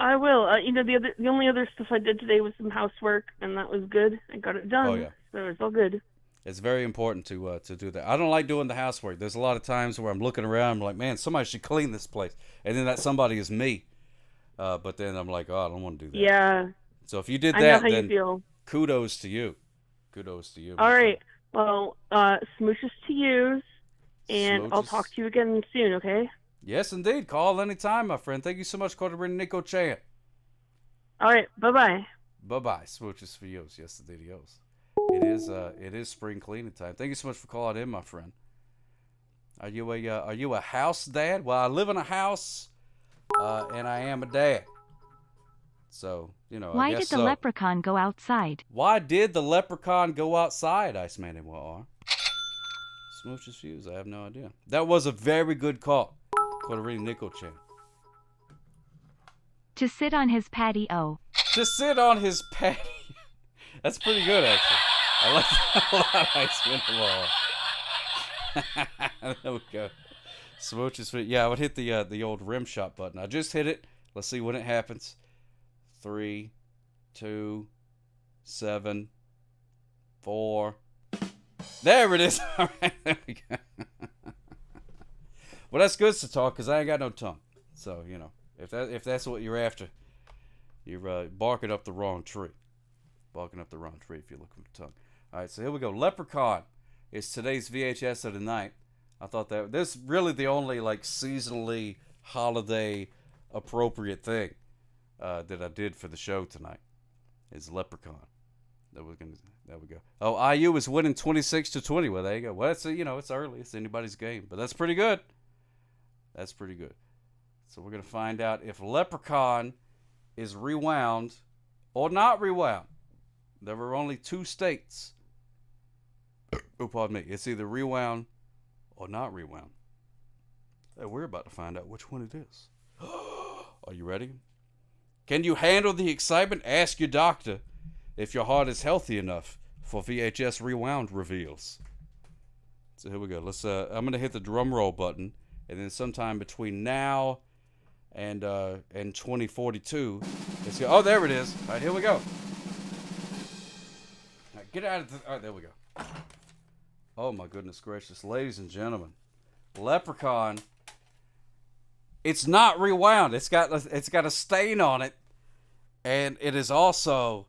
I will. You know, the only other stuff I did today was some housework, and that was good. I got it done. Oh, yeah. So it's all good. It's very important to do that. I don't like doing the housework. There's a lot of times where I'm looking around, I'm like, man, somebody should clean this place, and then that somebody is me. But then I'm like, oh, I don't want to do that. Yeah. So if you did I know that, how you then feel. kudos to you. Kudos to you. All right. Well, smooches to you, and I'll Smooches. talk to you again soon, okay? Yes, indeed. Call anytime, my friend. Thank you so much, Carter Nico Chan. All right. Bye-bye. Bye-bye. Smooches for you. Yes, indeed, yours. It is spring cleaning time. Thank you so much for calling in, my friend. Are you a house dad? Well, I live in a house, and I am a dad. So, you know, I Why guess did the so. leprechaun go outside? Why did the leprechaun go outside, Iceman and R? Smooches Fuse, I have no idea. That was a very good call. Quarterino Nico Chan. To sit on his patio. To sit on his patio. That's pretty good, actually. I like that a lot, Iceman and R. There we go. Smooches Fuse. Yeah, I would hit the old rim shot button. I just hit it. Let's see when it happens. 3, 2, 7, 4. There it is. All right, there we go. Well, that's good to talk because I ain't got no tongue. So, you know, if that's what you're after, you're barking up the wrong tree. Barking up the wrong tree if you're looking for tongue. All right, so here we go. Leprechaun is today's VHS of the night. I thought that this really the only like seasonally holiday appropriate thing that I did for the show tonight is Leprechaun. There we go. Oh, IU is winning 26-20. Well, there you go. Well, it's it's early. It's anybody's game, but that's pretty good. That's pretty good. So we're gonna find out if Leprechaun is rewound or not rewound. There were only 2 states. Oh, pardon me. It's either rewound or not rewound. Hey, we're about to find out which one it is. Are you ready? Can you handle the excitement? Ask your doctor if your heart is healthy enough for VHS Rewound reveals. So here we go. Let's. I'm gonna hit the drum roll button, and then sometime between now and 2042, let's go. Oh, there it is. All right, here we go. All right, get out of the. All right, there we go. Oh my goodness gracious, ladies and gentlemen, Leprechaun. It's not rewound. It's got a stain on it, and it is also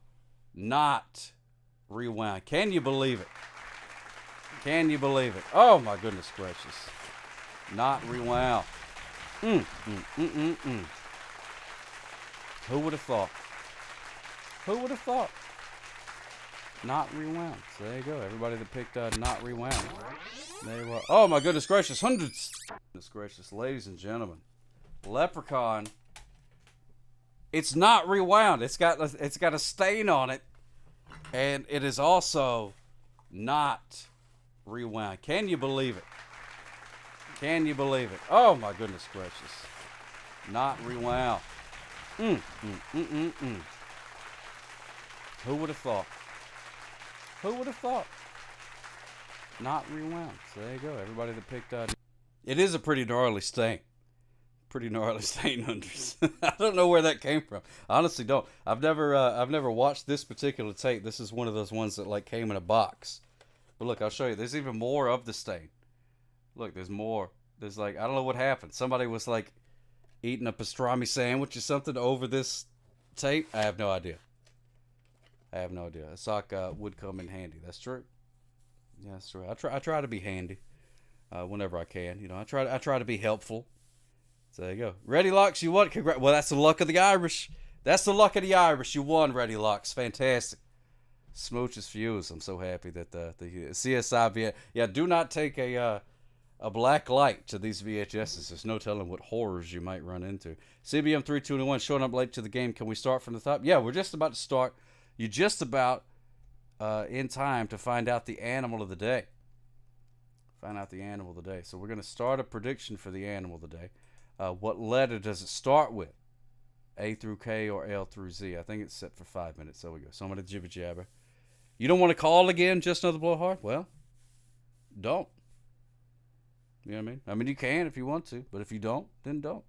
not rewound. Can you believe it? Can you believe it? Oh, my goodness gracious. Not rewound. Who would have thought? Who would have thought? Not rewound. So there you go. Everybody that picked not rewound. There you are. Oh, my goodness gracious. Hundreds. Goodness gracious. Ladies and gentlemen. Leprechaun. It's not rewound. It's got a stain on it. And it is also not rewound. Can you believe it? Can you believe it? Oh, my goodness gracious. Not rewound. Who would have thought? Who would have thought? Not rewound. So there you go. Everybody that picked it is a pretty gnarly stain. Pretty gnarly stain, Hundreds. I don't know where that came from. I honestly don't. I've never watched this particular tape. This is one of those ones that like came in a box. But look, I'll show you. There's even more of the stain. Look, there's more. There's like, I don't know what happened. Somebody was like eating a pastrami sandwich or something over this tape. I have no idea. I have no idea. A sock would come in handy. That's true. Yeah, that's true. I try to be handy whenever I can. You know, I try to be helpful. So there you go. Ready Locks, you won. Well, that's the luck of the Irish. That's the luck of the Irish. You won, Ready Locks. Fantastic. Smooches for you. I'm so happy that the CSI yeah, do not take a black light to these VHSs. There's no telling what horrors you might run into. CBM 321 showing up late to the game. Can we start from the top? Yeah, we're just about to start. You're just about in time to find out the animal of the day. Find out the animal of the day. So we're going to start a prediction for the animal of the day. What letter does it start with? A through K or L through Z? I think it's set for 5 minutes. There we go. So I'm going to jibber jabber. You don't want to call again, just another blowhard? Well, don't. You know what I mean? I mean, you can if you want to, but if you don't, then don't.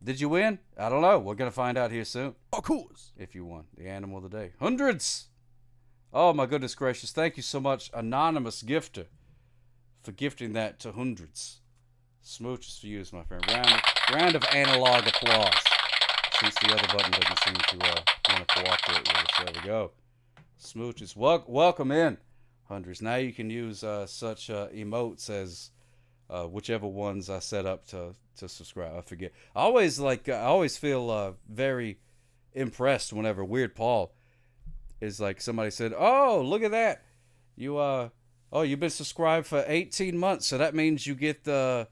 Did you win? I don't know. We're going to find out here soon. Of course. If you won. The animal of the day. Hundreds. Oh, my goodness gracious. Thank you so much, anonymous gifter, for gifting that to Hundreds. Smooches for you, my friend. Round of analog applause. Since the other button doesn't seem to want to cooperate with us. There we go. Smooches. Welcome in, Hundreds. Now you can use such emotes as whichever ones I set up to subscribe. I forget. I always feel very impressed whenever Weird Paul is like, somebody said, "Oh, look at that. You've been subscribed for 18 months, so that means you get the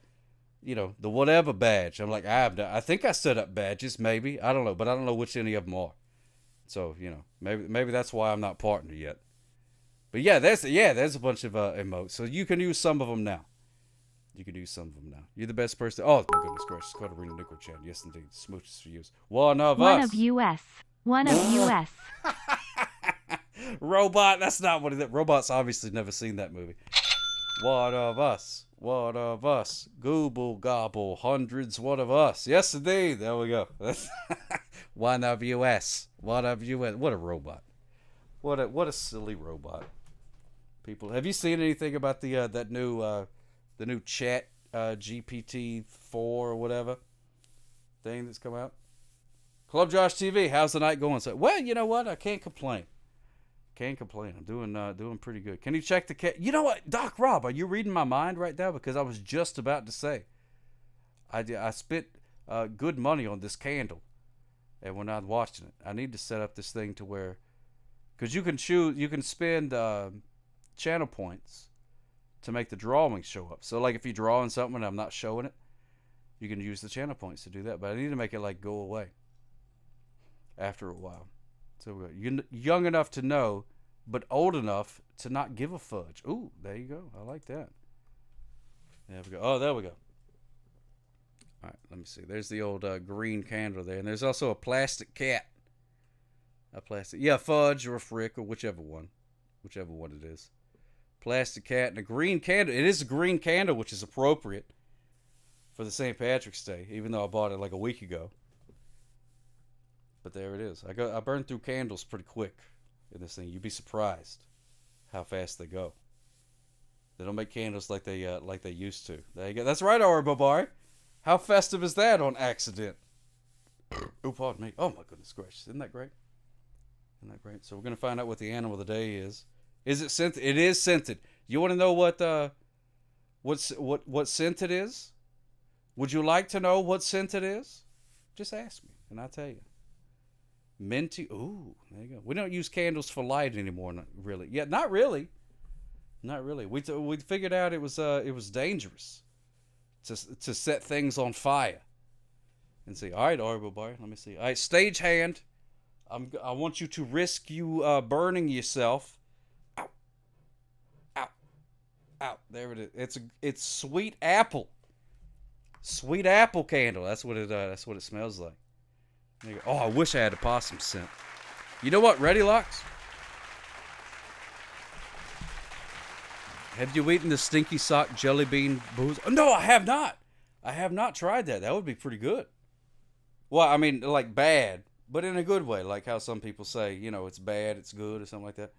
whatever badge." I'm like, I think I set up badges, maybe. I don't know, but I don't know which any of them are. So, maybe that's why I'm not partner yet. But yeah, there's a bunch of emotes. So you can use some of them now. You're the best person. Oh, my goodness gracious. Katarina Nickel Chan. Yes, indeed. Smooches for use. One of us. One of US. Robot. That's not what it is. Robot's obviously never seen that movie. One of us. Google gobble. Hundreds. One of us. Yes, indeed. There we go. One of US. What a robot. What a silly robot. People, have you seen anything about the new chat GPT 4 or whatever thing that's come out? Club Josh TV, how's the night going? So, well, you know what? I can't complain. I'm doing pretty good. Can you check the cat? You know what, Doc Rob, are you reading my mind right now? Because I was just about to say, I spent good money on this candle, and we're not watching it. I need to set up this thing to where, because you can spend channel points to make the drawings show up. So like if you're drawing something and I'm not showing it, you can use the channel points to do that. But I need to make it like go away after a while. So you're young enough to know, but old enough to not give a fudge. Ooh, there you go. I like that. There we go. Oh, there we go. All right, let me see. There's the old green candle there. And there's also a plastic cat. Fudge or a frick or whichever one it is. Plastic cat and a green candle. It is a green candle, which is appropriate for the St. Patrick's Day, even though I bought it like a week ago. But there it is. I burn through candles pretty quick in this thing. You'd be surprised how fast they go. They don't make candles like they used to. There you go. That's right, Aura Bobari. How festive is that on accident? Oh, pardon me. Oh my goodness gracious. Isn't that great? So we're gonna find out what the animal of the day is. Is it scented? It is scented. You want to know what scent it is? Would you like to know what scent it is? Just ask me, and I'll tell you. Minty. Ooh, there you go. We don't use candles for light anymore, not really. Yeah, not really. Not really. We figured out it was dangerous to set things on fire. And see, all right, Orville Bar, let me see. All right, stagehand. I want you to risk you burning yourself. Ow, ow, ow. There it is. It's sweet apple. Sweet apple candle. That's what it smells like. There you go. Oh, I wish I had a possum scent. You know what? Ready, Locks? Have you eaten the stinky sock jelly bean booze? Oh, no, I have not. I have not tried that. That would be pretty good. Well, I mean, like bad, but in a good way. Like how some people say, it's bad, it's good, or something like that.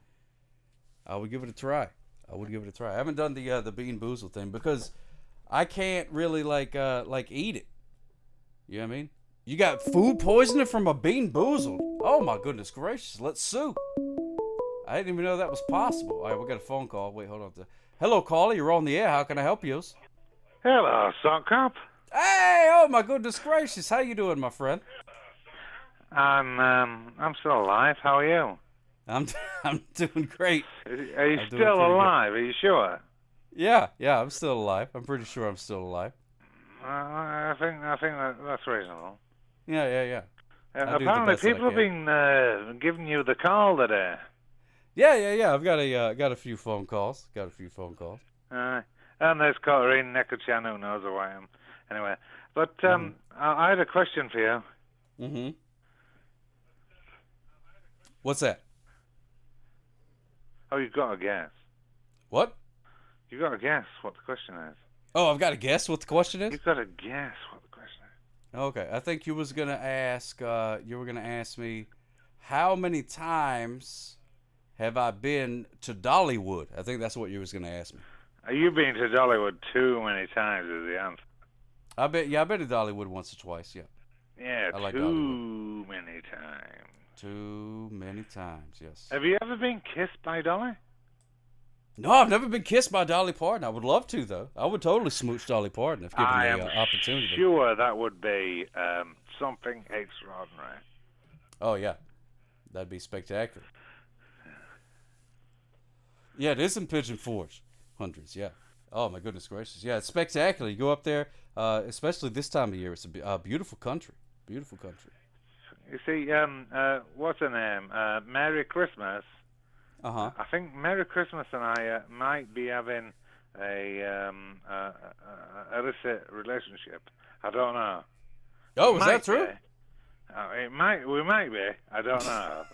I would give it a try. I haven't done the Bean Boozled thing because I can't really like eat it. You know what I mean? You got food poisoning from a Bean Boozled. Oh my goodness gracious! Let's sue. I didn't even know that was possible. All right, we got a phone call. Wait, hold on. Hello, caller. You're on the air. How can I help you? Hello, Sock Cop. Hey! Oh my goodness gracious! How you doing, my friend? I'm still alive. How are you? I'm doing great. Are you still alive? Are you sure? Yeah, I'm still alive. I'm pretty sure I'm still alive. I think that's reasonable. Yeah. Apparently, people have been giving you the call today. Yeah. I've got a few phone calls. And there's Corinne Necochan, who knows who I am. Anyway, but I had a question for you. Mm-hmm. What's that? Oh, you've got to guess. What? You've got to guess what the question is. Oh, I've got to guess what the question is? You've got to guess what the question is. Okay, I think you were going to ask me, how many times have I been to Dollywood? I think that's what you was going to ask me. You've been to Dollywood too many times is the answer. I've been to Dollywood once or twice, yeah. Yeah, I like too Dollywood. many times. Too many times, yes. Have you ever been kissed by Dolly? No, I've never been kissed by Dolly Parton. I would love to, though. I would totally smooch Dolly Parton if given the opportunity. I'm sure that would be something extraordinary. Oh, yeah. That'd be spectacular. Yeah, it is in Pigeon Forge. Hundreds, yeah. Oh, my goodness gracious. Yeah, it's spectacular. You go up there, especially this time of year. It's a beautiful country. Beautiful country. You see, what's her name? Merry Christmas. Uh-huh. I think Merry Christmas and I might be having a illicit relationship. I don't know. Oh, is that true? We might be. I don't know.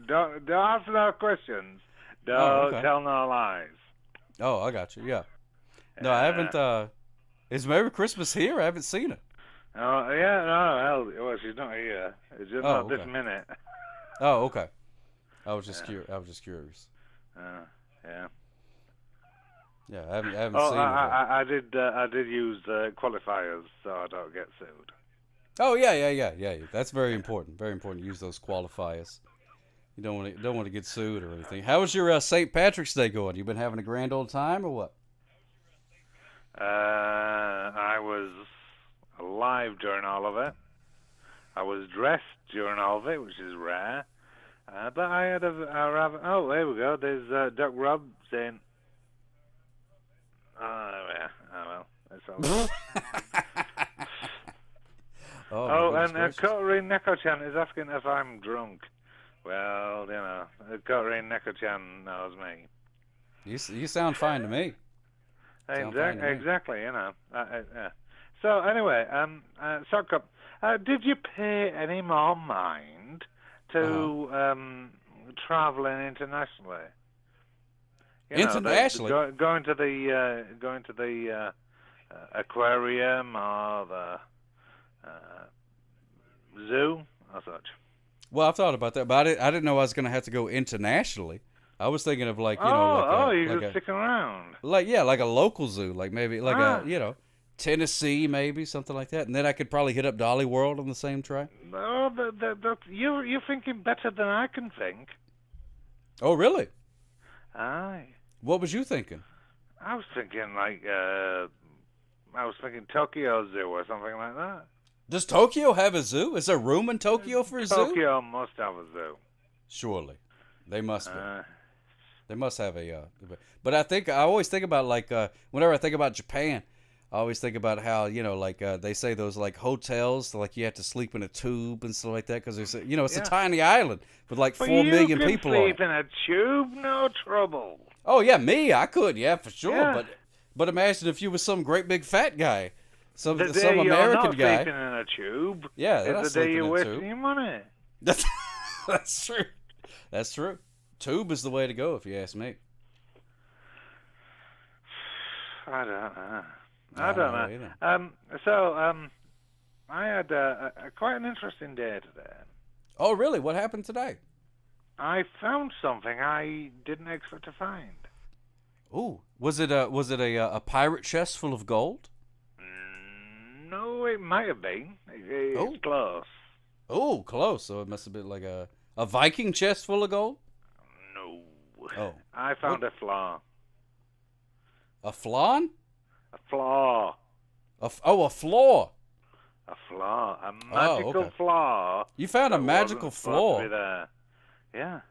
Don't answer no questions. Don't tell no lies. Oh, I got you. Yeah. No, I haven't. Is Merry Christmas here? I haven't seen her. Oh, yeah, no. Well, she's not here. It's just not this minute. Oh, okay. I was just curious. Yeah. Yeah, I haven't seen her. I did use qualifiers so I don't get sued. Oh yeah. That's very important. Very important to use those qualifiers. You don't want to get sued or anything. How was your St. Patrick's Day going? You been having a grand old time or what? I was alive during all of it. I was dressed during all of it, which is rare. But I had a rather... Oh, there we go. There's Doc Rob saying... Oh, yeah. Oh, well. That's all. And Corinne Necochan is asking if I'm drunk. Well, Corinne Necochan knows me. You sound fine to me. Exactly, Yeah. So, anyway, Sock, did you pay any more mind to traveling internationally? Internationally? Going to the aquarium or the zoo or such. Well, I've thought about that, but I didn't know I was going to have to go internationally. I was thinking of you're just sticking around. Like a local zoo, like maybe a Tennessee, maybe something like that, and then I could probably hit up Dolly World on the same try. Oh, you're thinking better than I can think. Oh, really? Aye. What was you thinking? I was thinking Tokyo Zoo or something like that. Does Tokyo have a zoo? Is there room in Tokyo for a zoo? Tokyo must have a zoo. Surely, they must be. They must have a. But I always think about whenever I think about Japan, I always think about how they say those hotels you have to sleep in a tube and stuff like that because it's it's a tiny island with 4 million people on it. You can sleep in a tube, no trouble. Oh yeah, me, I could, yeah, for sure. Yeah. But imagine if you were some great big fat guy, some The day American you're not guy. sleeping in a tube. Yeah, they're not is the day sleeping you're in a wasting tube. your money. That's true. That's true. Tube is the way to go, if you ask me. I don't know. I don't know either. I had quite an interesting day today. Oh, really? What happened today? I found something I didn't expect to find. Ooh, was it a pirate chest full of gold? No, it might have been. It's close. Oh, close. So it must have been like a Viking chest full of gold? No. Oh. I found a flaw. A flawn? A flaw. A flaw. A flaw. A magical flaw. You found a magical flaw? There. Yeah.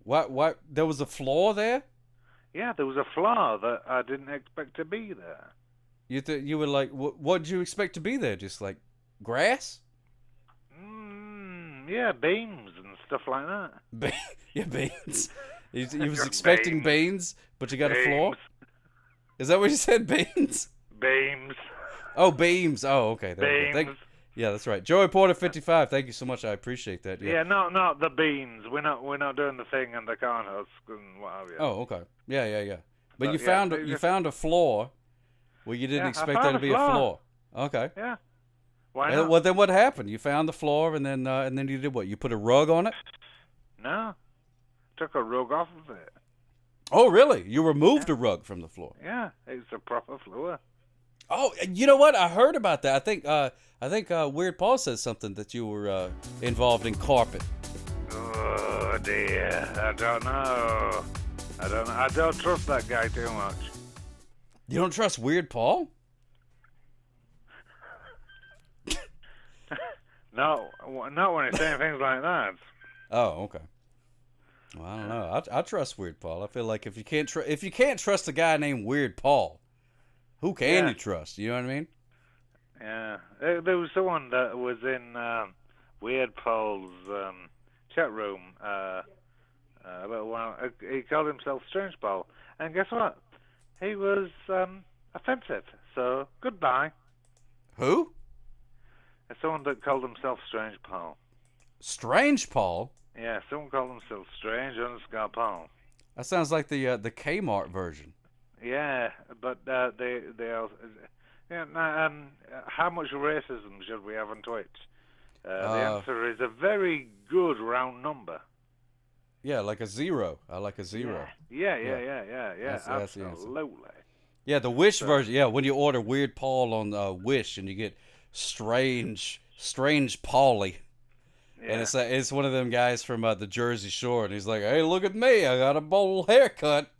What? There was a flaw there? Yeah, there was a flaw that I didn't expect to be there. You were like, what did you expect to be there? Just like grass? Yeah, beans and stuff like that. Yeah, beans. You was expecting beans, but you got a flaw? Is that what you said, beans? Beams. Oh, beams. Oh, okay. There we go. Beams. Yeah, that's right. Joey Porter 55. Thank you so much. I appreciate that. Yeah, not the beans. We're not doing the thing and the corn husk and what have you. Oh, okay. Yeah. But you found a flaw where you didn't expect there to be a flaw. Okay. Yeah. Why not? Well, then what happened? You found the flaw and then you did what? You put a rug on it? No. Took a rug off of it. Oh, really? You removed a rug from the floor? Yeah, it's a proper floor. Oh, you know what? I heard about that. I think Weird Paul said something that you were involved in carpet. Oh dear, I don't know. I don't trust that guy too much. You don't trust Weird Paul? No, not when he's saying things like that. Oh, okay. Well, I don't know. I trust Weird Paul. I feel like if you can't trust a guy named Weird Paul, who can you trust? You know what I mean? Yeah. There was someone that was in Weird Paul's chat room a little while. He called himself Strange Paul, and guess what? He was offensive. So goodbye. Who? Someone that called himself Strange Paul. Strange Paul? Yeah, someone called himself Strange Paul. That sounds like the Kmart version. Yeah, but they also, how much racism should we have on Twitch? The answer is a very good round number. Yeah, like a 0. I like a 0. Yeah. That's absolutely. Yeah, the Wish version. Yeah, when you order Weird Paul on Wish and you get Strange Paulie. Yeah. And it's one of them guys from the Jersey Shore, and he's like, "Hey, look at me! I got a bowl haircut.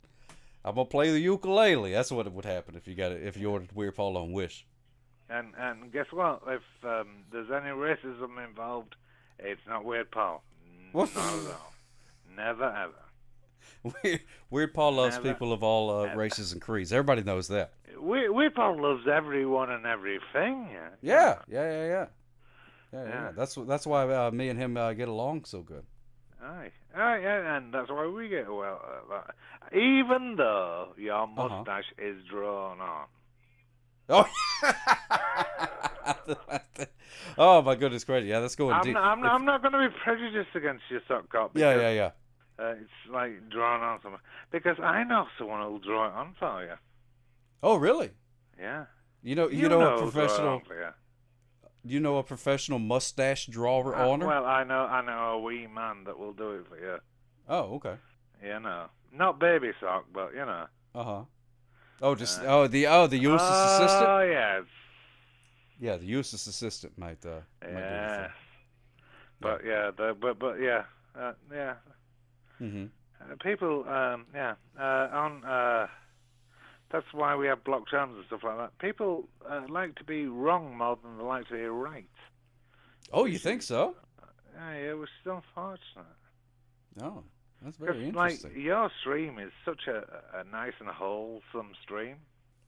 I'm gonna play the ukulele." That's what would happen if you ordered Weird Paul on Wish. And guess what? If there's any racism involved, it's not Weird Paul. Not at all. Never ever. Weird Paul loves people of all races and creeds. Everybody knows that. Weird Paul loves everyone and everything. Yeah. That's why me and him get along so good. Aye, and that's why we get well. Even though your mustache is drawn on. Oh. Oh my goodness, crazy! Yeah, that's going deep. I'm not going to be prejudiced against your sock cop. Yeah. It's like drawn on something because I know someone who'll draw it on for you. Oh, really? Yeah. You know a professional. You know a professional mustache drawer owner? Well, I know a wee man that will do it for you. Oh, okay. You know, not baby sock, but you know. Oh, the Eustace assistant. Oh yes. Yeah, the Eustace assistant might. Yeah. But yeah, yeah. Mm-hmm. People, that's why we have blocked arms and stuff like that. People like to be wrong more than they like to be right. Oh, you think so? Yeah, it was still unfortunate. Oh, that's very interesting. interesting. Like, your stream is such a nice and wholesome stream.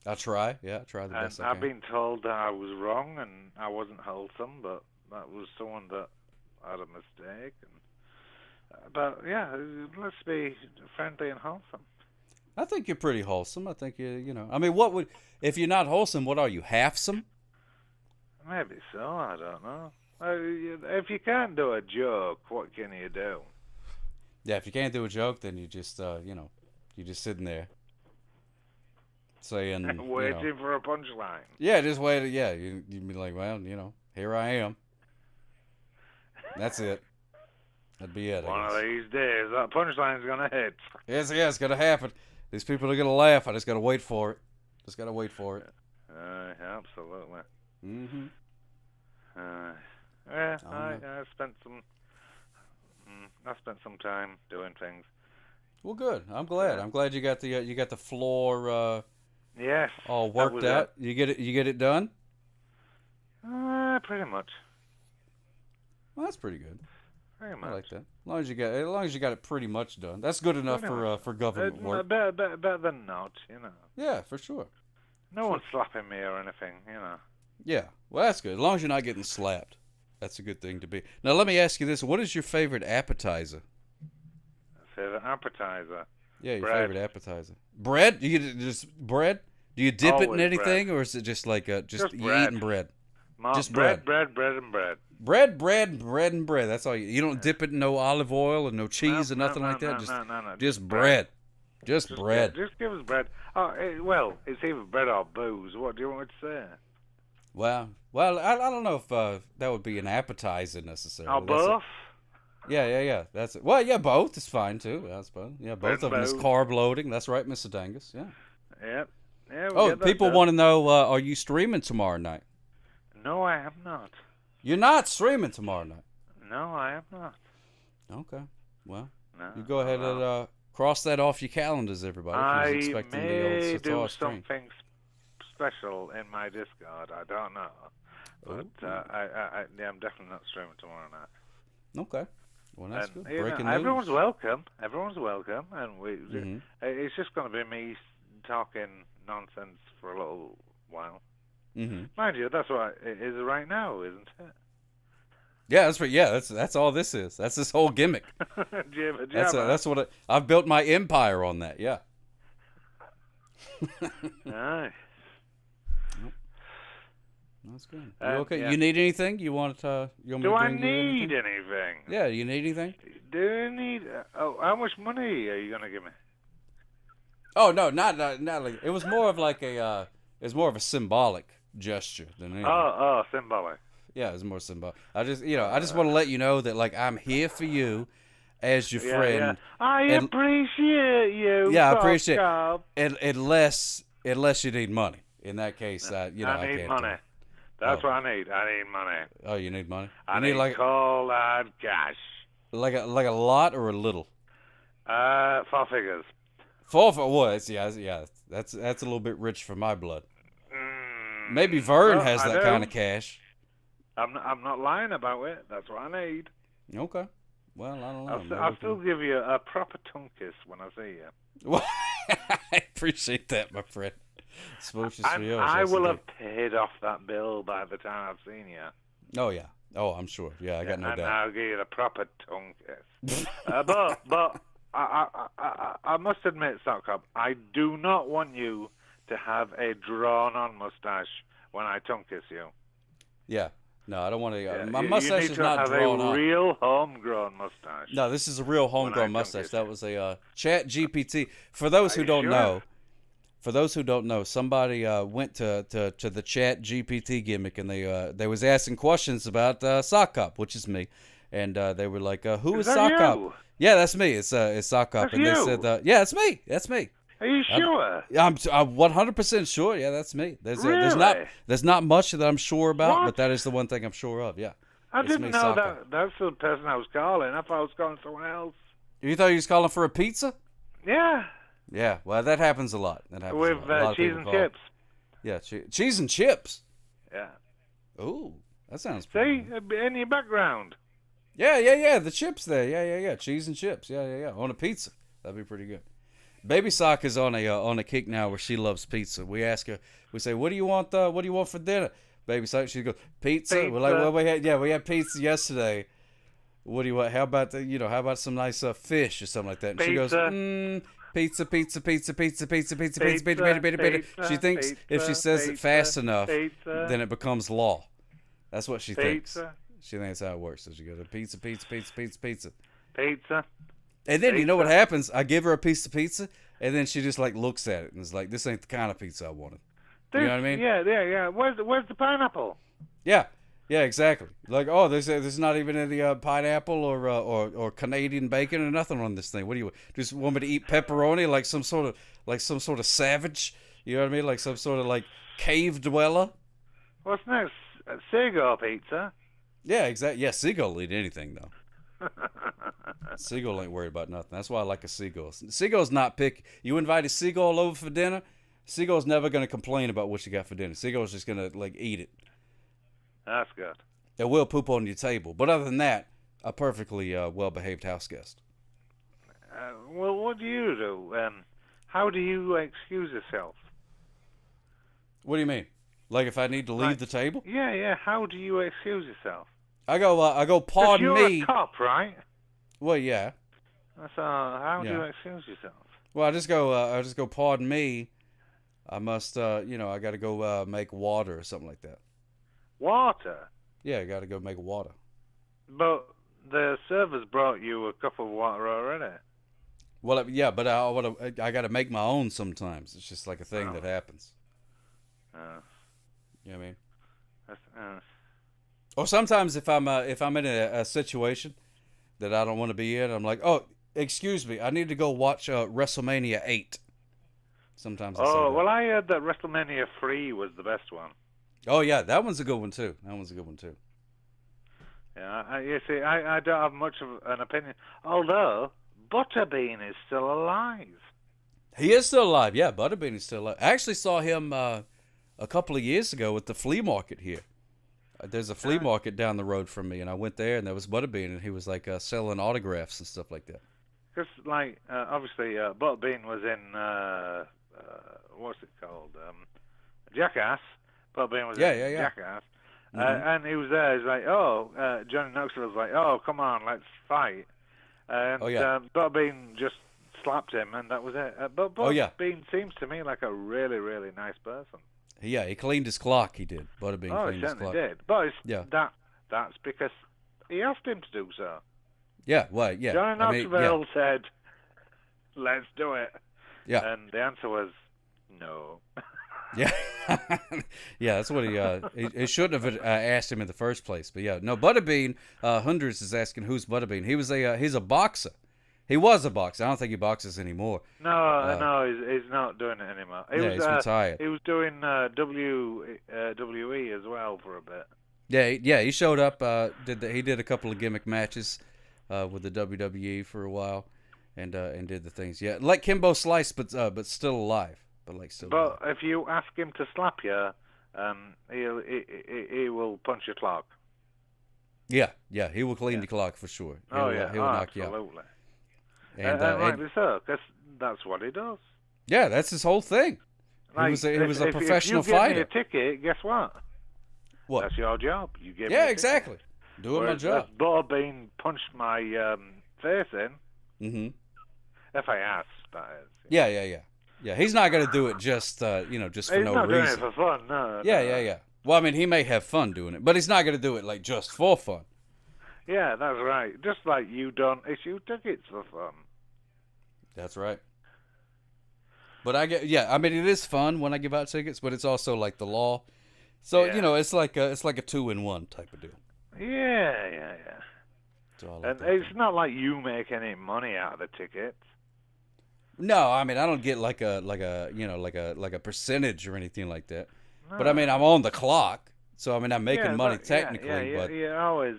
I try the best I can. I've been told that I was wrong and I wasn't wholesome, but that was someone that had a mistake. But yeah, let's be friendly and wholesome. I think you're pretty wholesome. I think you know. I mean, what would if you're not wholesome? What are you? Halfsome? Maybe so. I don't know. If you can't do a joke, what can you do? Yeah, if you can't do a joke, then you just you're just sitting there saying waiting for a punchline. Yeah, just wait. Yeah, you'd be like, well, here I am. That's it. That'd be it. One of these days, that punchline's gonna hit. Yes, it's gonna happen. These people are gonna laugh. I just gotta wait for it. Absolutely. Mm-hmm. I spent some time doing things. Well, good. I'm glad. Yeah. I'm glad you got the floor. Yes. All worked out. You get it done. Pretty much. Well, that's pretty good. Very much. I like that. As long as you got it pretty much done. That's good enough for government work. Better than not, Yeah, for sure. No one's slapping me or anything, Yeah, well, that's good. As long as you're not getting slapped, that's a good thing to be. Now, let me ask you this: what is your favorite appetizer? Favorite appetizer? Yeah, your bread. favorite appetizer. Bread? Do you just bread? Do you dip it in Always anything, bread. or is it just like Just you bread. eating bread? Just bread, bread. bread, and bread. Bread, and bread. That's all you don't dip it in no olive oil and no cheese or nothing like that. No. Just bread. Just bread. Just give us bread. Oh, it's either bread or booze. What do you want me to say? Well, I don't know if that would be an appetizer necessarily. Oh, both? Yeah. That's it. Well, yeah, both is fine too. That's both. Yeah, both of them is carb loading. That's right, Mr. Dangus. Yeah. Yep. Yeah, Oh, people want to know: are you streaming tomorrow night? No, I am not. You're not streaming tomorrow night. No, I am not. Okay. Well, No, you go ahead and cross that off your calendars, everybody. I If you're expecting the old may Sitar do stream. something special in my Discord. I don't know, but I'm definitely not streaming tomorrow night. Okay. Well, that's And, good. Breaking everyone's news. welcome. Everyone's welcome, and Mhm. it's just going to be me talking nonsense for a little while. Mm-hmm. Mind you, that's what it is right now, isn't it? Yeah, that's right. Yeah, that's all this is. That's this whole gimmick. Jibba That's what I've built my empire on. That. Yeah. Aye. That's good. You okay? Yeah. You need anything? You want me Do to I bring you need anything? anything? Yeah. You need anything? Do you need? How much money are you gonna give me? Oh no, not like it was more of like a symbolic gesture than anything. Oh, symbolic. Yeah, it's more symbolic. I just want to let you know that like I'm here for you as your friend. Yeah. I appreciate you. Yeah, I appreciate Bob. it. Unless you need money. In that case, I I need can't. money. That's what I need. I need money. Oh, you need money? I You need like cold hard cash. like a lot or a little? 4 figures. 4 for what? Yeah. That's a little bit rich for my blood. Maybe Vern well, has I that do. kind of cash. I'm not lying about it. That's what I need. Okay. Well, I don't know. I'll still give you a proper tunk kiss when I see you. Well, I appreciate that, my friend. Smooches for yours. I yes, will indeed. have paid off that bill by the time I've seen you. Oh yeah. Oh, I'm sure. Yeah, I got no and doubt. I'll give you the proper tongue kiss. But I must admit, Sockcop, I do not want you to have a drawn-on mustache when I tongue kiss you. Yeah. No, I don't want to. My you mustache need is to not have drawn a on. real homegrown mustache. No, this is a real homegrown tongue mustache. kiss That was a Chat GPT. For those who don't know, somebody went to the Chat GPT gimmick, and they was asking questions about Sock Cop, which is me, and they were like, "Who is Sock you? Cop?" Yeah, that's me. It's Sock Cop, That's and you? they said, "Yeah, it's me. That's me." Are you sure? I'm 100% sure. Yeah, that's me. There's not much that I'm sure about, What? but that is the one thing I'm sure of. Yeah. I It's didn't me, know Sock that Cop. that's the person I was calling. I thought I was calling someone else. You thought he was calling for a pizza? Yeah. Yeah, well, that happens a lot. That happens With a lot of cheese people and call. chips. Yeah, cheese and chips. Yeah. Ooh, that sounds pretty See? In your background. Yeah. The chips there. Yeah. Cheese and chips. Yeah. On a pizza. That'd be pretty good. Baby Sock is on a kick now where she loves pizza. We ask her. We say, "What do you want? What do you want for dinner?" Baby Sock. She goes, "Pizza." We're like, "Well, we had pizza yesterday. What do you want? How about how about some nice fish or something like that?" And she goes, "Pizza, pizza, pizza, pizza, pizza, pizza, pizza, pizza." She thinks if she says it fast enough, then it becomes law. That's what she thinks. She thinks that's how it works. So she goes, "Pizza, pizza, pizza, pizza, pizza." Pizza. And then you know what happens? I give her a piece of pizza, and then she just like looks at it and is like, "This ain't the kind of pizza I wanted." You know what I mean? Yeah. Where's the pineapple? Yeah, exactly. Like, oh, there's not even any pineapple or Canadian bacon or nothing on this thing. What do you just want me to eat pepperoni like some sort of savage? You know what I mean? Like some sort of like cave dweller. What's next? Seagull pizza. Yeah, exactly. Yeah, seagull will eat anything though. Seagull ain't worried about nothing. That's why I like a seagull. Seagull's not picky. You invite a seagull over for dinner, seagull's never gonna complain about what you got for dinner. Seagull's just gonna like eat it. That's good. It will poop on your table, but other than that, a perfectly well-behaved house guest. Well, what do you do? How do you excuse yourself? What do you mean? Like if I need to leave the table? Yeah. How do you excuse yourself? I go. Pardon you're me. You're a cop, right? Well, yeah. So how do you excuse yourself? Well, I just go. Pardon me. I must. I got to go make water or something like that. Water? Yeah, I got to go make water. But the servers brought you a cup of water already. Well, yeah, but I got to make my own sometimes. It's just like a thing that happens. You know what I mean? Or sometimes if I'm in a situation that I don't want to be in, I'm like, oh, excuse me, I need to go watch WrestleMania 8. Sometimes I say that. Well, I heard that WrestleMania 3 was the best one. Oh yeah, that one's a good one too. Yeah, you see, I don't have much of an opinion. Although Butterbean is still alive. He is still alive. Yeah, Butterbean is still alive. I actually saw him a couple of years ago at the flea market here. There's a flea market down the road from me, and I went there, and there was Butterbean, and he was like selling autographs and stuff like that. Because, obviously, Butterbean was in what's it called? Jackass. Butterbean was in Jackass. And he was there. He's like, Johnny Knoxville was like, oh, come on, let's fight. And Butterbean just slapped him, and that was it. But Butterbean seems to me like a really, really nice person. Yeah, he cleaned his clock. He did. Butterbean cleaned his clock. Oh, he certainly did. But that's because he asked him to do so. Yeah, well, yeah. Johnny Knoxville said, "Let's do it." Yeah. And the answer was no. Yeah. Yeah, that's what he shouldn't have asked him in the first place. But yeah, no, Butterbean, Hundreds is asking who's Butterbean. He's a boxer. He was a boxer. I don't think he boxes anymore. No, he's not doing it anymore. He's retired. He was doing WWE as well for a bit. Yeah, he showed up. He did a couple of gimmick matches with the WWE for a while, and did the things. Yeah, like Kimbo Slice, but still alive. But if you ask him to slap you, he will punch your clock. Yeah, he will clean the clock for sure. He'll knock you out. Absolutely. And rightly so, because that's what he does. Yeah, that's his whole thing. He was a professional fighter. If you give me a ticket, guess what? What? That's your job. You give me a Yeah, ticket. exactly. Doing my job. If Butterbean punched my face in, if I asked, that is. Yeah, he's not going to do it just for no reason. He's not doing it for fun, no. Yeah. Well, I mean, he may have fun doing it, but he's not going to do it like just for fun. Yeah, that's right. Just like you don't issue tickets for fun. That's right. But I mean, it is fun when I give out tickets, but it's also like the law. So, it's like a 2-in-1 type of deal. Yeah. And it's not like you make any money out of the tickets. No, I mean, I don't get like a percentage or anything like that. No. But I mean, I'm on the clock, So I mean, I'm making money technically, but you're always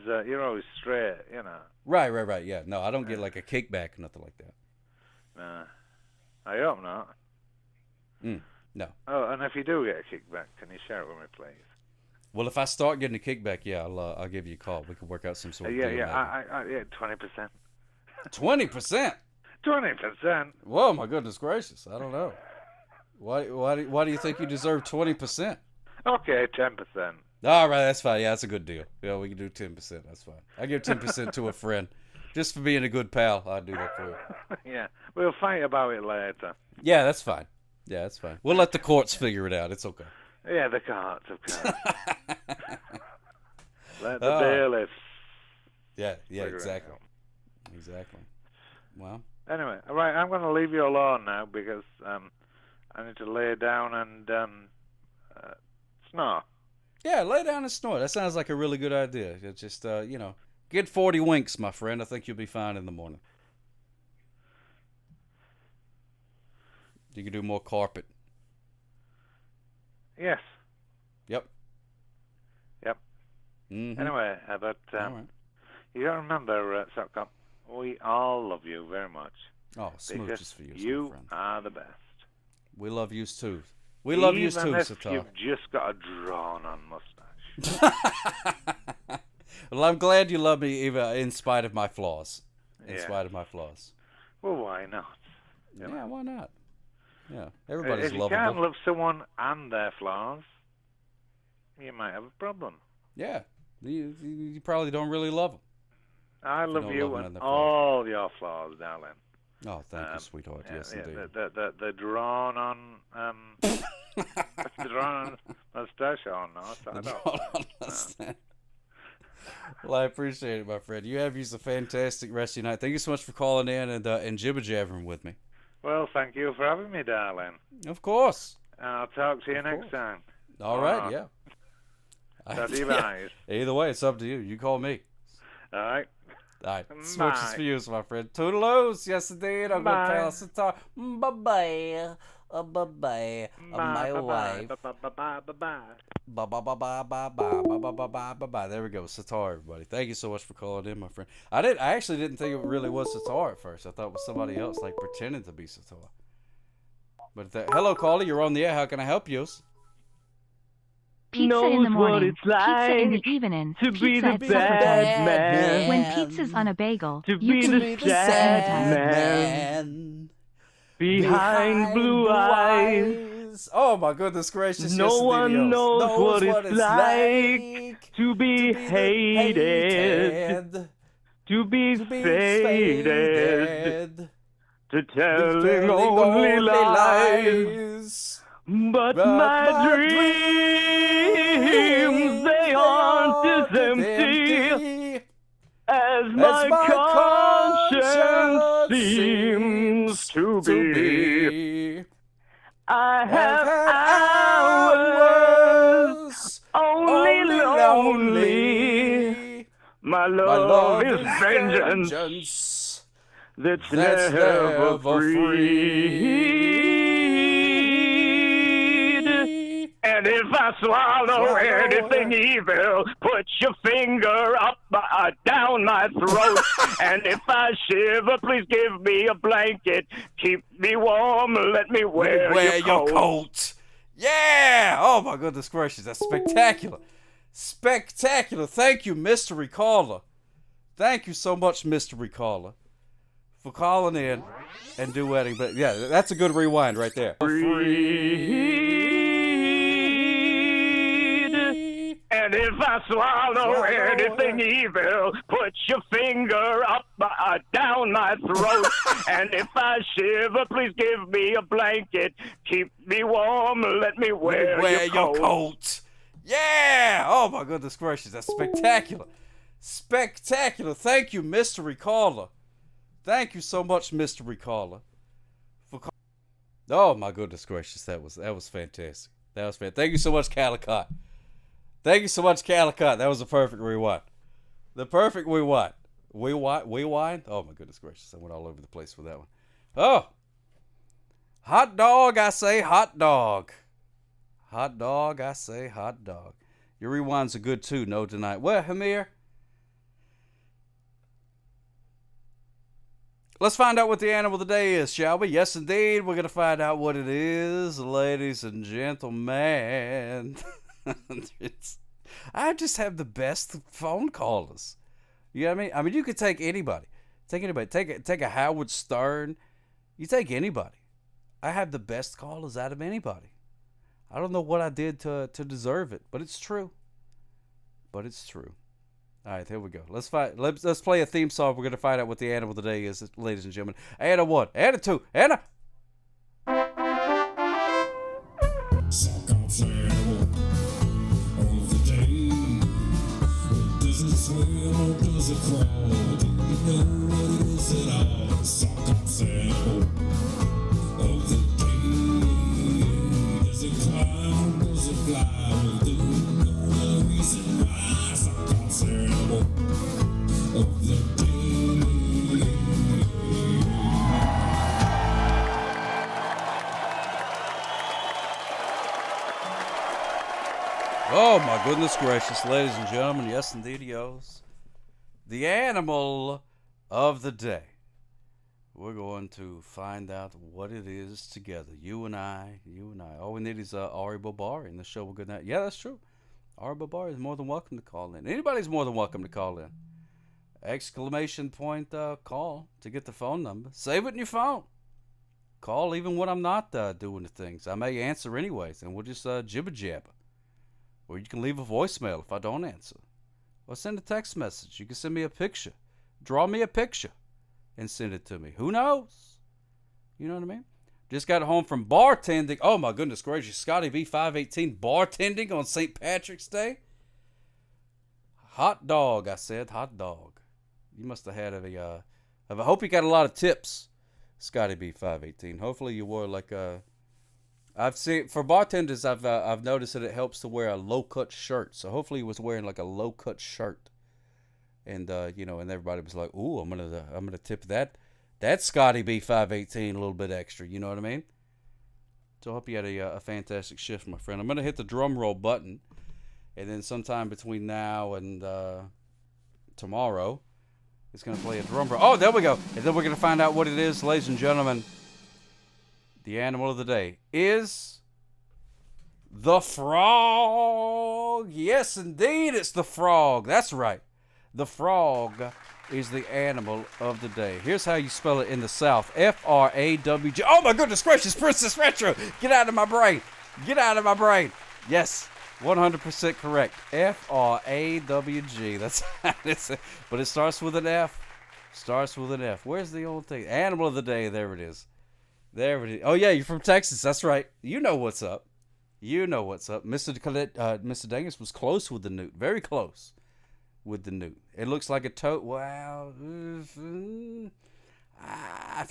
straight, you know. Right. Yeah, no, I don't get like a kickback or nothing like that. Nah, I hope not. No. Oh, and if you do get a kickback, can you share it with me, please? Well, if I start getting a kickback, yeah, I'll give you a call. We can work out some sort of deal. Yeah, 20%. 20%. 20%. Whoa, my goodness gracious! I don't know. Why do you think you deserve 20%? Okay, 10%. All right, that's fine. Yeah, that's a good deal. Yeah, we can do 10%. That's fine. I give 10% to a friend, just for being a good pal. I'll do that for you. Yeah, we'll fight about it later. Yeah, that's fine. Yeah, that's fine. We'll let the courts figure it out. It's okay. Yeah, the courts, of course. Let the bailiffs. Yeah, exactly. Exactly. Well. Anyway, all right, I'm going to leave you alone now because I need to lay down and snore. Yeah, lay down and snore. That sounds like a really good idea. It's just, get 40 winks, my friend. I think you'll be fine in the morning. You can do more carpet. Yes. Yep. Mm-hmm. Anyway, but you got to remember, Sockom, we all love you very much. Oh, smooches for you, you are the best. We love you too. We love you too, Sitar. You've just got a drawn-on mustache. Well, I'm glad you love me, even in spite of my flaws. In spite of my flaws. Well, why not? Yeah, why not? Yeah, everybody's if you lovable. can't love someone and their flaws, you might have a problem. Yeah, you probably don't really love them. I love you and all your flaws, darling. Oh, thank you, sweetheart. Yes, indeed. The drawn-on, the drawn-on mustache or not? I don't. Well, I appreciate it, my friend. You have used a fantastic rest of your night. Thank you so much for calling in and jibber-jabbering with me. Well, thank you for having me, darling. Of course. I'll talk to you next time. All right, yeah. Either way, it's up to you. You call me. All right. All right. Switches for you, my friend. Toodaloos. Yes, indeed. I'm going to pass the talk. Bye-bye. Bye-bye. My wife. Bye-bye. Bye-bye. There we go. Sitar, everybody. Thank you so much for calling in, my friend. I actually didn't think it really was Sitar at first. I thought it was somebody else, like pretending to be Sitar. But hello, caller. You're on the air. How can I help you? Pizza in the morning, pizza in the evening, pizza at supper time. When pizza's on a bagel, you can be the sad man behind blue eyes. Oh my goodness gracious! No one knows what it's like to be hated, to be faded, to telling only lies. But my dreams, they aren't as empty as my conscience seems to be. I have hours only lonely. My love is vengeance that's never free. And if I swallow anything evil, put your finger up, down my throat. And if I shiver, please give me a blanket. Keep me warm, let me wear your coat. Yeah! Oh my goodness gracious, that's spectacular. Spectacular. Thank you, Mystery Caller. Thank you so much, Mystery Caller, for calling in and duetting. But yeah, that's a good rewind right there. And if I swallow anything evil, put your finger up, down my throat. And if I shiver, please give me a blanket. Keep me warm, let me wear your coat. Yeah! Oh my goodness gracious, that's spectacular. Spectacular. Thank you, Mystery Caller. Thank you so much, Mystery Caller. Oh my goodness gracious, that was fantastic. That was fantastic. Thank you so much, Calicut. Thank you so much, Calicut. That was a perfect rewind. The perfect rewind. Rewind? Oh, my goodness gracious. I went all over the place with that one. Oh. Hot dog, I say hot dog. Hot dog, I say hot dog. Your rewinds are good too, no deny. Well, Hamir, let's find out what the animal of the day is, shall we? Yes, indeed. We're going to find out what it is, ladies and gentlemen. I just have the best phone callers. You know what I mean? I mean, you could take anybody. Take anybody. Take a Howard Stern. You take anybody. I have the best callers out of anybody. I don't know what I did to deserve it, but it's true. But it's true. All right, here we go. Let's play a theme song. We're going to find out what the animal of the day is, ladies and gentlemen. And a 1, and a 2, and a... Suck on animal of the day. Does it swim or does it crawl? Do you know what it is at all? Suck on animal of the day. Does it climb or does it fly? Well, do you know the reason why? Suck on animal of the day. Oh, my goodness gracious, ladies and gentlemen. Yes, indeed, yos. The animal of the day. We're going to find out what it is together. You and I. All we need is Ari Bobari in the show. We're good night. Yeah, that's true. Ari Bobari is more than welcome to call in. Anybody's more than welcome to call in. Exclamation point call to get the phone number. Save it in your phone. Call even when I'm not doing the things. I may answer anyways, and we'll just jibber jabber. Or you can leave a voicemail if I don't answer. Or send a text message. You can send me a picture. Draw me a picture and send it to me. Who knows? You know what I mean? Just got home from bartending. Oh, my goodness gracious. Scotty V518 bartending on St. Patrick's Day. Hot dog, I said. Hot dog. You must have had I hope you got a lot of tips, Scotty B518. Hopefully you wore like a... I've seen for bartenders. I've noticed that it helps to wear a low cut shirt. So hopefully he was wearing like a low cut shirt, and and everybody was like, "Ooh, I'm gonna tip that Scotty B518 a little bit extra." You know what I mean? So I hope you had a fantastic shift, my friend. I'm gonna hit the drum roll button, and then sometime between now and tomorrow, it's gonna play a drum roll. Oh, there we go. And then we're gonna find out what it is, ladies and gentlemen. The animal of the day is the frog. Yes, indeed, it's the frog. That's right. The frog is the animal of the day. Here's how you spell it in the South. F-R-A-W-G. Oh, my goodness gracious, Princess Retro. Get out of my brain. Get out of my brain. Yes, 100% correct. F-R-A-W-G. That's how it's. But it starts with an F. Starts with an F. Where's the old thing? Animal of the day. There it is. There it is. Oh, yeah, you're from Texas. That's right. You know what's up. You know what's up. Mr. Dangus was close with the newt. Very close with the newt. It looks like a toad. Wow.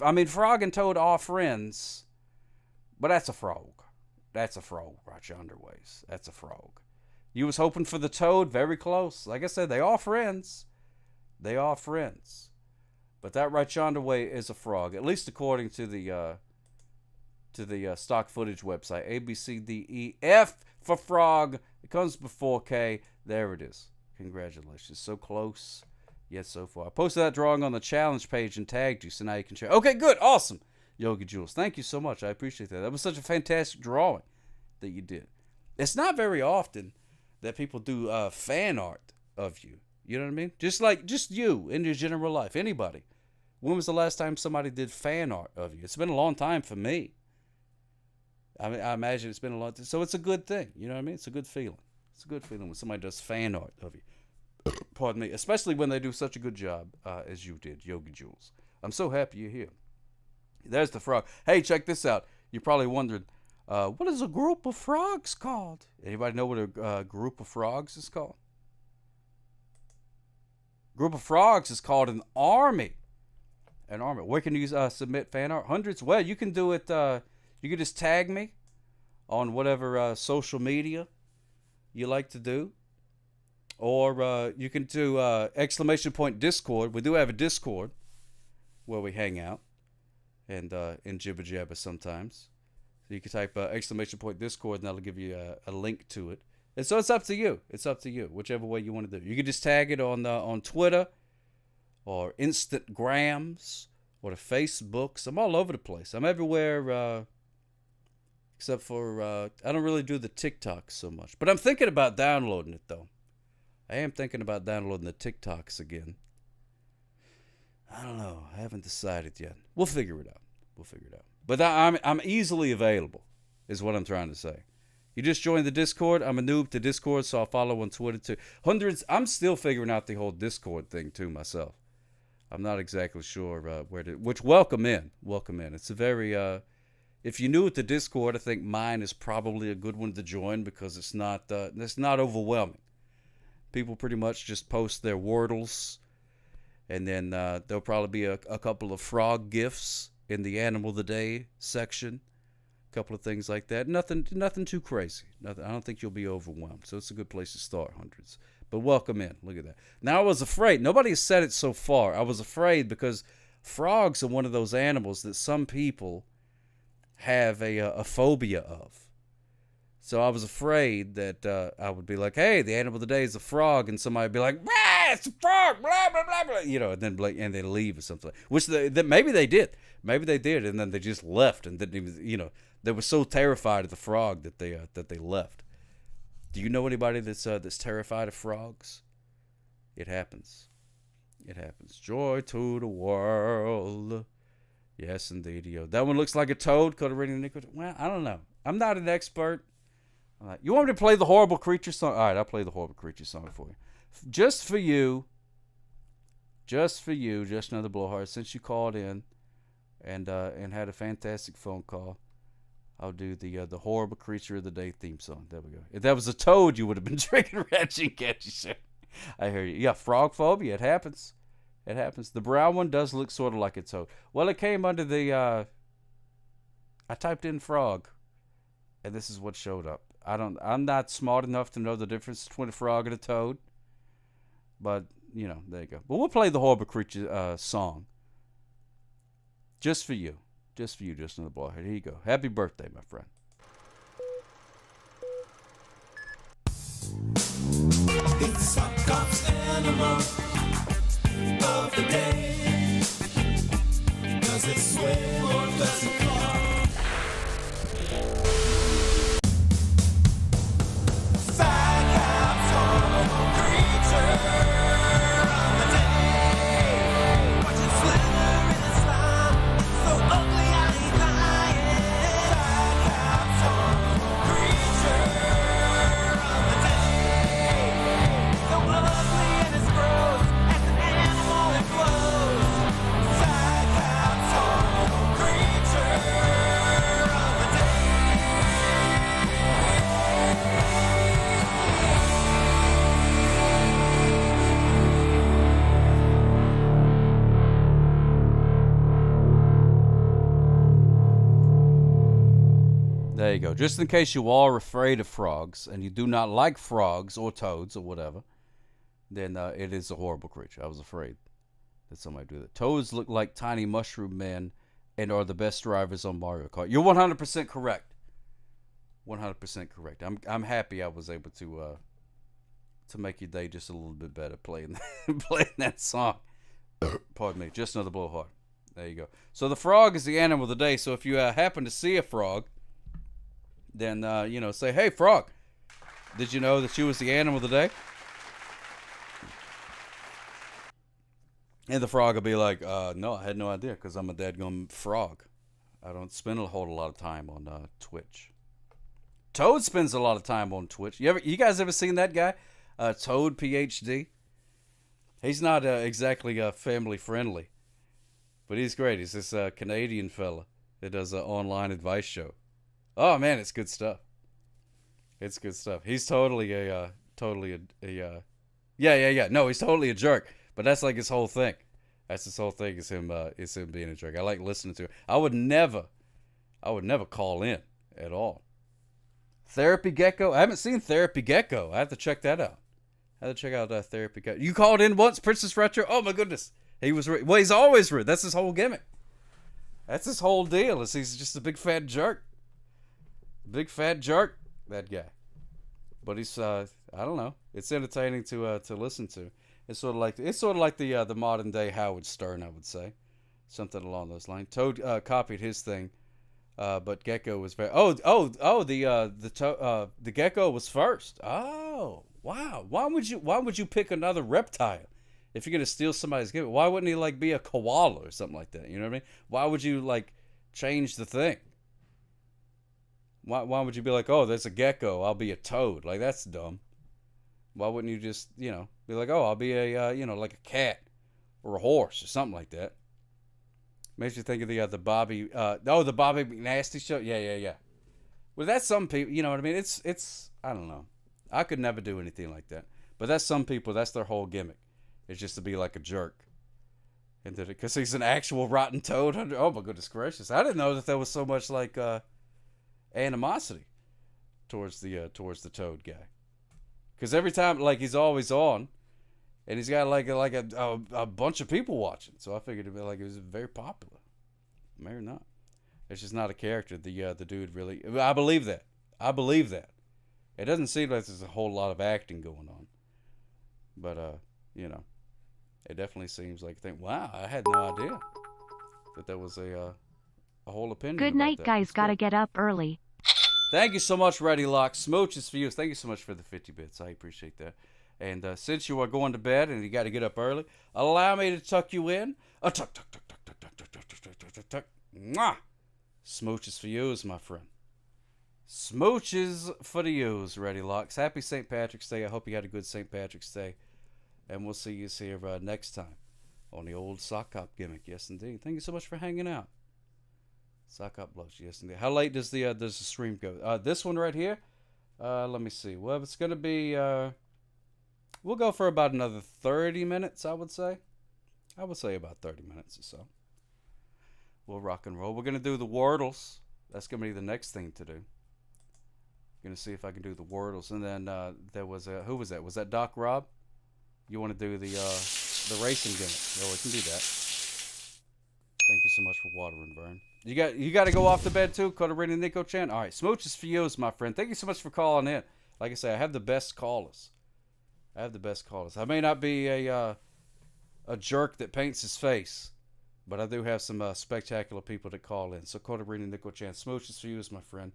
I mean, frog and toad are friends. But that's a frog. That's a frog right yonder ways. That's a frog. You was hoping for the toad. Very close. Like I said, they are friends. They are friends. But that right yonder way is a frog. At least according to the stock footage website. ABCDEF for frog. It comes before K. There it is. Congratulations. So close, yet so far. I posted that drawing on the challenge page and tagged you, so now you can share. Okay, good. Awesome. Yogi Jules. Thank you so much. I appreciate that. That was such a fantastic drawing that you did. It's not very often that people do fan art of you. You know what I mean? Just you in your general life. Anybody. When was the last time somebody did fan art of you? It's been a long time for me. I mean, I imagine it's been a long time. So it's a good thing. You know what I mean? It's a good feeling. It's a good feeling when somebody does fan art of you. Pardon me. Especially when they do such a good job as you did, Yogi Jules. I'm so happy you're here. There's the frog. Hey, check this out. You're probably wondering, what is a group of frogs called? Anybody know what a group of frogs is called? Group of frogs is called an army. An army. Where can you submit fan art? Hundreds? Well, you can do it. You can just tag me on whatever social media you like to do. Or you can do exclamation point Discord. We do have a Discord where we hang out and jibber jabber sometimes. So you can type exclamation point Discord and that'll give you a link to it. And so it's up to you. It's up to you, whichever way you want to do it. You can just tag it on Twitter or Instagrams or the Facebooks. I'm all over the place. I'm everywhere except for I don't really do the TikToks so much. But I'm thinking about downloading it, though. I am thinking about downloading the TikToks again. I don't know. I haven't decided yet. We'll figure it out. But I'm easily available, is what I'm trying to say. You just joined the Discord. I'm a noob to Discord, so I'll follow on Twitter too. Hundreds. I'm still figuring out the whole Discord thing too myself. I'm not exactly sure where to. Which welcome in. It's a very. If you're new at the Discord, I think mine is probably a good one to join because it's not overwhelming. People pretty much just post their wordles, and then there'll probably be a couple of frog gifts in the Animal of the Day section. Couple of things like that. Nothing too crazy. I don't think you'll be overwhelmed. So it's a good place to start, hundreds. But welcome in. Look at that. Now I was afraid. Nobody has said it so far. I was afraid because frogs are one of those animals that some people have a phobia of. So I was afraid that I would be like, hey, the animal of the day is a frog, and somebody would be like, it's a frog, blah, blah, blah, blah, and then leave or something. Which maybe they did. Maybe they did, and then they just left and didn't even, they were so terrified of the frog that they left. Do you know anybody that's terrified of frogs? It happens. Joy to the world. Yes, indeed. That one looks like a toad. Could have written Nick. Well, I don't know. I'm not an expert. All right. You want me to play the Horrible Creature song? All right, I'll play the Horrible Creature song for you. Just for you, just another blowhard. Since you called in and had a fantastic phone call, I'll do the Horrible Creature of the Day theme song. There we go. If that was a toad, you would have been drinking Ratchet Catchy, sir. I hear you. Yeah, frog phobia. It happens. The brown one does look sort of like a toad. Well, it came under the. I typed in frog, and this is what showed up. I'm not smart enough to know the difference between a frog and a toad. But there you go. But we'll play the Horrible Creature song. Just for you, just another blowhead. Here you go. Happy birthday, my friend. It's Hot Cop's Animal of the Day. Does it swim or does it crawl? Fat Cop's Horrible Creature of the Day. Watch it slither in the slime, so ugly I ain't lying. Fat Cop's Horrible Creature of the Day. So ugly and it's gross, as an animal it glows. Fat Cop's Horrible Creature of the Day. There you go. Just in case you are afraid of frogs and you do not like frogs or toads or whatever, then it is a horrible creature. I was afraid that somebody would do that. Toads look like tiny mushroom men and are the best drivers on Mario Kart. You're 100% correct. 100% correct. I'm happy I was able to make your day just a little bit better playing that song. Pardon me. Just another blowhard. There you go. So the frog is the animal of the day. So if you happen to see a frog, then, say, hey, frog, did you know that you was the animal of the day? And the frog will be like, no, I had no idea because I'm a dadgum frog. I don't spend a whole lot of time on Twitch. Toad spends a lot of time on Twitch. You guys ever seen that guy? Toad PhD? He's not exactly family friendly, but he's great. He's this Canadian fella that does an online advice show. Oh man, it's good stuff. It's good stuff. He's totally a yeah. No, he's totally a jerk. But that's like his whole thing. That's his whole thing is him being a jerk. I like listening to him. I would never call in at all. Therapy Gecko. I haven't seen Therapy Gecko. I have to check that out. I have to check out Therapy Gecko. You called in once, Princess Retro. Oh my goodness, he was rude. Well, he's always rude. That's his whole gimmick. That's his whole deal. Is he's just a big fat jerk. Big fat jerk, that guy. But he's I don't know. It's entertaining to listen to. It's sort of like the modern day Howard Stern, I would say, something along those lines. Toad copied his thing, but Gecko was very. The Gecko was first. Oh wow! Why would you pick another reptile if you're gonna steal somebody's gimmick? Why wouldn't he like be a koala or something like that? You know what I mean? Why would you like change the thing? Why would you be like, oh, there's a gecko, I'll be a toad? Like, that's dumb. Why wouldn't you just, be like, oh, I'll be a, like a cat or a horse or something like that? Makes you think of the Bobby, the Bobby McNasty show. Yeah. Well, that's some people, you know what I mean? It's, I don't know. I could never do anything like that. But that's some people, that's their whole gimmick. It's just to be like a jerk. And because he's an actual rotten toad. Oh, my goodness gracious. I didn't know that there was so much, like, animosity towards the toad guy, because every time, like, he's always on and he's got like a bunch of people watching, so I figured it'd be like it was very popular. Maybe not. It's just not a character. The dude really, I believe that it doesn't seem like there's a whole lot of acting going on, but it definitely seems like, wow, I had no idea that there was a whole opinion. Good night, guys. Gotta get up early. Thank you so much, Ready Lock. Smooches for you. Thank you so much for the 50 bits. I appreciate that. And since you are going to bed and you got to get up early, allow me to tuck you in. Tuck. Mwah! Smooches for yous, my friend. Smooches for the yous, Ready Locks. Happy St. Patrick's Day. I hope you had a good St. Patrick's Day. And we'll see you here next time on the old sock hop gimmick. Yes, indeed. Thank you so much for hanging out. Sock up blush, yes indeed. How late does the stream go? This one right here, let me see. Well, it's gonna be we'll go for about another 30 minutes, I would say. About 30 minutes or so. We'll rock and roll. We're gonna do the Wordles. That's gonna be the next thing to do. Gonna see if I can do the Wordles, and then there was who was that? Was that Doc Rob? You want to do the racing gimmick? No, we can do that. Thank you so much for Water and Burn. You got to go off to bed too, Cotarina Nico Chan. All right, smooches for you, my friend. Thank you so much for calling in. Like I say, I have the best callers. I may not be a jerk that paints his face, but I do have some spectacular people that call in. So Cotarina Nico Chan, smooches for you, my friend.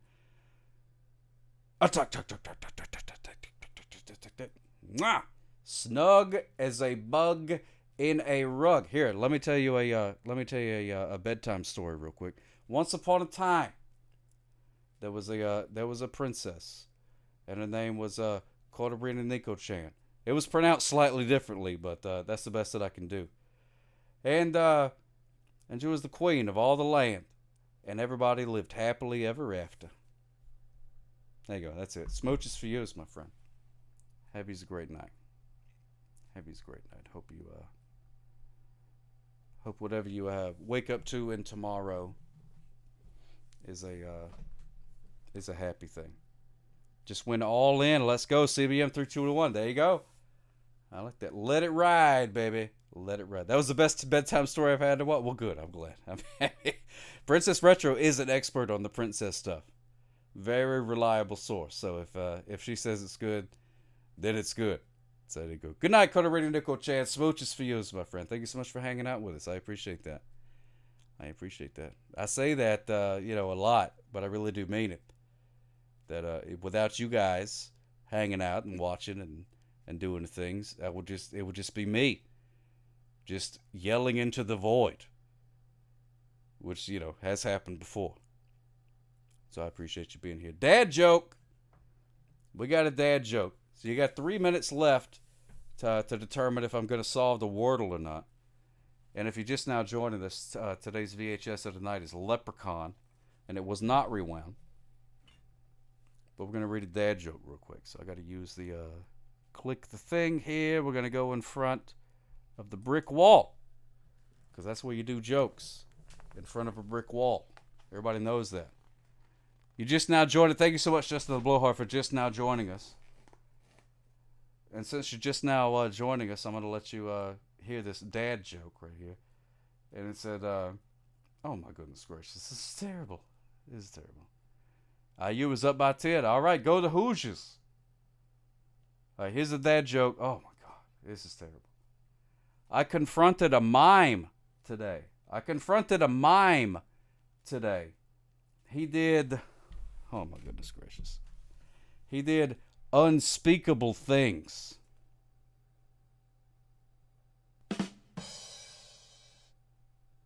Snug as a bug in a rug. Here, let me tell you a bedtime story real quick. Once upon a time, there was a princess, and her name was Cotarina Nico Chan. It was pronounced slightly differently, but that's the best that I can do. And she was the queen of all the land, and everybody lived happily ever after. There you go. That's it. Smooches for you, my friend. Have you a great night. Hope you hope whatever you wake up to in tomorrow is a happy thing. Just went all in. Let's go. CBM 321. There you go. I like that. Let it ride, baby. Let it ride. That was the best bedtime story I've had to watch. Well, good. I'm glad. I'm happy. Princess Retro is an expert on the princess stuff. Very reliable source. So if she says it's good, then it's good. So there you go. Good night, Cotarina Nico Chan. Smooches for you, my friend. Thank you so much for hanging out with us. I appreciate that. I say that a lot, but I really do mean it. That without you guys hanging out and watching and doing things, it would just be me, just yelling into the void, which has happened before. So I appreciate you being here. Dad joke. We got a dad joke. So you got 3 minutes left to determine if I'm going to solve the Wordle or not. And if you're just now joining us, today's VHS of the night is Leprechaun, and it was not rewound. But we're going to read a dad joke real quick. So I got to use the click the thing here. We're going to go in front of the brick wall, because that's where you do jokes, in front of a brick wall. Everybody knows that. You just now joined it. Thank you so much, Justin the Blowhard, for just now joining us. And since you're just now joining us, I'm going to let you hear this dad joke right here. And it said, oh my goodness gracious, this is terrible. This is terrible. IU is up by 10. All right, go to Hoosiers. All right, here's a dad joke. Oh, my God. This is terrible. I confronted a mime today. He did, oh my goodness gracious. He did unspeakable things.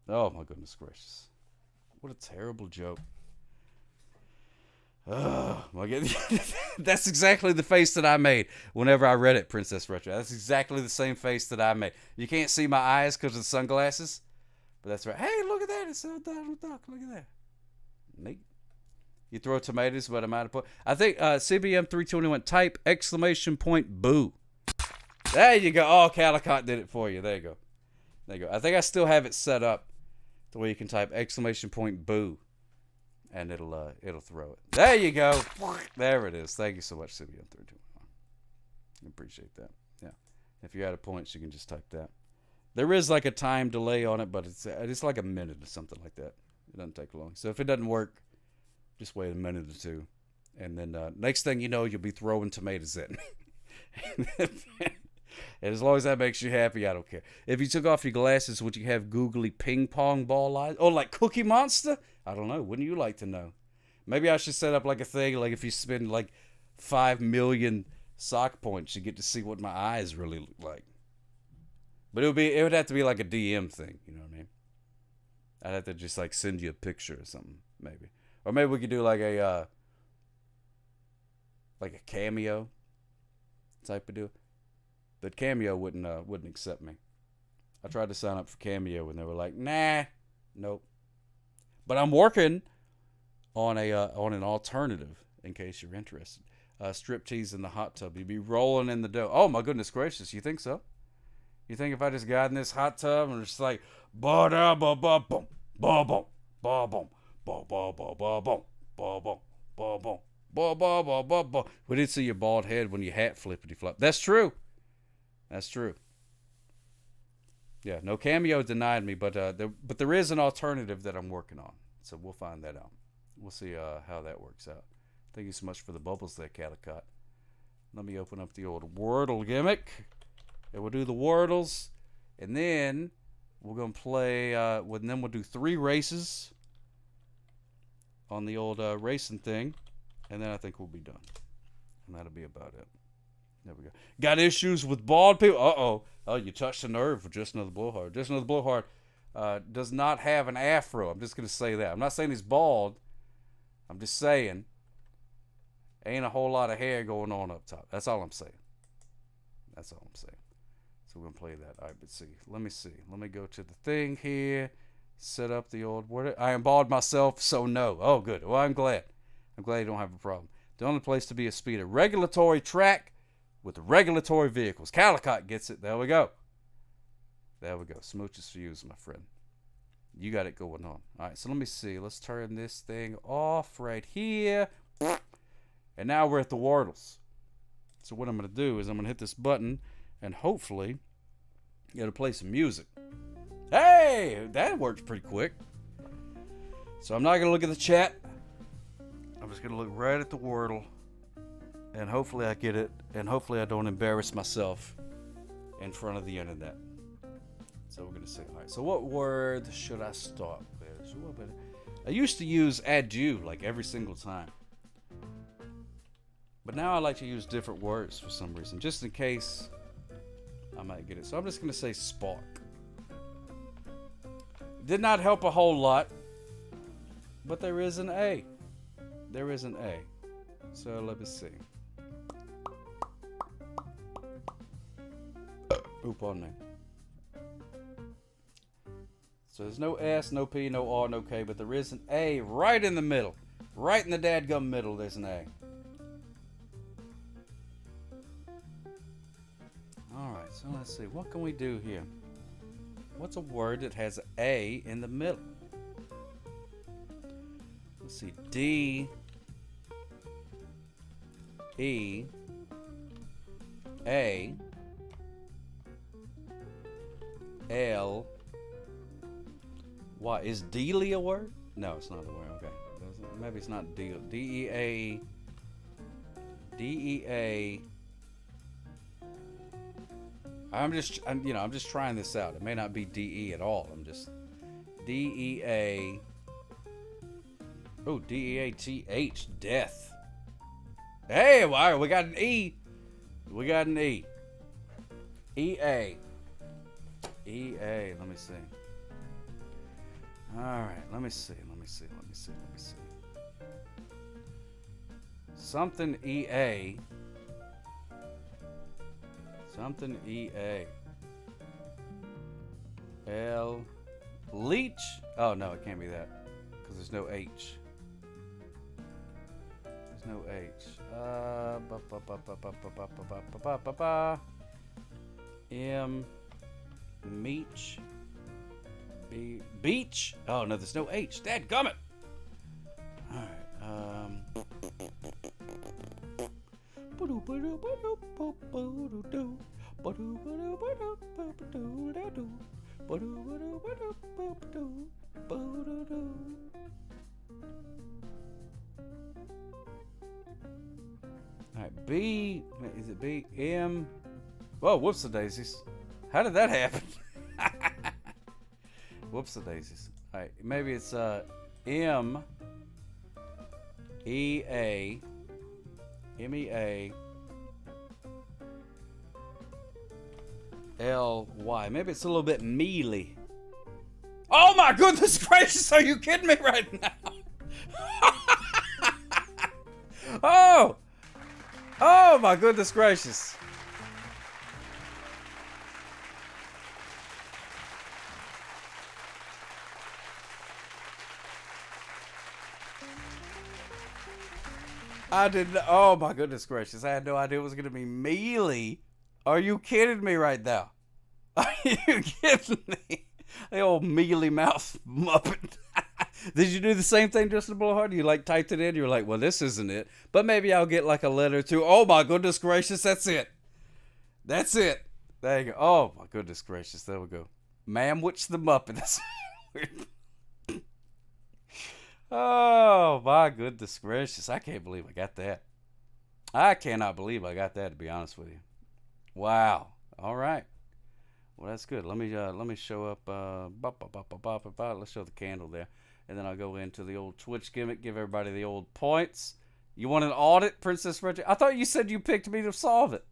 Oh my goodness gracious. What a terrible joke. Oh my God. That's exactly the face that I made whenever I read it, Princess Retro. That's exactly the same face that I made. You can't see my eyes because of the sunglasses, but that's right. Hey, look at that. It's a Donald Duck. Look at that. Neat. You throw tomatoes, but I'm out of point. I think CBM 321, type exclamation point boo. There you go. Oh, Calicott did it for you. There you go. There you go. I think I still have it set up to where you can type exclamation point boo. And it'll throw it. There you go. There it is. Thank you so much, CBM 321. I appreciate that. Yeah. If you're out of points, you can just type that. There is like a time delay on it, but it's like a minute or something like that. It doesn't take long. So if it doesn't work, just wait a minute or two. And then next thing you know, you'll be throwing tomatoes at me. And as long as that makes you happy, I don't care. If you took off your glasses, would you have googly ping pong ball eyes? Oh, like Cookie Monster? I don't know. Wouldn't you like to know? Maybe I should set up like a thing, like if you spend like 5 million sock points, you get to see what my eyes really look like. But it would have to be like a DM thing, you know what I mean? I'd have to just like send you a picture or something, maybe. Or maybe we could do like a Cameo type of deal. But Cameo wouldn't accept me. I tried to sign up for Cameo and they were like, nah, nope. But I'm working on an alternative in case you're interested. Striptease in the hot tub. You'd be rolling in the dough. Oh my goodness gracious, you think so? You think if I just got in this hot tub and just like ba da ba ba boom ba boom ba boom ba ba ba ba boom ba boom ba boom ba ba ba ba ba. We did see your bald head when your hat flippity flop. That's true. That's true. Yeah, no, Cameo denied me, but there is an alternative that I'm working on. So we'll find that out. We'll see how that works out. Thank you so much for the bubbles there, Calicott. Let me open up the old Wordle gimmick. And we'll do the Wordles. And then we're going to play, and then we'll do 3 races on the old racing thing. And then I think we'll be done. And that'll be about it. There we go. Got issues with bald people? Uh-oh. Oh, you touched a nerve with Just Another Blowhard. Just Another Blowhard does not have an afro. I'm just going to say that. I'm not saying he's bald. I'm just saying ain't a whole lot of hair going on up top. That's all I'm saying. That's all I'm saying. So we're going to play that. All right, but see. Let me see. Let me go to the thing here. Set up the old word. I am bald myself, so no. Oh, good. Well, I'm glad. I'm glad you don't have a problem. The only place to be a speeder. Regulatory track with the regulatory vehicles. Calicott gets it. There we go. There we go. Smooches for you, my friend. You got it going on. All right, so let me see. Let's turn this thing off right here. And now we're at the Wordles. So what I'm going to do is I'm going to hit this button and hopefully it'll play some music. Hey, that worked pretty quick. So I'm not going to look at the chat. I'm just going to look right at the Wordle. And hopefully I get it. And hopefully I don't embarrass myself in front of the internet. So we're going to say, all right, so what word should I start with? I used to use adieu like every single time. But now I like to use different words for some reason, just in case I might get it. So I'm just going to say spark. Did not help a whole lot, but there is an A. There is an A. So let me see. Oop on me. So there's no S, no P, no R, no K, but there is an A right in the middle. Right in the dadgum middle, there's an A. Alright, so let's see. What can we do here? What's a word that has an A in the middle? Let's see. D, E, A, L, Y. Is Dealey a word? No, it's not a word. Okay. Maybe it's not Deal. D-E-A, I'm just trying this out. It may not be DE at all. I'm just DEA. Oh, DEATH, death. Hey, well, we got an E. We got an E. EA. EA. Let me see. All right. Let me see. Something EA. Something EA. L. Leech? Oh, no, it can't be that. Because there's no H. There's no H. M. Meech. B. Beach? Oh, no, there's no H. Dadgummit! Alright, B. Is it B? M. Whoa, whoops the daisies. How did that happen? Whoops the daisies. Alright, maybe it's M. E. A. M. E. A. L. Y. Maybe it's a little bit mealy. Oh my goodness gracious, are you kidding me right now? Oh! Oh my goodness gracious. I didn't. Oh my goodness gracious! I had no idea it was gonna be mealy. Are you kidding me right now? Are you kidding me? The old mealy mouth muppet. Did you do the same thing, Justin Blowhard? You like typed it in. You were like, well, this isn't it, but maybe I'll get like a letter or two. Oh my goodness gracious! That's it. That's it. There you go. Oh my goodness gracious! There we go. Ma'am, which the muppet? That's weird. Oh, my goodness gracious. I can't believe I got that. I cannot believe I got that, to be honest with you. Wow. All right. Well, that's good. Let me show up. Let's show the candle there. And then I'll go into the old Twitch gimmick, give everybody the old points. You want an audit, Princess Reggie? I thought you said you picked me to solve it.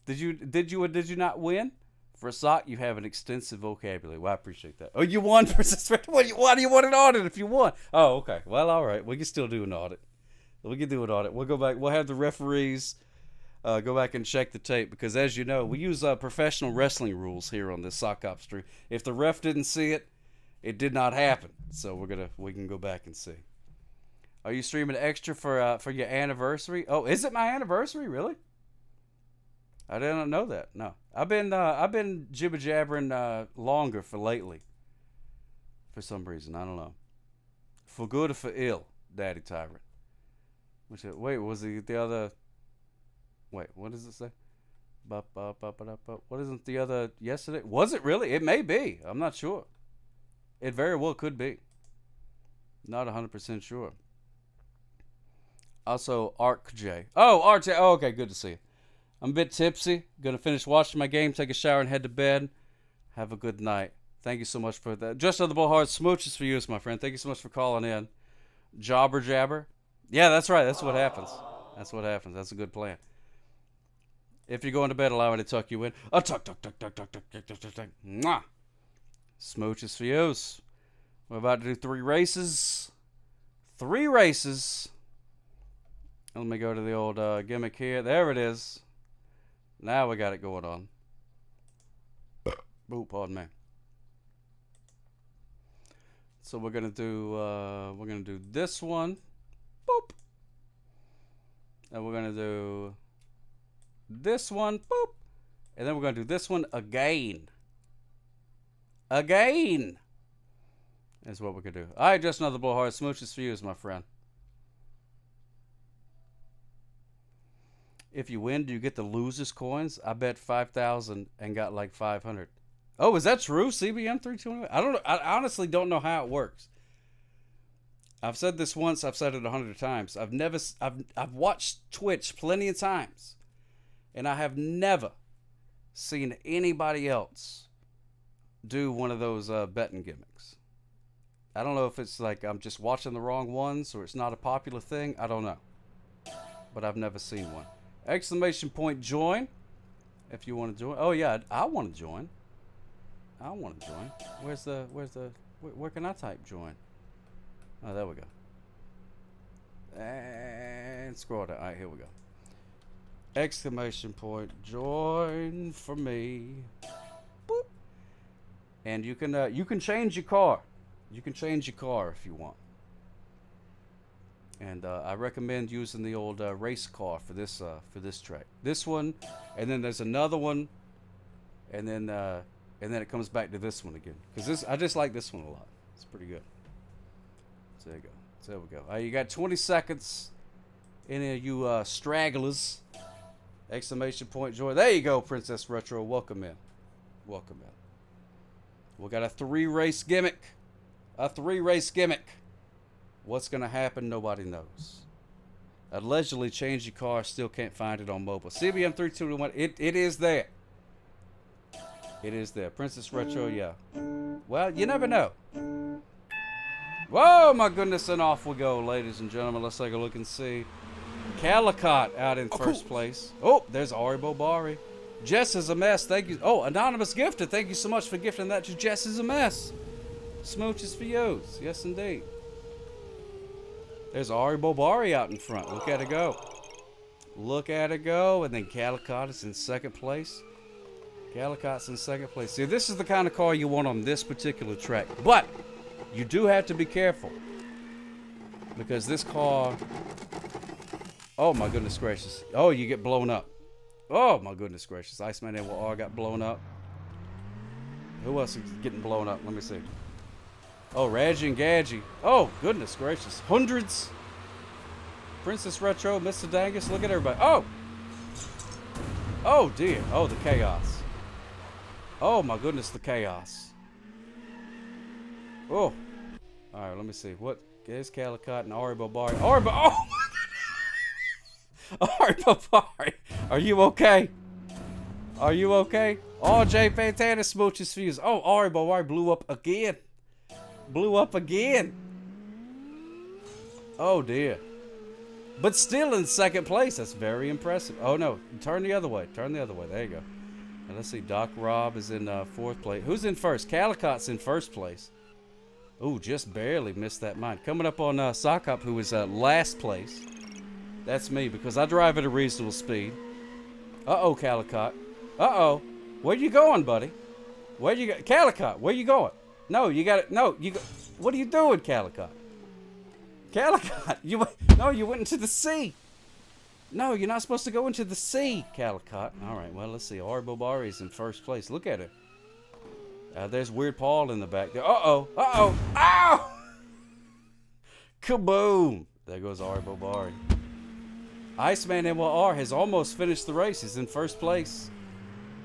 Did you or did you not win? For a sock, you have an extensive vocabulary. Well, I appreciate that. Oh, you won, Princess Reggie. Why do you want an audit if you won? Oh, okay. Well, all right. We can still do an audit. We can do an audit. We'll go back. We'll have the referees go back and check the tape because, as you know, we use professional wrestling rules here on this Sock Op stream. If the ref didn't see it, it did not happen. So we can go back and see. Are you streaming extra for your anniversary? Oh, is it my anniversary? Really? I didn't know that. No, I've been jibber jabbering longer for lately. For some reason, I don't know. For good or for ill, Daddy Tyrant. Wait, was the other? Wait, what does it say? What isn't the other yesterday? Was it really? It may be. I'm not sure. It very well could be. Not 100% sure. Also, ArcJ. Oh, RJ. Oh, okay, good to see you. I'm a bit tipsy. Gonna finish watching my game, take a shower, and head to bed. Have a good night. Thank you so much for that. Just on the Bullhard, smooches for you, my friend. Thank you so much for calling in. Jobber jabber. Yeah, that's right. That's what happens. That's what happens. That's a good plan. If you're going to bed, allow me to tuck you in. Oh, tuck. Mwah. Smooches for you. We're about to do 3 races. 3 races. Let me go to the old gimmick here. There it is. Now we got it going on. Oh, pardon me. So we're gonna do this one. Boop. And we're gonna do this one. Boop. And then we're gonna do this one again. Again. That's what we're gonna do. All right, just another blowhard. Smooches for you, my friend. If you win, do you get the losers coins? I bet 5,000 and got like 500. Oh, is that true? CBM 321? I don't know. I honestly don't know how it works. I've said this once. I've said it 100 times. I've watched Twitch plenty of times, and I have never seen anybody else do one of those betting gimmicks. I don't know if it's like I'm just watching the wrong ones or it's not a popular thing. I don't know. But I've never seen one. Exclamation point join. If you want to join. Oh yeah, I want to join. I want to join. Where can I type join? Oh, there we go. And scroll down. All right, here we go. Exclamation point join for me. Boop. And you can change your car. You can change your car if you want. And I recommend using the old race car for this track. This one, and then there's another one, and then it comes back to this one again. Cause I just like this one a lot. It's pretty good. So there you go. So there we go. You got 20 seconds. Any of you stragglers? Exclamation point joy. There you go, Princess Retro. Welcome in. Welcome in. We got a 3-race gimmick. A 3-race gimmick. What's going to happen, nobody knows. Allegedly change your car, still can't find it on mobile. CBM 321, it is there. It is there. Princess Retro, yeah. Well, you never know. Whoa, my goodness, and off we go, ladies and gentlemen. Let's take a look and see. Calicott out in first place. Oh, there's Ari Bobari. Jess is a mess. Thank you. Oh, Anonymous Gifted. Thank you so much for gifting that to Jess is a mess. Smooches for you. Yes, indeed. There's Ari Bobari out in front. Look at it go. Look at it go. And then Calicott is in second place. Calicott's in second place. See, this is the kind of car you want on this particular track. But you do have to be careful. Because this car... Oh, my goodness gracious. Oh, you get blown up. Oh, my goodness gracious. Iceman NYR got blown up. Who else is getting blown up? Let me see. Oh, Radji and Gadji. Oh, goodness gracious. Hundreds. Princess Retro, Mr. Dangus. Look at everybody. Oh. Oh, dear. Oh, the chaos. Oh, my goodness, the chaos. Oh. All right, let me see. What? There's Calicott and Ari Bobari. Oh, Ari Bobari. Are you okay? Are you okay? Oh, Jay Fantana smooches fuse. Oh, Ari Bobari blew up again. Blew up again. Oh, dear. But still in second place. That's very impressive. Oh, no. Turn the other way. Turn the other way. There you go. And let's see. Doc Rob is in fourth place. Who's in first? Calicott's in first place. Ooh, just barely missed that mine. Coming up on Sockop, who is last place. That's me, because I drive at a reasonable speed. Uh-oh, Calicott. Uh-oh. Where you going, buddy? Where you go? Calicott, where you going? No, you got it. No, you go. What are you doing, Calicott? Calicott, you went into the sea. No, you're not supposed to go into the sea, Calicott. All right, well, let's see. Ari Bobari's in first place. Look at her. There's Weird Paul in the back there. Uh-oh. Uh-oh. Ow! Kaboom. There goes Ari Bobari. Iceman NYR has almost finished the race. He's in first place.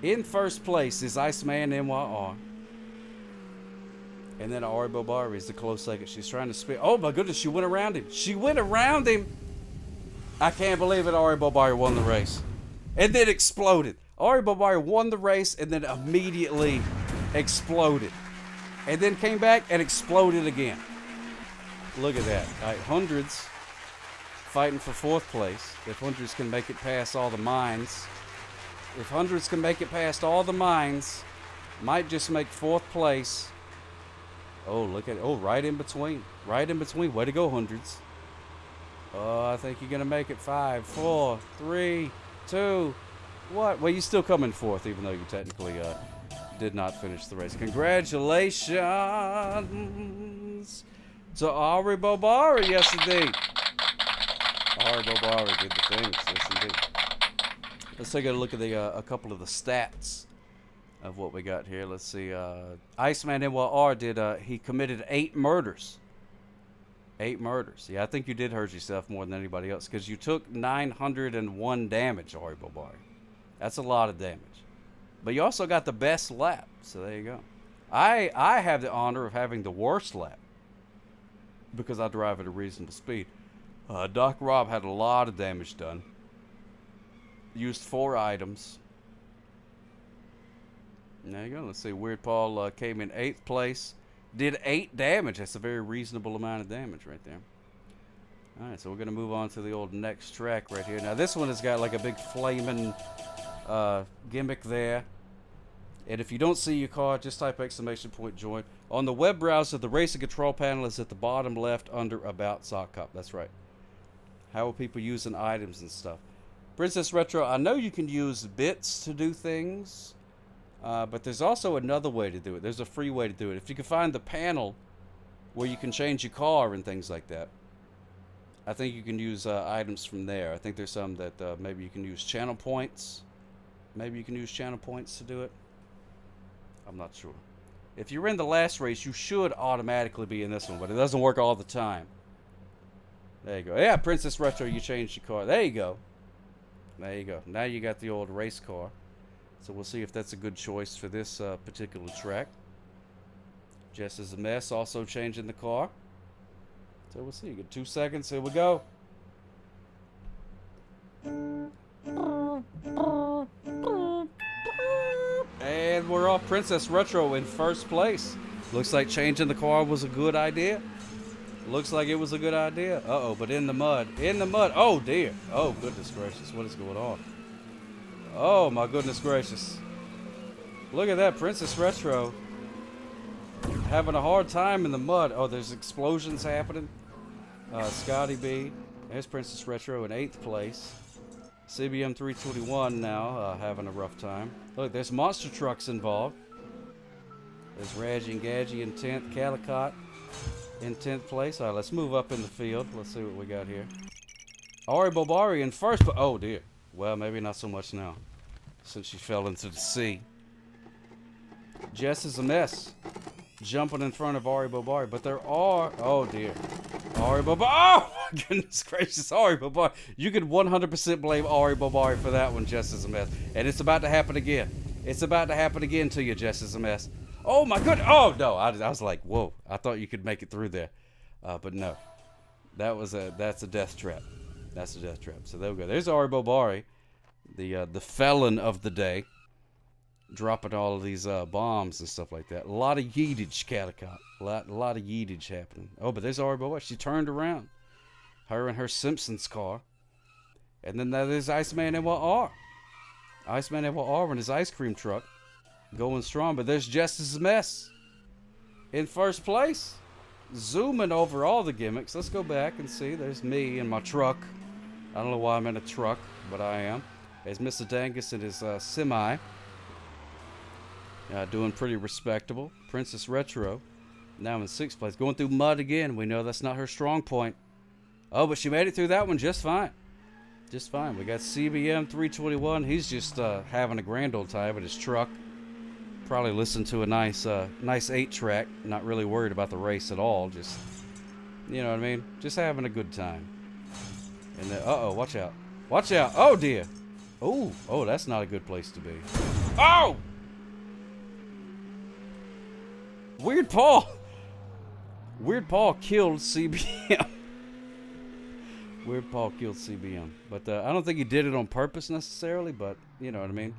In first place is Iceman NYR. And then Ari Bobari is the close second. She's trying to spin. Oh my goodness, she went around him. She went around him. I can't believe it. Ari Bobari won the race. And then exploded. Ari Bobari won the race and then immediately exploded. And then came back and exploded again. Look at that. All right, Hundreds fighting for fourth place. If Hundreds can make it past all the mines. If Hundreds can make it past all the mines, might just make fourth place. Oh, look at it. Oh, right in between. Right in between. Way to go, Hundreds. Oh, I think you're going to make it. 5, 4, 3, 2, what? Well, you still come in fourth, even though you technically did not finish the race. Congratulations to Ari Bobari. Yes, indeed. Ari Bobari did the things. Yes, indeed. Let's take a look at a couple of the stats of what we got here. Let's see. Iceman NYR did, he committed 8 murders. 8 murders. Yeah, I think you did hurt yourself more than anybody else because you took 901 damage, Ari Bobari. That's a lot of damage. But you also got the best lap, so there you go. I have the honor of having the worst lap because I drive at a reasonable speed. Doc Rob had a lot of damage done. Used 4 items. There you go. Let's see. Weird Paul came in 8th place. Did 8 damage. That's a very reasonable amount of damage right there. All right, so we're going to move on to the old next track right here. Now, this one has got like a big flaming gimmick there. And if you don't see your car, just type ! join. On the web browser, the racing control panel is at the bottom left under About Sock Cop. That's right. How are people using items and stuff? Princess Retro, I know you can use bits to do things, but there's also another way to do it. There's a free way to do it. If you can find the panel where you can change your car and things like that, I think you can use items from there. I think there's some that maybe you can use channel points. Maybe you can use channel points to do it. I'm not sure. If you're in the last race, you should automatically be in this one, but it doesn't work all the time. There you go. Yeah, Princess Retro, you changed your car. There you go. There you go. Now you got the old race car. So we'll see if that's a good choice for this particular track. Jess is a mess, also changing the car. So we'll see. You get 2 seconds. Here we go. And we're off. Princess Retro in 1st place. Looks like changing the car was a good idea. Looks like it was a good idea. Uh-oh, but in the mud. In the mud. Oh, dear. Oh, goodness gracious. What is going on? Oh, my goodness gracious. Look at that. Princess Retro having a hard time in the mud. Oh, there's explosions happening. Scotty B. There's Princess Retro in 8th place. CBM 321 now having a rough time. Look, there's monster trucks involved. There's Radgy and Gadgy in 10th. Calicott in 10th place. All right, let's move up in the field. Let's see what we got here. Ari Bobari in 1st. Oh, dear. Well, maybe not so much now, since she fell into the sea. Jess is a mess, jumping in front of Ari Bobari. But there are... Oh, dear. Ari Bobari. Oh, my goodness gracious. Ari Bobari. You could 100% blame Ari Bobari for that one, Jess is a mess. And it's about to happen again. It's about to happen again to you, Jess is a mess. Oh, my goodness. Oh, no. I was like, whoa. I thought you could make it through there. But no. That's a death trap. That's a death trap. So there we go. There's Ari Bobari, the felon of the day, dropping all of these bombs and stuff like that. A lot of yeetage, Calicott. A lot of yeetage happening. Oh, but there's Ari Bobari. She turned around. Her and her Simpsons car. And then there's Iceman NYR. Iceman NYR in his ice cream truck, going strong. But there's Jess's Mess in 1st place, zooming over all the gimmicks. Let's go back and see. There's me in my truck. I don't know why I'm in a truck, but I am. There's Mr. Dangus in his semi. Doing pretty respectable. Princess Retro, now in 6th place. Going through mud again. We know that's not her strong point. Oh, but she made it through that one just fine. Just fine. We got CBM 321. He's just having a grand old time with his truck. Probably listen to a nice 8-track. Not really worried about the race at all. Just, you know what I mean? Just having a good time. And then, uh-oh, watch out. Watch out. Oh, dear. Oh, that's not a good place to be. Oh! Weird Paul. Weird Paul killed CBM. Weird Paul killed CBM. But I don't think he did it on purpose necessarily, but you know what I mean.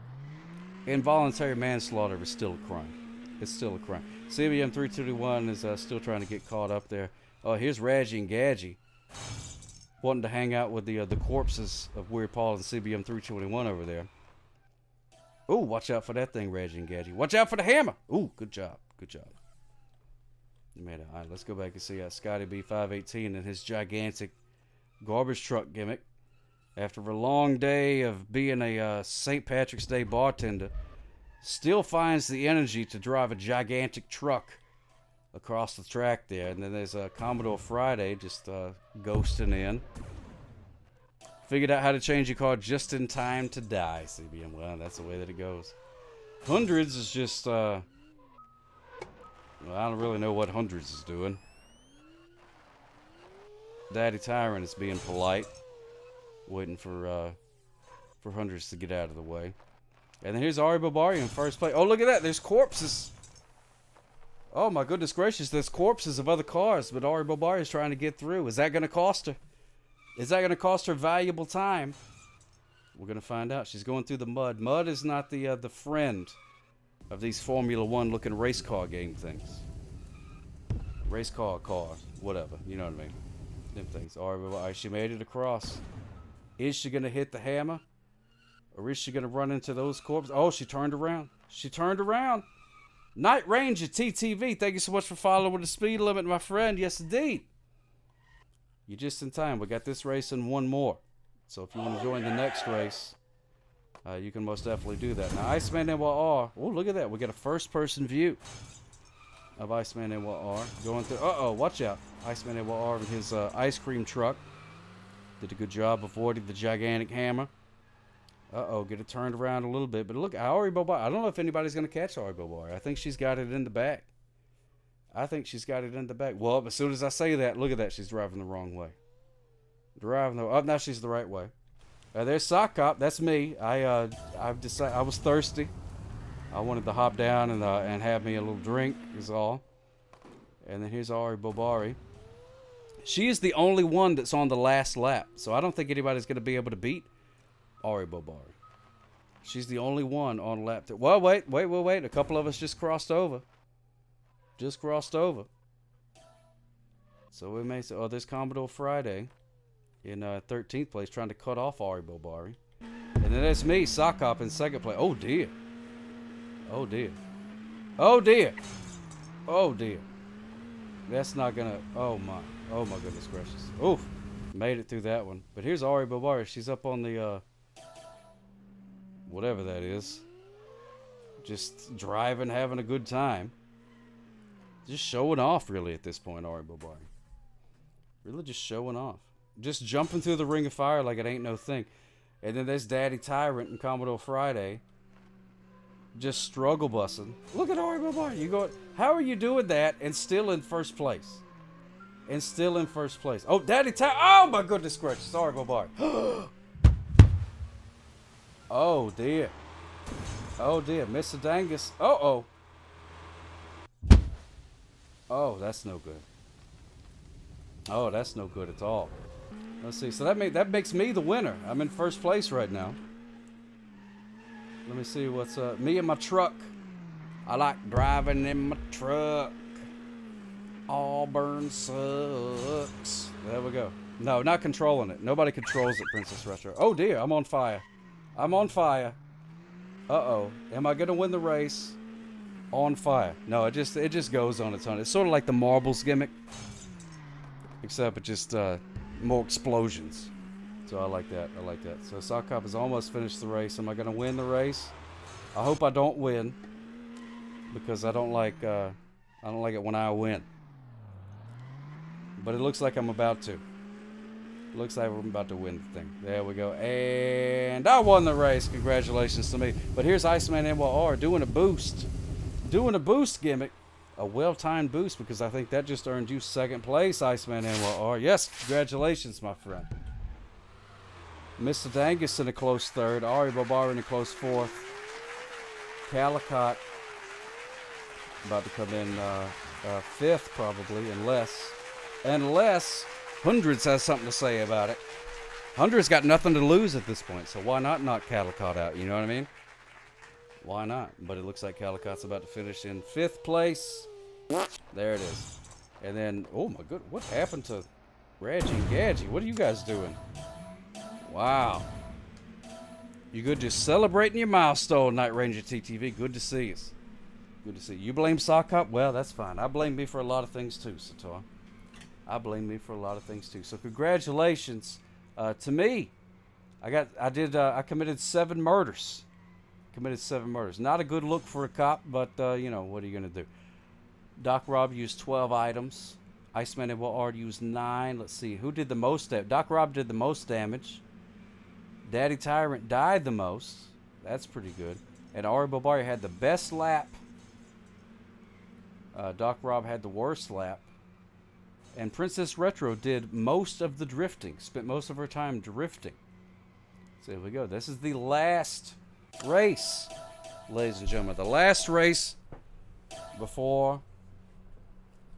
Involuntary manslaughter is still a crime. It's still a crime. CBM 321 is still trying to get caught up there. Oh, here's Radgy and Gadgy wanting to hang out with the corpses of Weird Paul and CBM 321 over there. Oh, watch out for that thing, Radgy and Gadgy. Watch out for the hammer. Oh, good job. Good job. You made it. All right, let's go back and see Scotty B 518 and his gigantic garbage truck gimmick. After a long day of being a St. Patrick's Day bartender, still finds the energy to drive a gigantic truck across the track there. And then there's Commodore Friday just ghosting in. Figured out how to change your car just in time to die, CBM. Well, that's the way that it goes. Hundreds is just... well, I don't really know what Hundreds is doing. Daddy Tyrant is being polite, waiting for Hundreds to get out of the way. And then here's Ari Bobari in 1st place. Oh, look at that. There's corpses. Oh, my goodness gracious. There's corpses of other cars, but Ari Bobari is trying to get through. Is that going to cost her? Is that going to cost her valuable time? We're going to find out. She's going through the mud. Mud is not the friend of these Formula One looking race car game things. Race car, whatever. You know what I mean? Them things. All right, she made it across. Is she going to hit the hammer? Or is she going to run into those corpses? Oh, she turned around. She turned around. Night Ranger TTV, thank you so much for following the speed limit, my friend. Yes, indeed. You're just in time. We got this race and one more. So if you want to join the next race, you can most definitely do that. Now, Iceman NYR. Oh, look at that. We got a first-person view of Iceman NYR going through. Uh-oh, watch out. Iceman NYR in his ice cream truck. Did a good job avoiding the gigantic hammer. Uh-oh, get it turned around a little bit. But look, Ari Bobari. I don't know if anybody's going to catch Ari Bobari. I think she's got it in the back. Well, as soon as I say that, look at that. She's driving the wrong way. Now she's the right way. There's Sock Cop. That's me. I've decided I was thirsty. I wanted to hop down and have me a little drink is all. And then here's Ari Bobari. She is the only one that's on the last lap. So I don't think anybody's going to be able to beat Ari Bobari. She's the only one on lap. Well, wait. A couple of us just crossed over. So we may say, oh, there's Commodore Friday in 13th place trying to cut off Ari Bobari. And then there's me, Sock Cop, in second place. Oh, dear. That's not gonna, oh my goodness gracious. Oof, made it through that one. But here's Ari Bobari. She's up on the, whatever that is. Just driving, having a good time. Just showing off, really, at this point, Ari Bobari. Really just showing off. Just jumping through the ring of fire like it ain't no thing. And then there's Daddy Tyrant and Commodore Friday. Just struggle bussing. Look at Ari Bobari. You go, how are you doing that and still in first place? Oh, Daddy Tyrant. Oh, my goodness gracious. Sorry, Bobari. Oh, dear. Mr. Dangus. Uh-oh. Oh, that's no good. Oh, that's no good at all. Let's see. So that makes me the winner. I'm in first place right now. Let me see what's me and my truck. I like driving in my truck. Auburn sucks. There we go. No, not controlling it. Nobody controls it, Princess Retro. Oh dear, I'm on fire. Uh-oh. Am I gonna win the race? On fire. No, it just goes on its own. It's sort of like the marbles gimmick. Except it just more explosions. So I like that. So Sock Cop has almost finished the race. Am I gonna win the race? I hope I don't win. Because I don't like it when I win. But it looks like I'm about to. Looks like I'm about to win the thing. There we go. And I won the race. Congratulations to me. But here's Iceman NYR doing a boost. Doing a boost gimmick. A well-timed boost because I think that just earned you second place, Iceman NYR. Yes, congratulations, my friend. Mr. Dangus in a close third. Ari Bobari in a close fourth. Calicott about to come in fifth probably, unless Hundreds has something to say about it. Hundreds got nothing to lose at this point, so why not knock Calicott out? You know what I mean? Why not? But it looks like Calicott's about to finish in fifth place. There it is. And then, oh my goodness, what happened to Reggie and Gadgie? What are you guys doing? Wow. You good just celebrating your milestone, Night Ranger TTV. Good to see us. Good to see you. You blame Sock Cop? Well, that's fine. I blame me for a lot of things too, Sator. So congratulations to me. I committed 7 murders. Not a good look for a cop, but you know, what are you gonna do? Doc Rob used 12 items. Iceman and Willard used 9. Let's see, who did the most damage? Doc Rob did the most damage. Daddy Tyrant died the most. That's pretty good. And Ari Bobari had the best lap. Doc Rob had the worst lap. And Princess Retro did most of the drifting. Spent most of her time drifting. So there we go. This is the last race, ladies and gentlemen. The last race before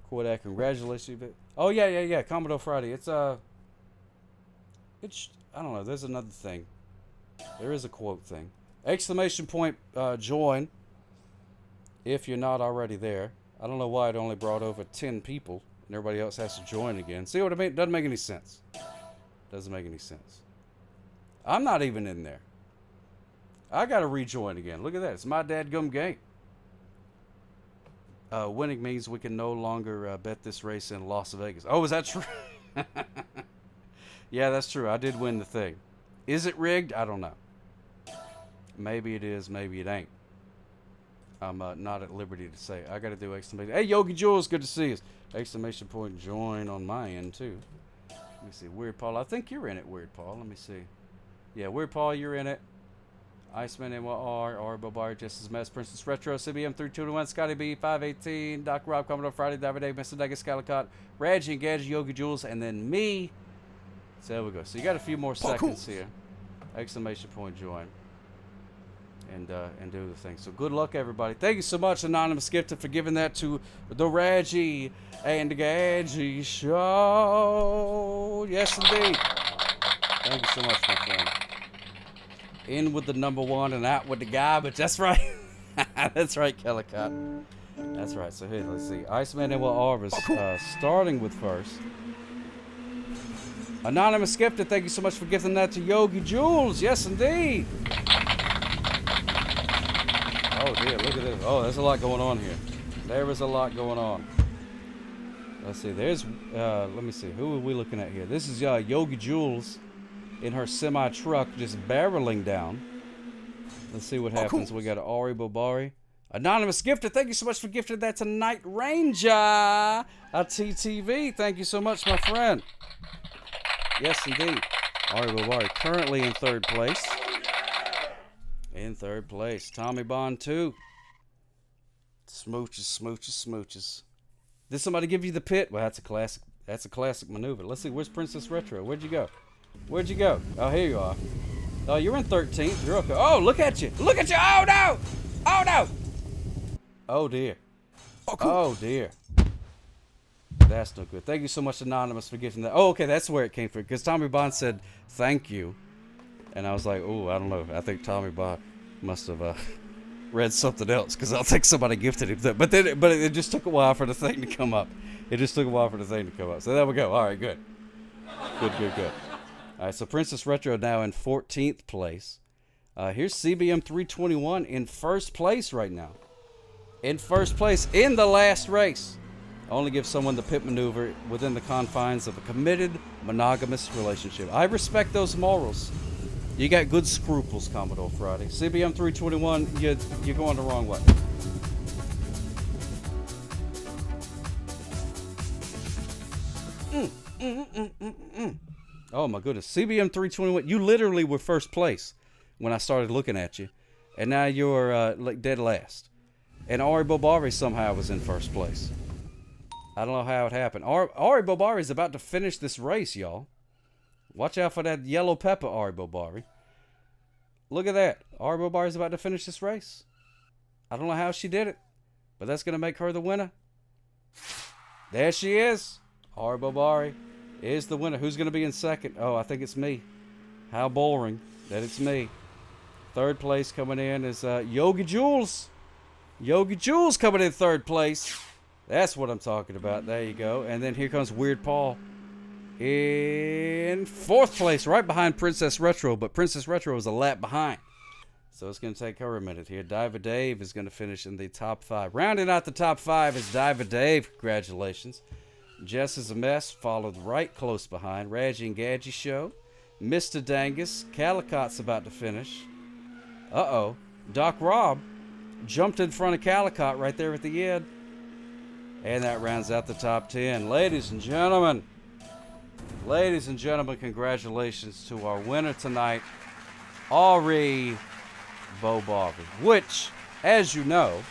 Kodak. Congratulations. Oh, yeah. Commodore Friday. It's I don't know. There's another thing. There is a quote thing. Exclamation point join. if you're not already there. I don't know why it only brought over 10 people and everybody else has to join again. See what I mean? Doesn't make any sense. Doesn't make any sense. I'm not even in there. I got to rejoin again. Look at that. It's my dadgum game. Winning means we can no longer bet this race in Las Vegas. Oh, is that true? Yeah, that's true. I did win the thing. Is it rigged? I don't know. Maybe it is. Maybe it ain't. I'm not at liberty to say. I got to do exclamation. Hey, Yogi Jules, good to see us. Exclamation point join on my end, too. Let me see. Weird Paul. I think you're in it, Weird Paul. Let me see. Yeah, Weird Paul, you're in it. Iceman, NYR, R. Bobar, Justice Mess, Princess Retro, CBM 321, Scotty B, 518, Doc Rob, Commodore Friday, David Dave, Mr. Dega, Scalicott, Radji and Gadget, Yogi Jules, and then me. So there we go. So you got a few more seconds here. Exclamation point join. And do the thing. So good luck, everybody. Thank you so much, Anonymous Gifted, for giving that to the Radji and Gadget show. Yes, indeed. Thank you so much, my friend. In with the number one and out with the garbage. That's right. That's right, Kellicott. That's right. So here, let's see. Iceman and Will Arvis starting with first. Anonymous Gifted, thank you so much for gifting that to Yogi Jules. Yes, indeed. Oh, dear. Look at this. Oh, there's a lot going on here. There is a lot going on. Let's see. There's, let me see. Who are we looking at here? This is Yogi Jules in her semi-truck just barreling down. Let's see what happens. Cool. We got Ari Bobari. Anonymous Gifted, thank you so much for gifting that to Night Ranger. TTV, thank you so much, my friend. Yes, indeed. Ari Bobari currently in third place. In third place. Tommy Bond 2. Smooches, smooches, smooches. Did somebody give you the pit? Well, that's a classic. That's a classic maneuver. Let's see. Where's Princess Retro? Where'd you go? Where'd you go? Oh, here you are. Oh, you're in 13th. You're okay. Oh, look at you. Look at you. Oh, no. Oh, no. Oh, dear. Oh, cool. Oh, dear. That's no good. Thank you so much, Anonymous, for giving that. Oh, okay. That's where it came from. Because Tommy Bond said, thank you. And I was like, oh, I don't know. I think Tommy Bond must have read something else. Because I think somebody gifted him that. But it just took a while for the thing to come up. It just took a while for the thing to come up. So there we go. All right, good. Good, good, good. All right, so Princess Retro now in 14th place. Here's CBM 321 in first place right now. In first place in the last race. Only give someone the pit maneuver within the confines of a committed, monogamous relationship. I respect those morals. You got good scruples, Commodore Friday. CBM 321, you're going the wrong way. Oh my goodness. CBM 321, you literally were first place when I started looking at you. And now you're like dead last. And Ari Bobari somehow was in first place. I don't know how it happened. Ari Bobari is about to finish this race, y'all. Watch out for that yellow pepper, Ari Bobari. Look at that. Ari Bobari is about to finish this race. I don't know how she did it, but that's going to make her the winner. There she is. Ari Bobari is the winner. Who's going to be in second? Oh, I think it's me. How boring that it's me. Third place coming in is Yogi Jules. Yogi Jules coming in third place. That's what I'm talking about. There you go. And then here comes Weird Paul in fourth place, right behind Princess Retro. But Princess Retro is a lap behind. So it's going to take her a minute here. Diver Dave is going to finish in the top 5. Rounding out the top 5 is Diver Dave. Congratulations. Jess is a mess, followed right close behind. Radji and Gadget Show. Mr. Dangus. Calicott's about to finish. Uh-oh. Doc Rob jumped in front of Calicott right there at the end. And that rounds out the top 10. Ladies and gentlemen, congratulations to our winner tonight, Ari Bobari, which, as you know,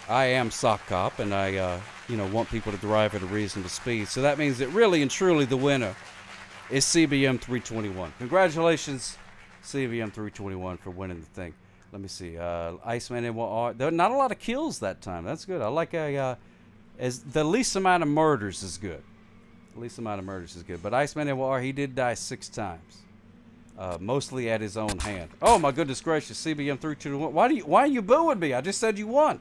I am Sock Cop, and I, want people to drive at a reasonable speed. So that means that really and truly the winner is CBM 321. Congratulations, CBM 321, for winning the thing. Let me see. Iceman and there are not a lot of kills that time. That's good. I like as the least amount of murders is good. The least amount of murders is good. But Iceman and he did die 6 times. mostly at his own hand. Oh my goodness gracious, CBM 321. Why are you booing me? I just said you won.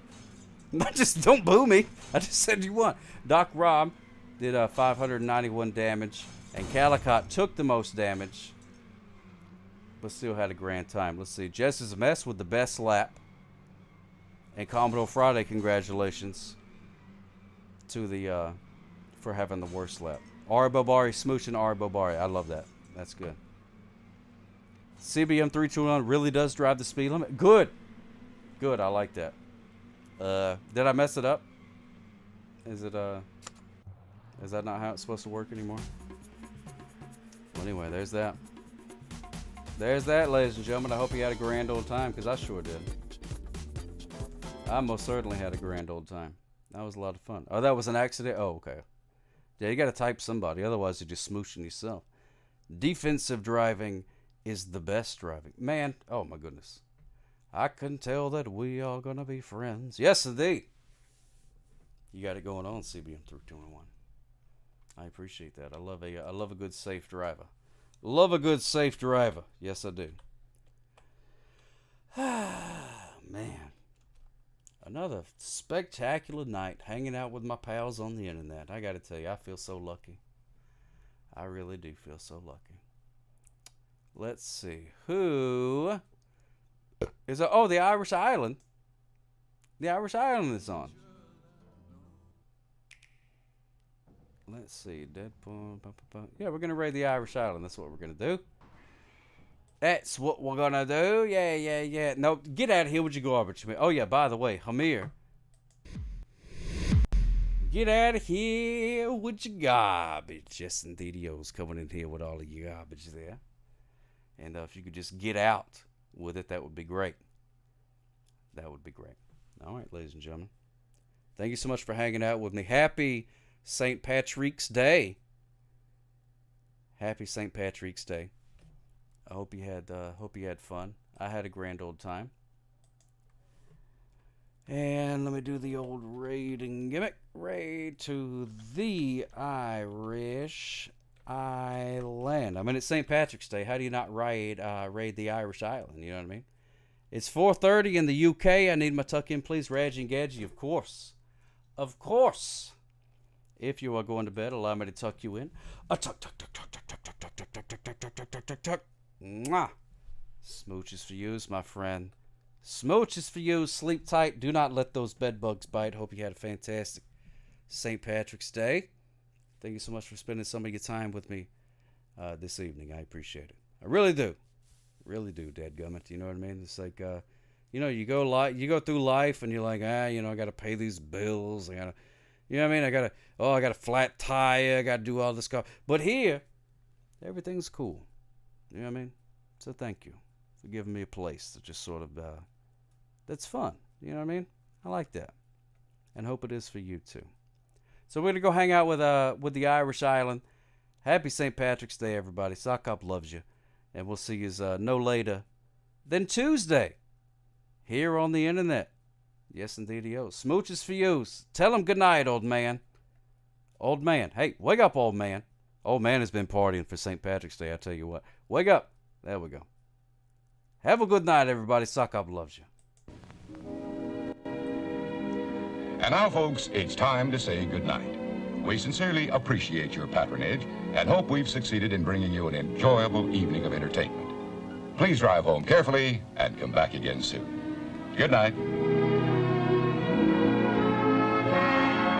Just don't boo me. I just said you won. Doc Rob did 591 damage, and Calicott took the most damage, but still had a grand time. Let's see. Jess is a mess with the best lap. And Commodore Friday, congratulations to the for having the worst lap. Ari Bobari, smooching Ari Bobari. I love that. That's good. CBM 321 really does drive the speed limit. Good. Good. I like that. Did I mess it up? Is that not how it's supposed to work anymore? Well, anyway, there's that. There's that, ladies and gentlemen. I hope you had a grand old time, because I sure did. I most certainly had a grand old time. That was a lot of fun. Oh, that was an accident? Oh, okay. Yeah, you got to type somebody. Otherwise, you're just smooching yourself. Defensive driving is the best driving. Man, oh my goodness. I can tell that we are going to be friends. Yes, indeed. You got it going on, CBM 321. I appreciate that. I love a good safe driver. Love a good safe driver. Yes, I do. Man. Another spectacular night hanging out with my pals on the internet. I got to tell you, I feel so lucky. I really do feel so lucky. Let's see. Who is it? Oh, the Irish Island. The Irish Island is on. Let's see. Deadpool. Yeah, we're going to raid the Irish Island. That's what we're going to do. That's what we're going to do. Yeah. No, get out of here with your garbage. Oh, yeah, by the way, Hamir. Get out of here with your garbage. Yes, indeed, O's coming in here with all of your garbage there. And if you could just get out with it, that would be great. That would be great. All right, ladies and gentlemen. Thank you so much for hanging out with me. Happy St. Patrick's Day. Happy St. Patrick's Day. I hope you had fun. I had a grand old time. And let me do the old raiding gimmick. Raid to the Irish Island. I mean, it's St. Patrick's Day. How do you not raid the Irish Island? You know what I mean? It's 4:30 in the UK. I need my tuck in, please. Radgy and Gadgy, of course. Of course. If you are going to bed, allow me to tuck you in. Tuck. Mwah. Smooches for you, my friend. Smooches for you. Sleep tight. Do not let those bed bugs bite. Hope you had a fantastic St. Patrick's Day. Thank you so much for spending some of your time with me this evening. I appreciate it. I really do. Really do, dadgummit. You know what I mean? It's like, you go through life and you're like, I got to pay these bills. I got to, you know what I mean? I got a flat tire. I got to do all this stuff. But here, everything's cool. You know what I mean? So thank you for giving me a place to just sort of, that's fun. You know what I mean? I like that. And hope it is for you too. So we're going to go hang out with the Irish Island. Happy St. Patrick's Day, everybody. Sock Up loves you. And we'll see you no later than Tuesday here on the internet. Yes, indeed, Smooches for you. Tell him good night, old man. Old man. Hey, wake up, old man. Old man has been partying for St. Patrick's Day, I tell you what. Wake up. There we go. Have a good night, everybody. Sock Up loves you. And now, folks, it's time to say goodnight. We sincerely appreciate your patronage and hope we've succeeded in bringing you an enjoyable evening of entertainment. Please drive home carefully and come back again soon. Good night.